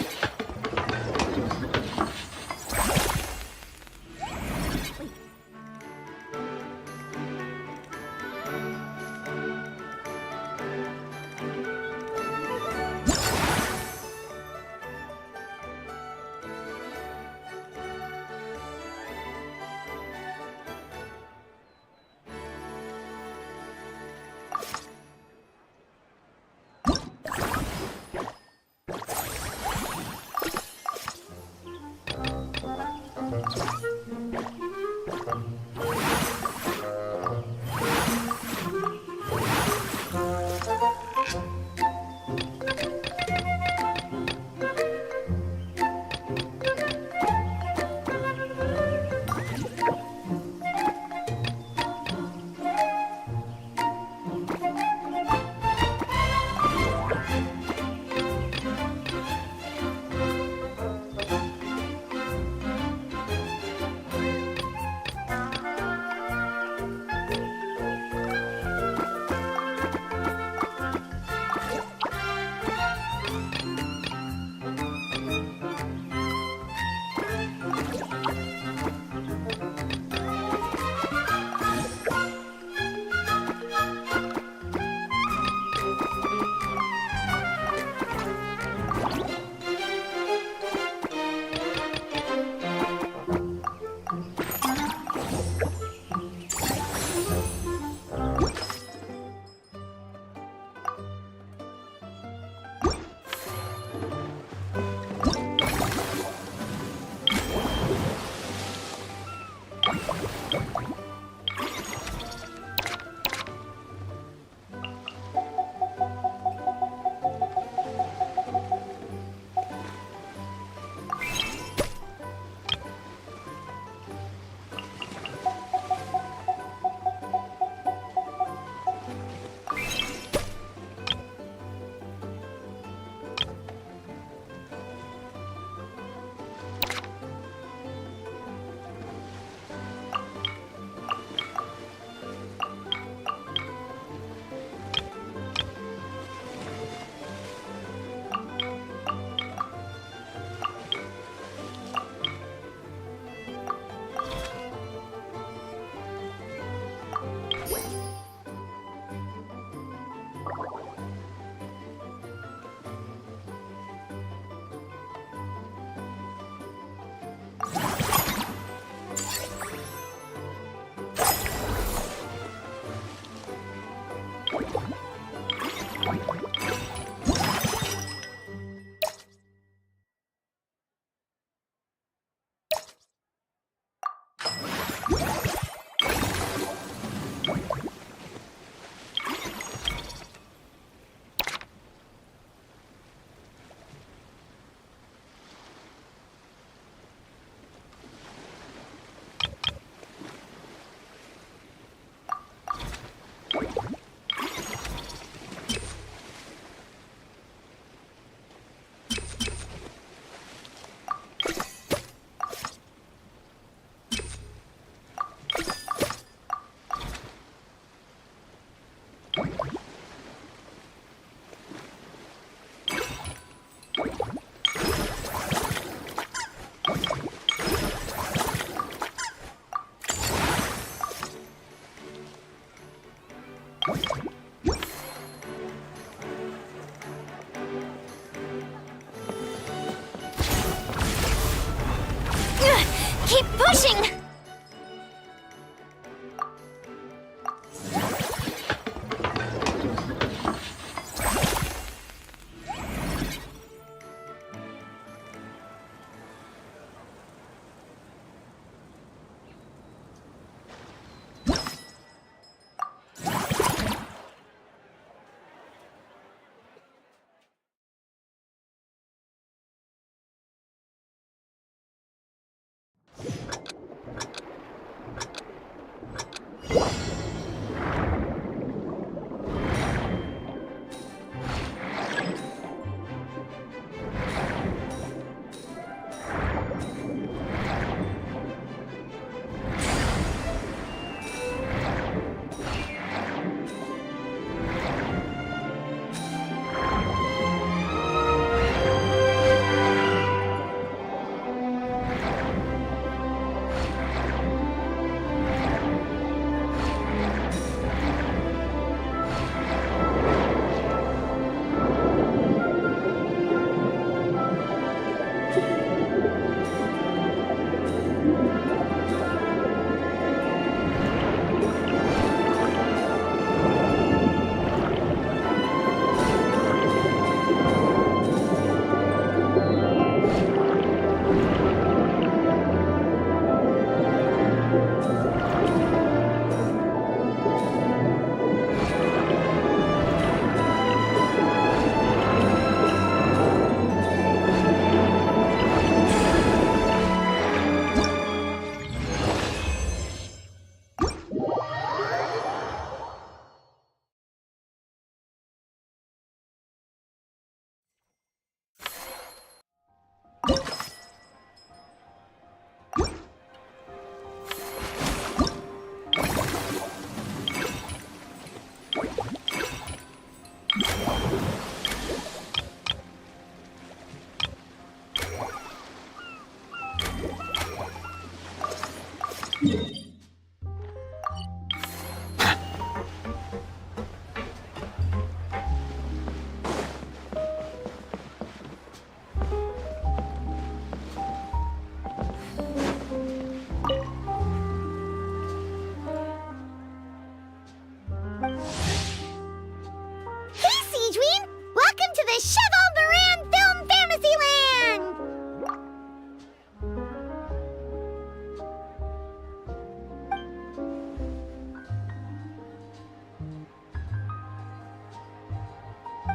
to Cheval Moran Film Fantasyland!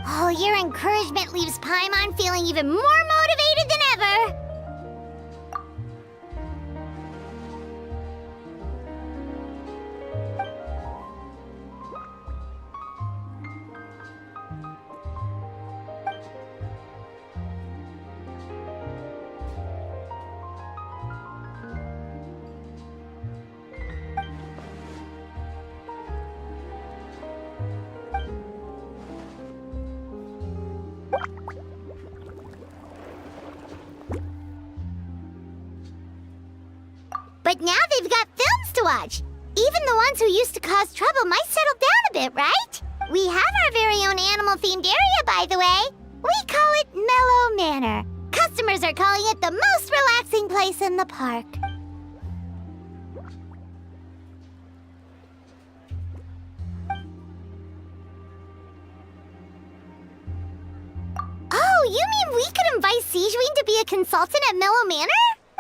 Oh, your encouragement leaves Paimon feeling even more motivated than ever! But now they've got films to watch. Even the ones who used to cause trouble might settle down a bit, right? We have our very own animal-themed area, by the way. We call it Mellow Manor. Customers are calling it the most relaxing place in the park. Oh, you mean we could invite Sigewinne to be a consultant at Mellow Manor?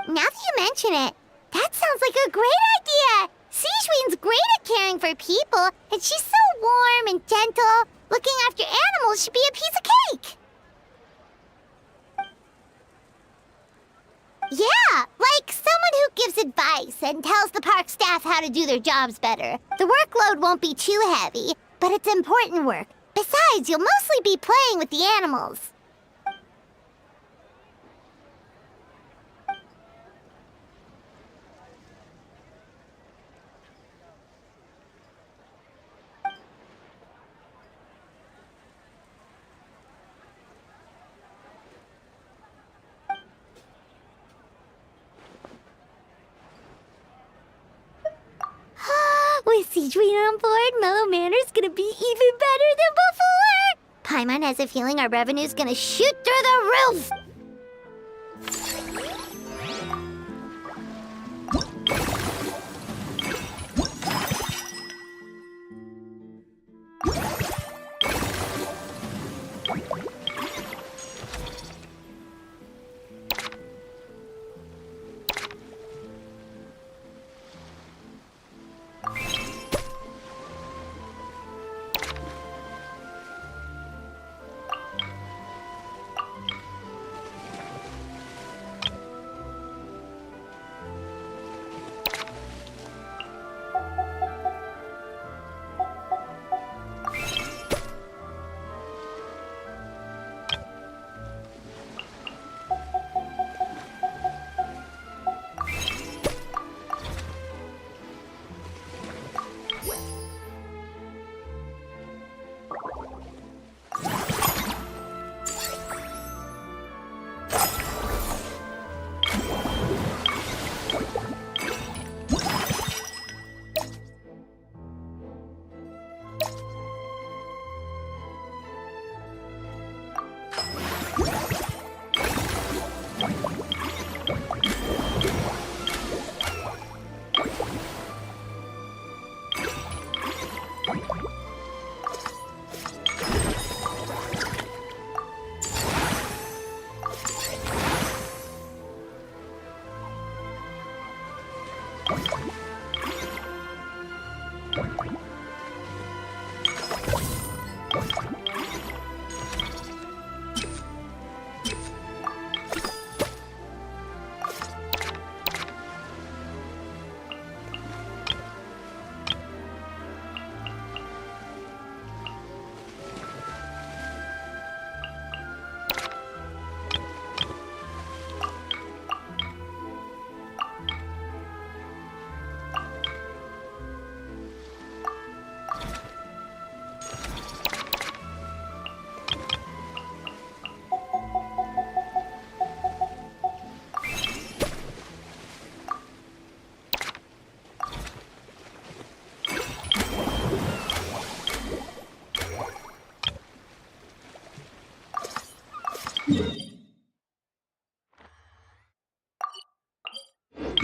Now that you mention it, that sounds like a great idea! Sigewinne's great at caring for people, and she's so warm and gentle. Looking after animals should be a piece of cake! Yeah, like someone who gives advice and tells the park staff how to do their jobs better. The workload won't be too heavy, but it's important work. Besides, you'll mostly be playing with the animals. With Sigewinne on board, Mellow Manor's gonna be even better than before! Paimon has a feeling our revenue's gonna shoot through the roof!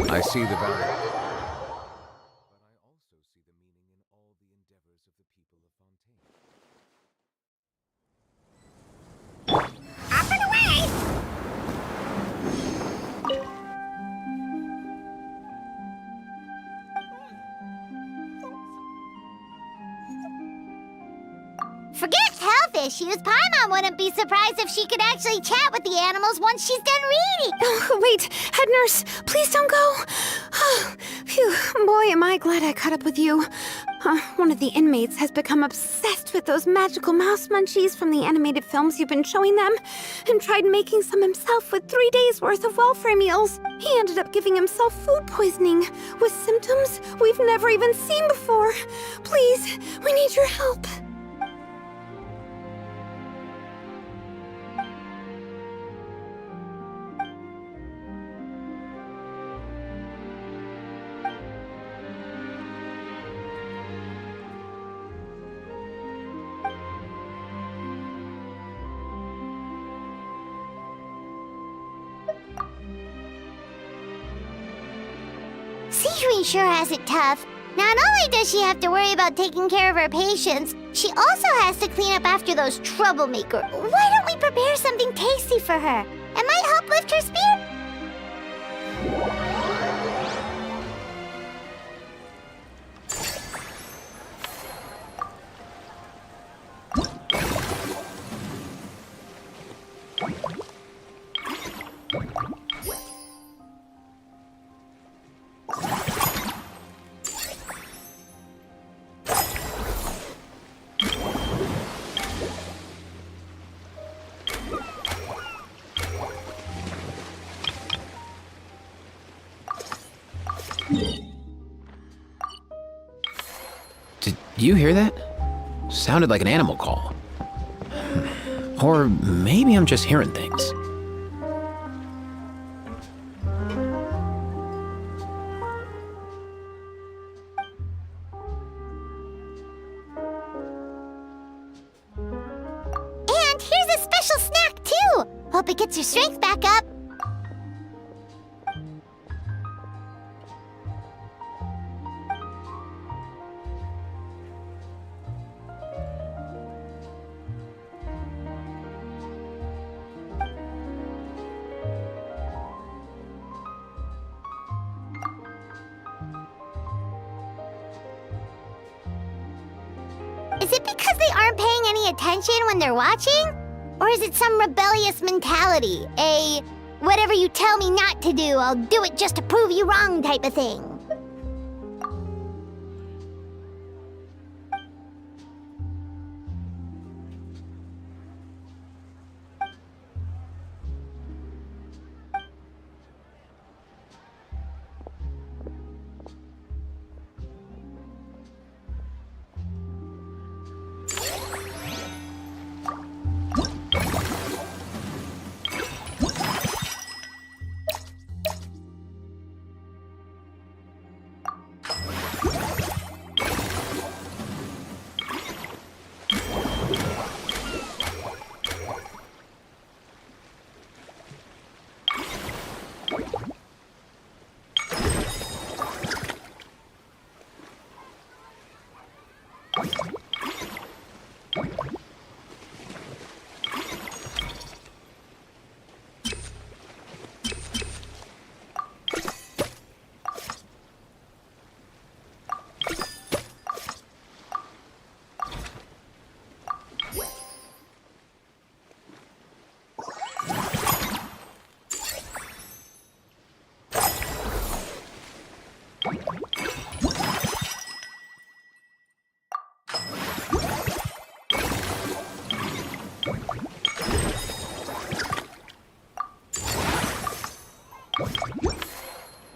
I see the value. But I also see the meaning in all the endeavors of the people of Fontaine. Forget health issues. Paimon wouldn't be surprised if she could actually chat with the animals once she's done reading. Oh, wait, head nurse, please don't go. Phew, boy, am I glad I caught up with you. One of the inmates has become obsessed with those magical mouse munchies from the animated films you've been showing them, and tried making some himself with 3 days' worth of welfare meals. He ended up giving himself food poisoning, with symptoms we've never even seen before. Please, we need your help. Citrin sure has it tough. Not only does she have to worry about taking care of her patients, she also has to clean up after those troublemakers. Why don't we prepare something tasty for her? It might help lift her spirit. Did you hear that? Sounded like an animal call. Or maybe I'm just hearing things. And here's a special snack, too! Hope it gets your strength back up. Is it because they aren't paying any attention when they're watching? Or is it some rebellious mentality? A whatever you tell me not to do, I'll do it just to prove you wrong type of thing?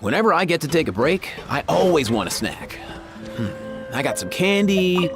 Whenever I get to take a break, I always want a snack. I got some candy.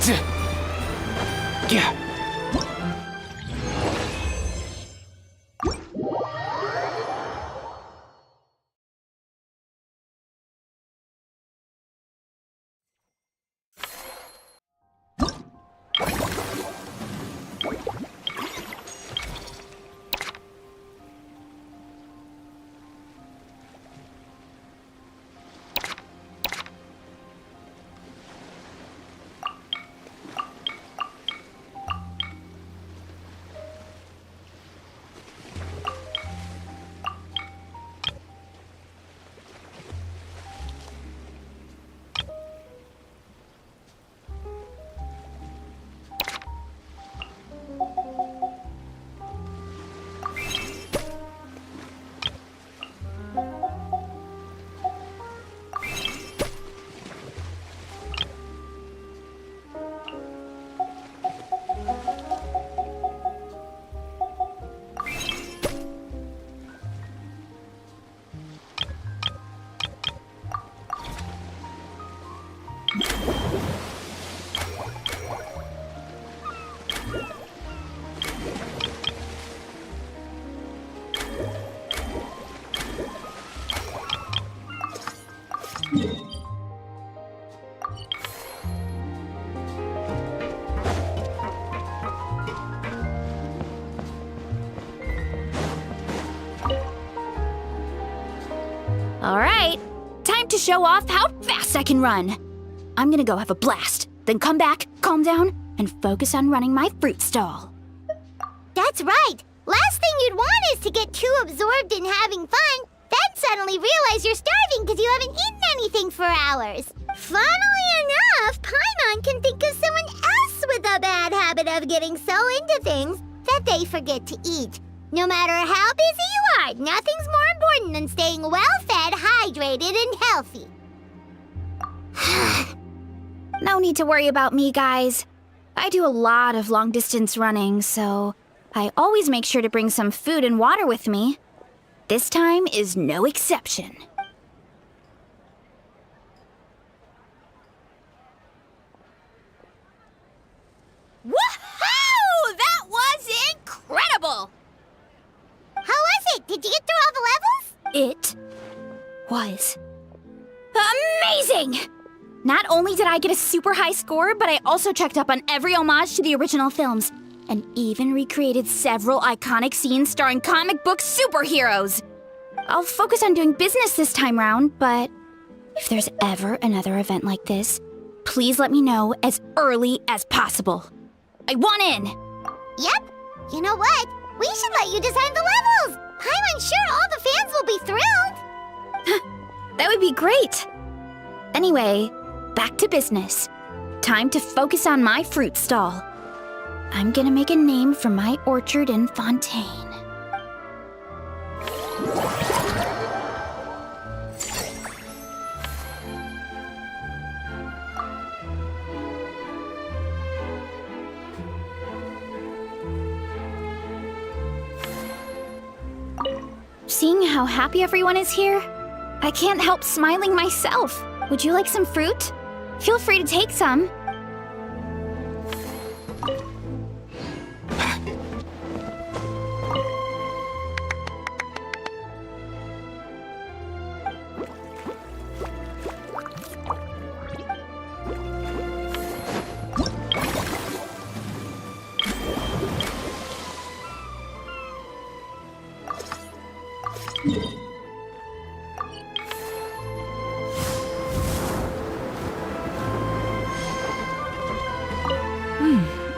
Yeah. All right, time to show off how fast I can run. I'm gonna go have a blast, then come back, calm down, and focus on running my fruit stall. That's right. Last thing you'd want is to get too absorbed in having fun, then suddenly realize you're starving because you haven't eaten anything for hours. Funnily enough, Paimon can think of someone else with a bad habit of getting so into things that they forget to eat. No matter how busy you are, nothing's more important than staying well-fed, hydrated, and healthy. No need to worry about me, guys. I do a lot of long-distance running, so I always make sure to bring some food and water with me. This time is no exception. Woohoo! That was incredible! How was it? Did you get through all the levels? It was amazing! Not only did I get a super high score, but I also checked up on every homage to the original films, and even recreated several iconic scenes starring comic book superheroes. I'll focus on doing business this time round, but if there's ever another event like this, please let me know as early as possible. I want in! Yep. You know what? We should let you design the levels! I'm sure all the fans will be thrilled! That would be great! Anyway, back to business. Time to focus on my fruit stall. I'm gonna make a name for my orchard in Fontaine. Seeing how happy everyone is here, I can't help smiling myself. Would you like some fruit? Feel free to take some.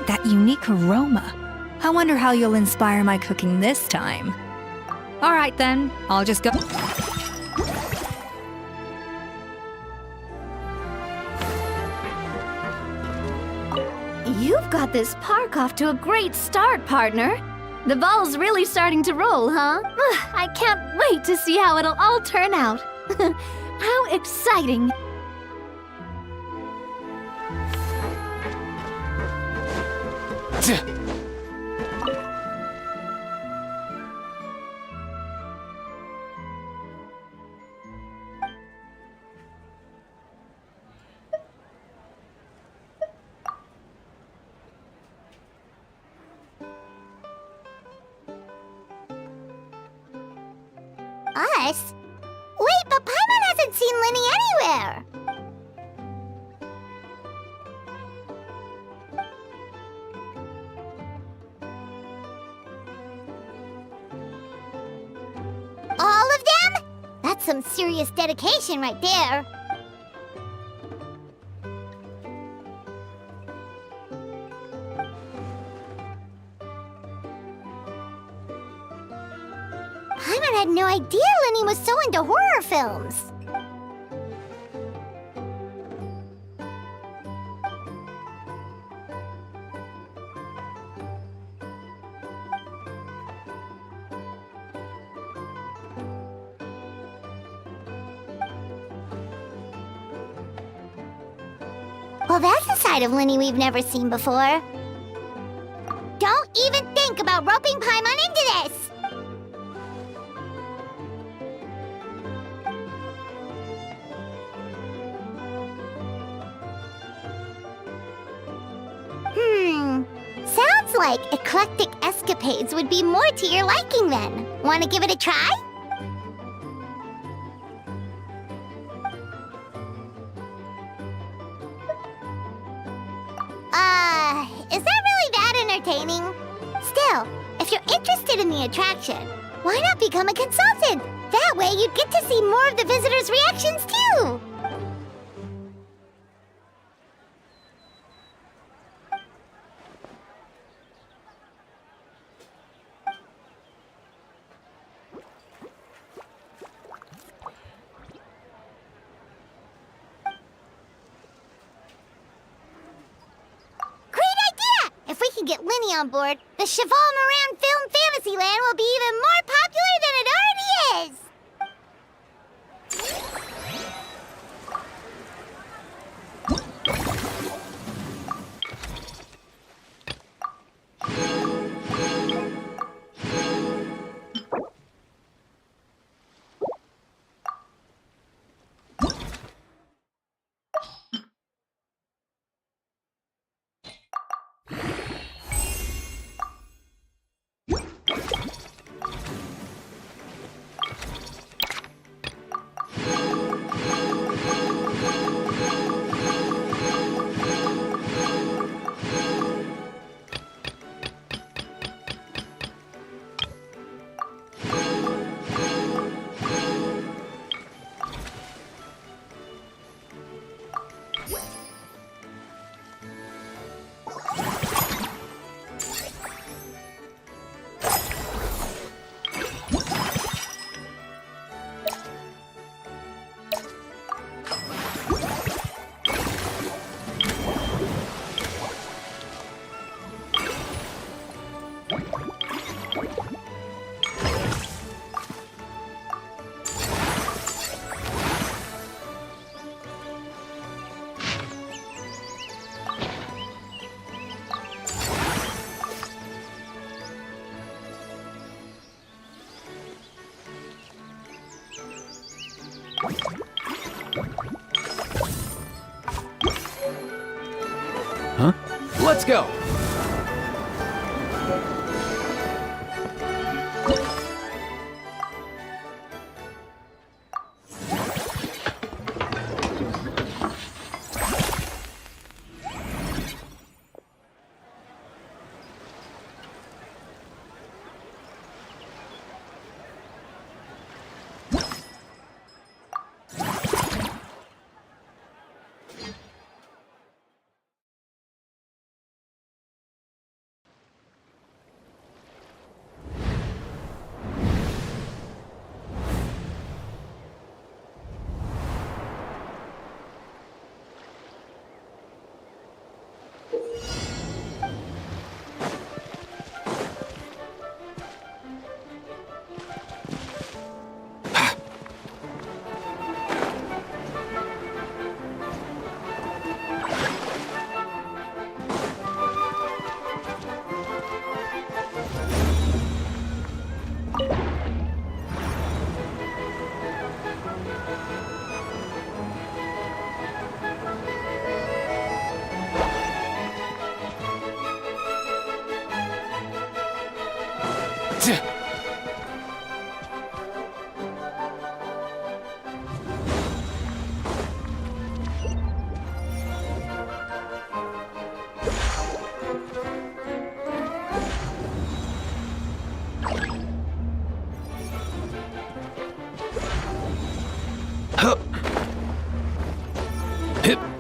That unique aroma. I wonder how you'll inspire my cooking this time. All right then, I'll just go. You've got this park off to a great start, partner. The ball's really starting to roll, huh? I can't wait to see how it'll all turn out. How exciting! Us? Wait, but Paimon hasn't seen Linny anywhere! All of them? That's some serious dedication right there. Paimon had no idea Linny was so into horror films. Well, that's a side of Linny we've never seen before. Don't even think about roping Paimon into this! Sounds like eclectic escapades would be more to your liking then. Want to give it a try? Is that really that entertaining? Still, if you're interested in the attraction, why not become a consultant? That way you'd get to see more of the visitors' reactions too! If we can get Linny on board, the Cheval Moran Film Fantasyland will be even more popular than it already is! Huh? Let's go! Huh?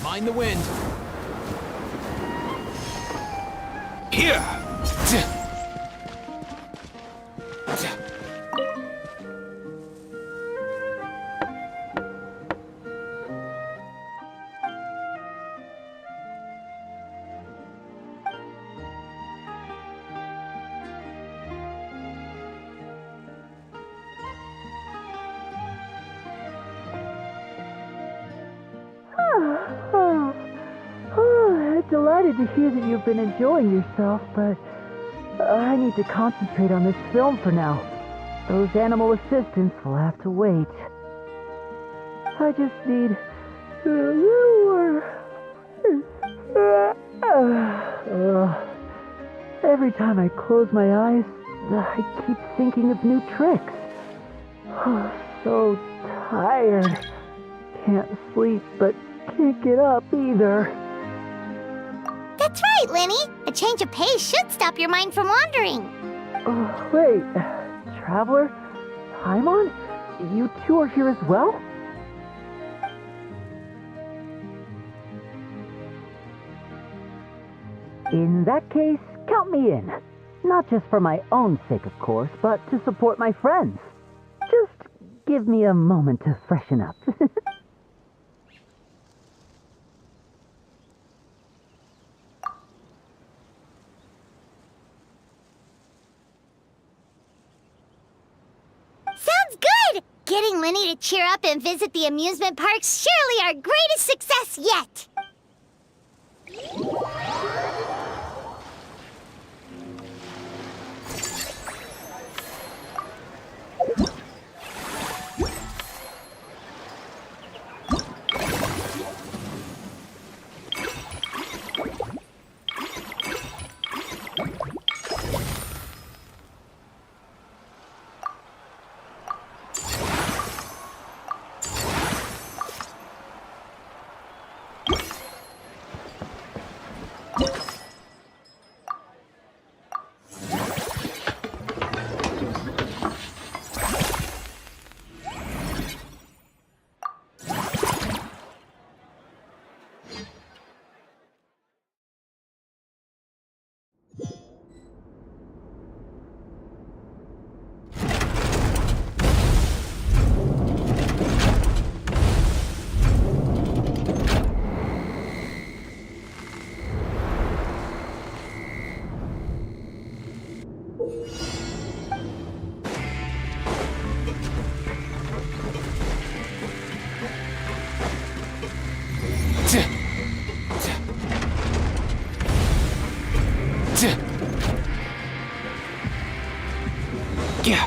Mind the wind. Here! Delighted to hear that you've been enjoying yourself, but I need to concentrate on this film for now. Those animal assistants will have to wait. I just need a little more. Every time I close my eyes, I keep thinking of new tricks. So tired. Can't sleep, but can't get up either. That's right, Lenny. A change of pace should stop your mind from wandering. Wait, Traveler? Paimon? You two are here as well? In that case, count me in. Not just for my own sake, of course, but to support my friends. Just give me a moment to freshen up. Sounds good! Getting Lenny to cheer up and visit the amusement park's surely our greatest success yet! Yeah.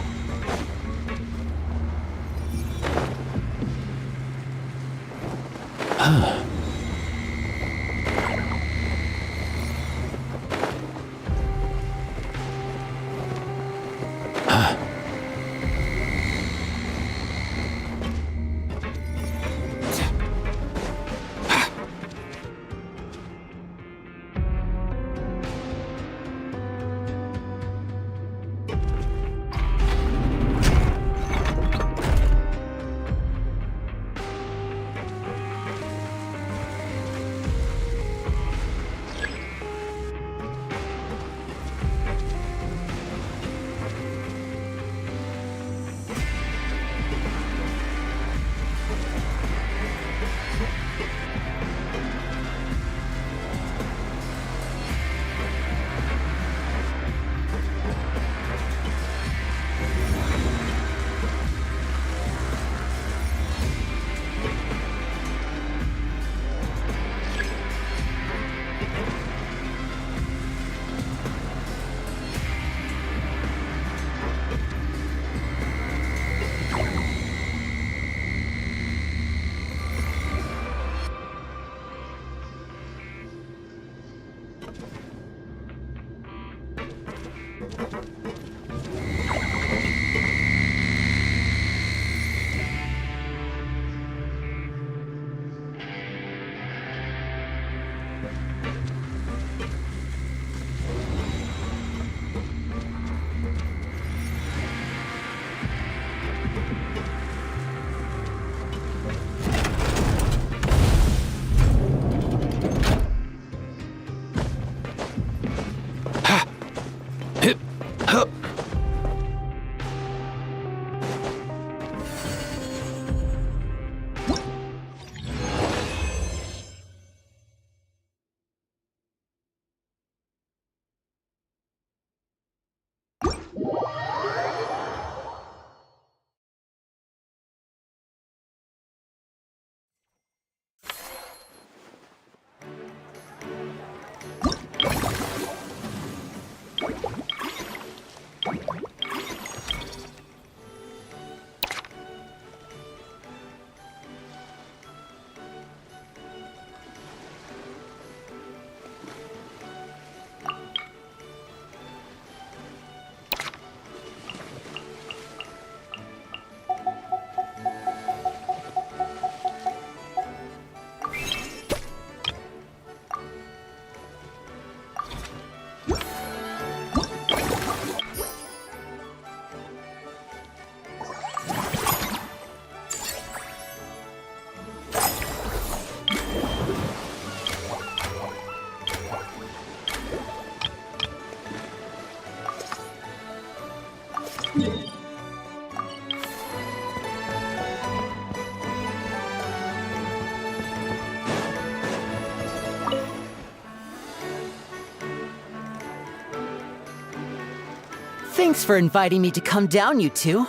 Thanks for inviting me to come down, you two.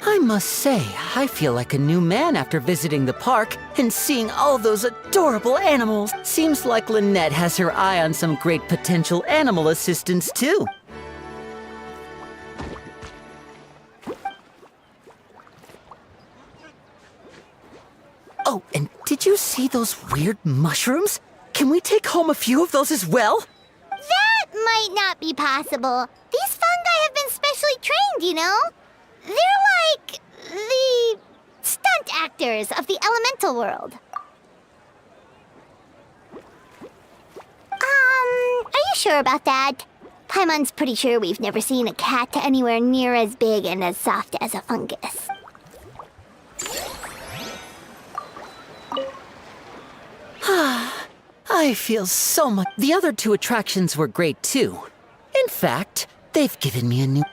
I must say, I feel like a new man after visiting the park and seeing all those adorable animals. Seems like Lynette has her eye on some great potential animal assistants, too. Oh, and did you see those weird mushrooms? Can we take home a few of those as well? That might not be possible. These fungi have been specially trained, you know? They're like the stunt actors of the elemental world. sure about that. Paimon's pretty sure we've never seen a cat anywhere near as big and as soft as a fungus. I feel so much. The other two attractions were great too. In fact, they've given me a new.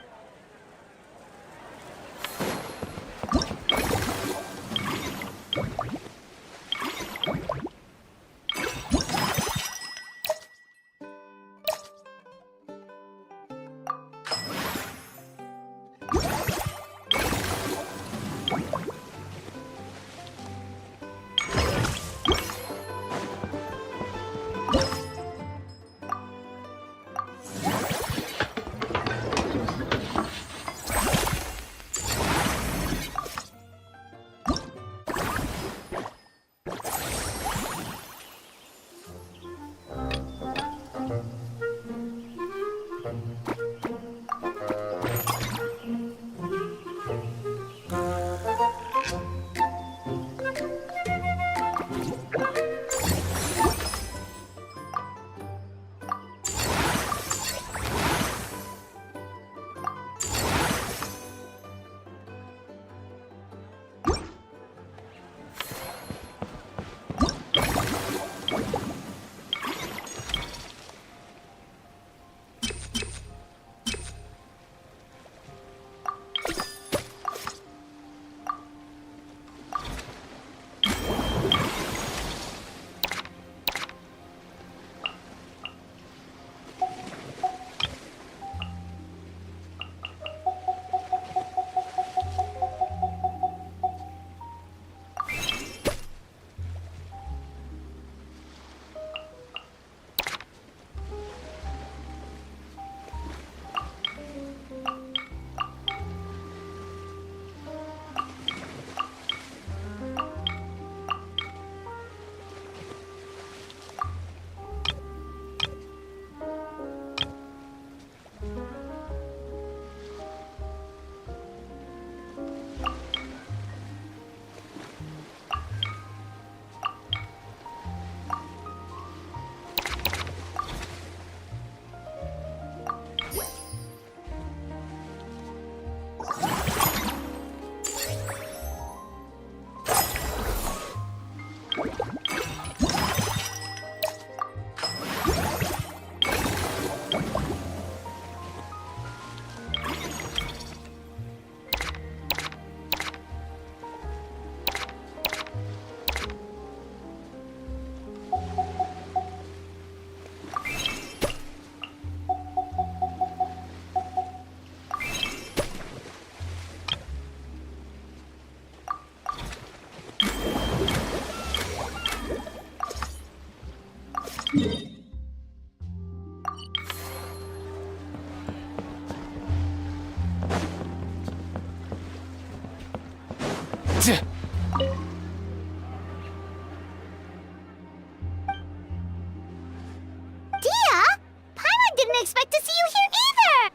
Expect to see you here either!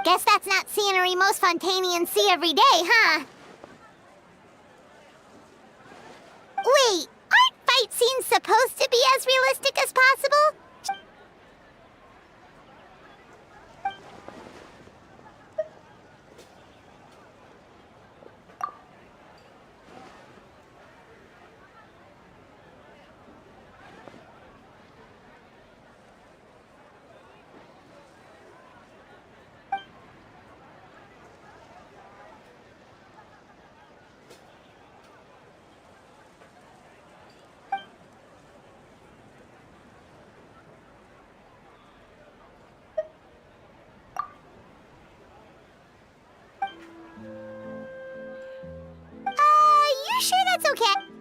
Guess that's not scenery most Fontanians see every day, huh? Wait, aren't fight scenes supposed to be as realistic as possible? You sure that's okay?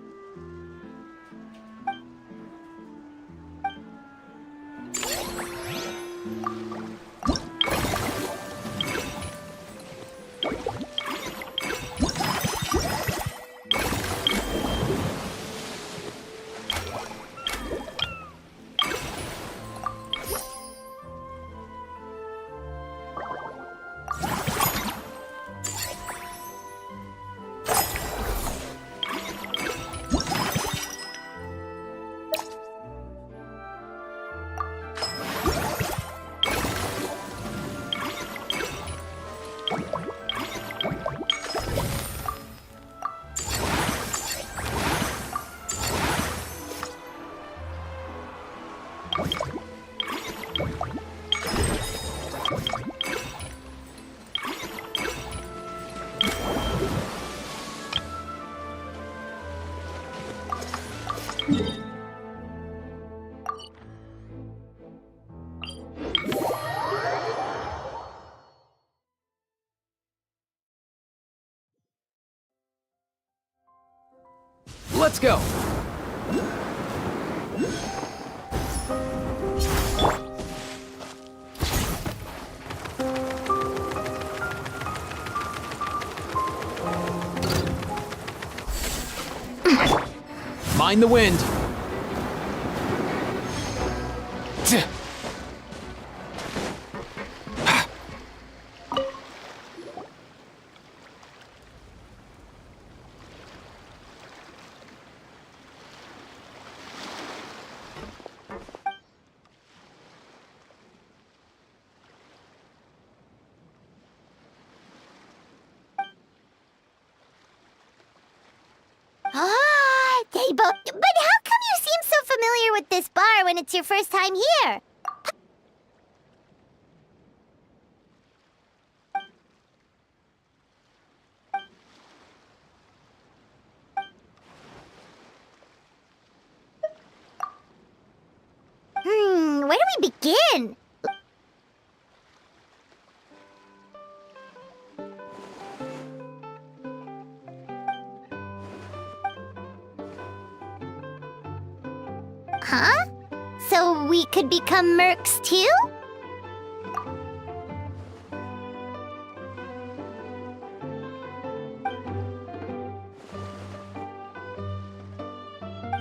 Let's go. Mind the wind. Ah, they both. But how come you seem so familiar with this bar when it's your first time here? Where do we begin? Huh? So we could become mercs too?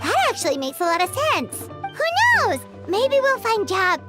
That actually makes a lot of sense. Who knows? Maybe we'll find jobs.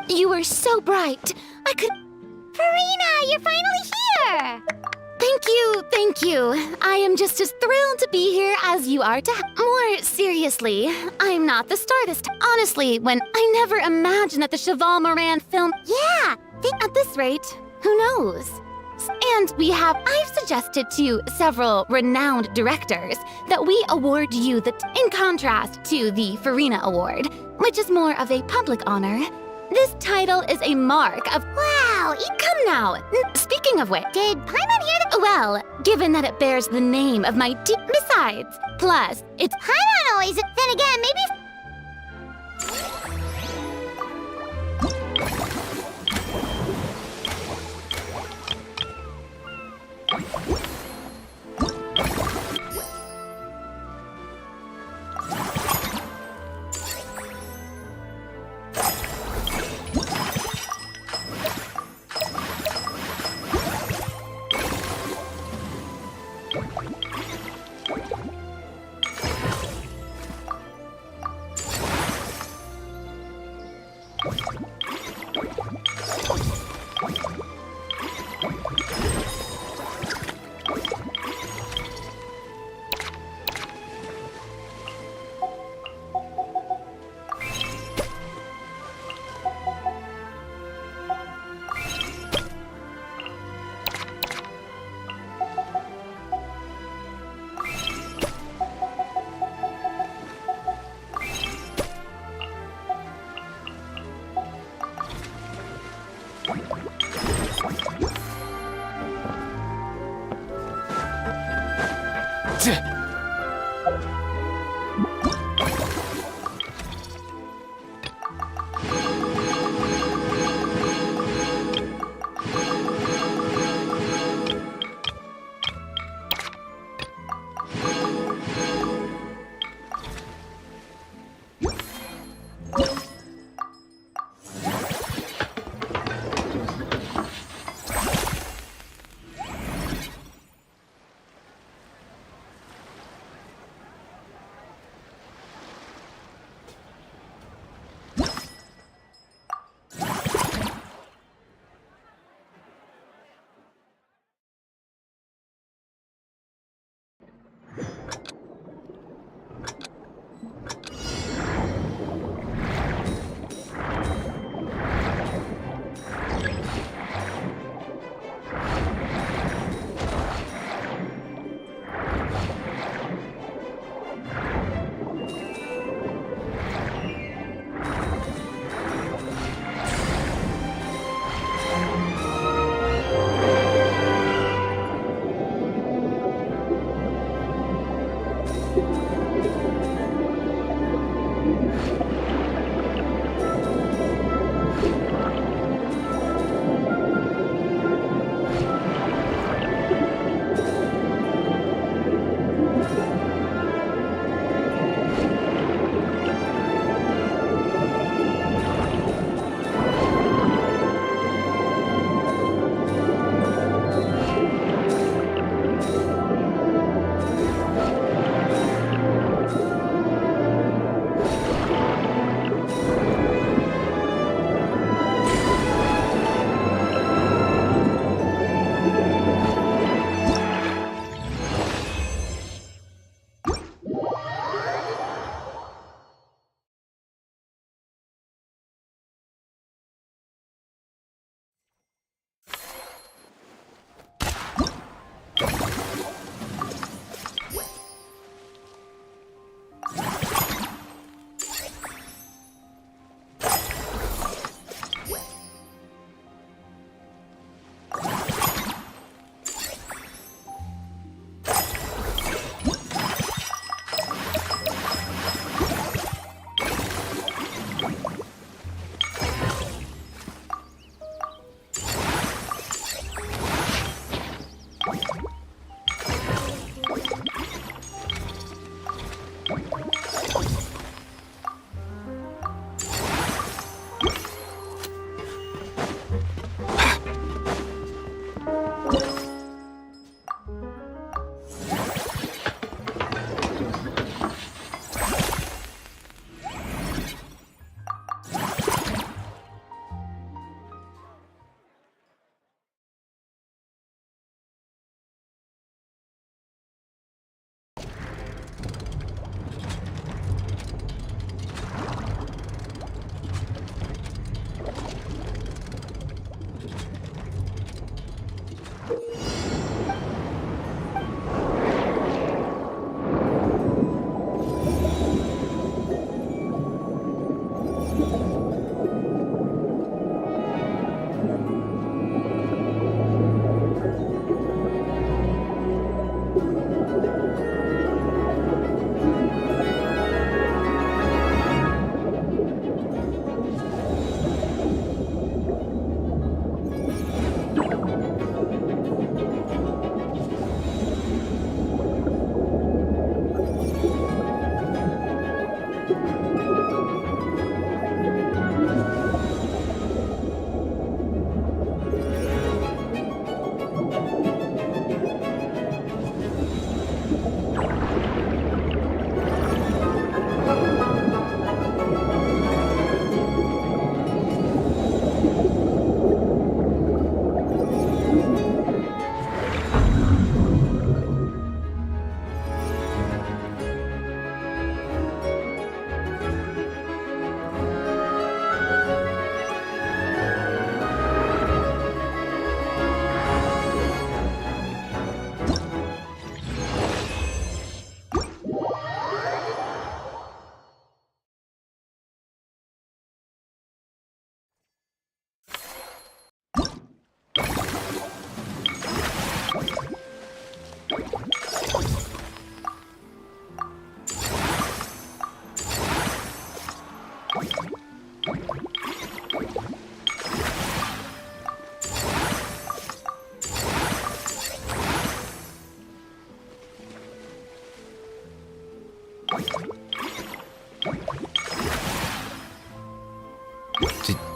You were so bright. I could... Farina, you're finally here! Thank you. I am just as thrilled to be here as you are to... More seriously, I'm not the star this time. Honestly, when I never imagined that the Cheval Moran film... Yeah! At this rate, who knows? And I've suggested to several renowned directors that we award you in contrast to the Farina Award, which is more of a public honor. This title is a mark of... Wow! Come now! Speaking of which... Did Paimon hear that? Well, given that it bears the name of my Besides, plus, it's... Paimon always... Then again, maybe...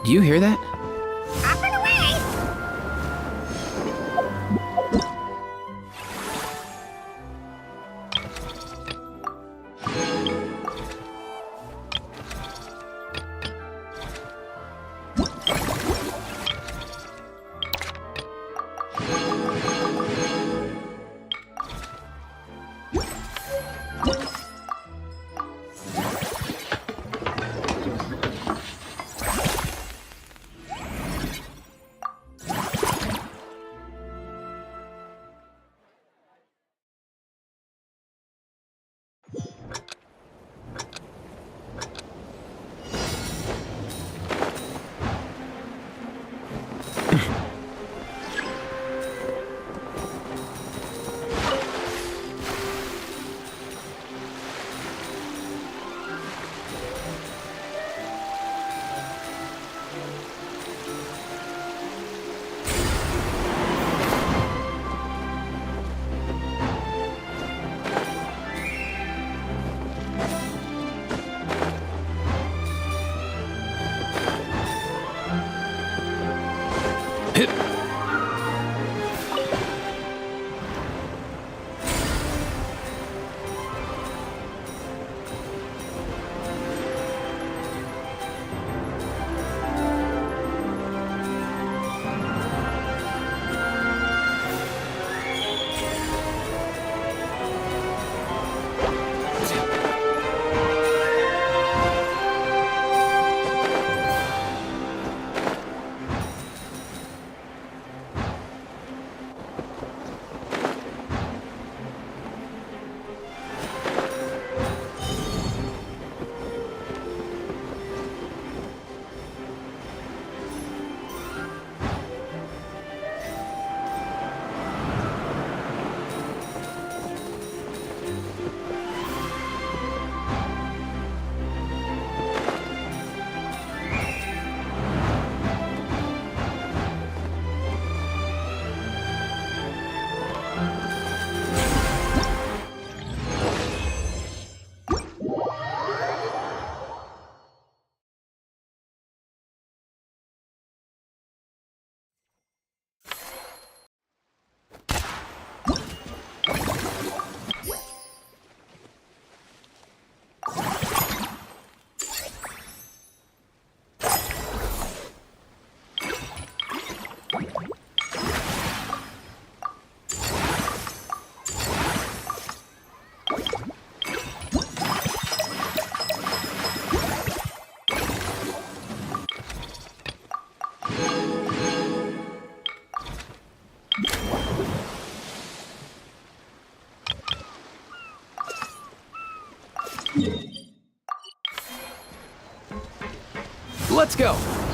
Did you hear that? Up and away! Let's go!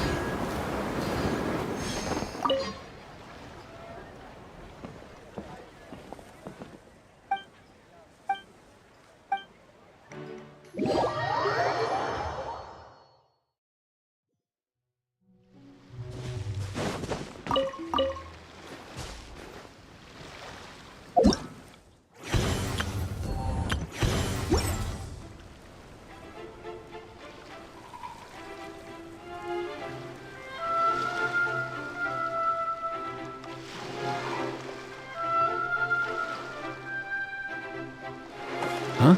Huh?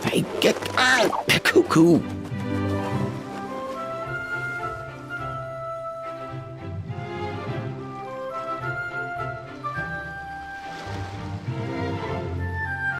Hey, get out! Cuckoo!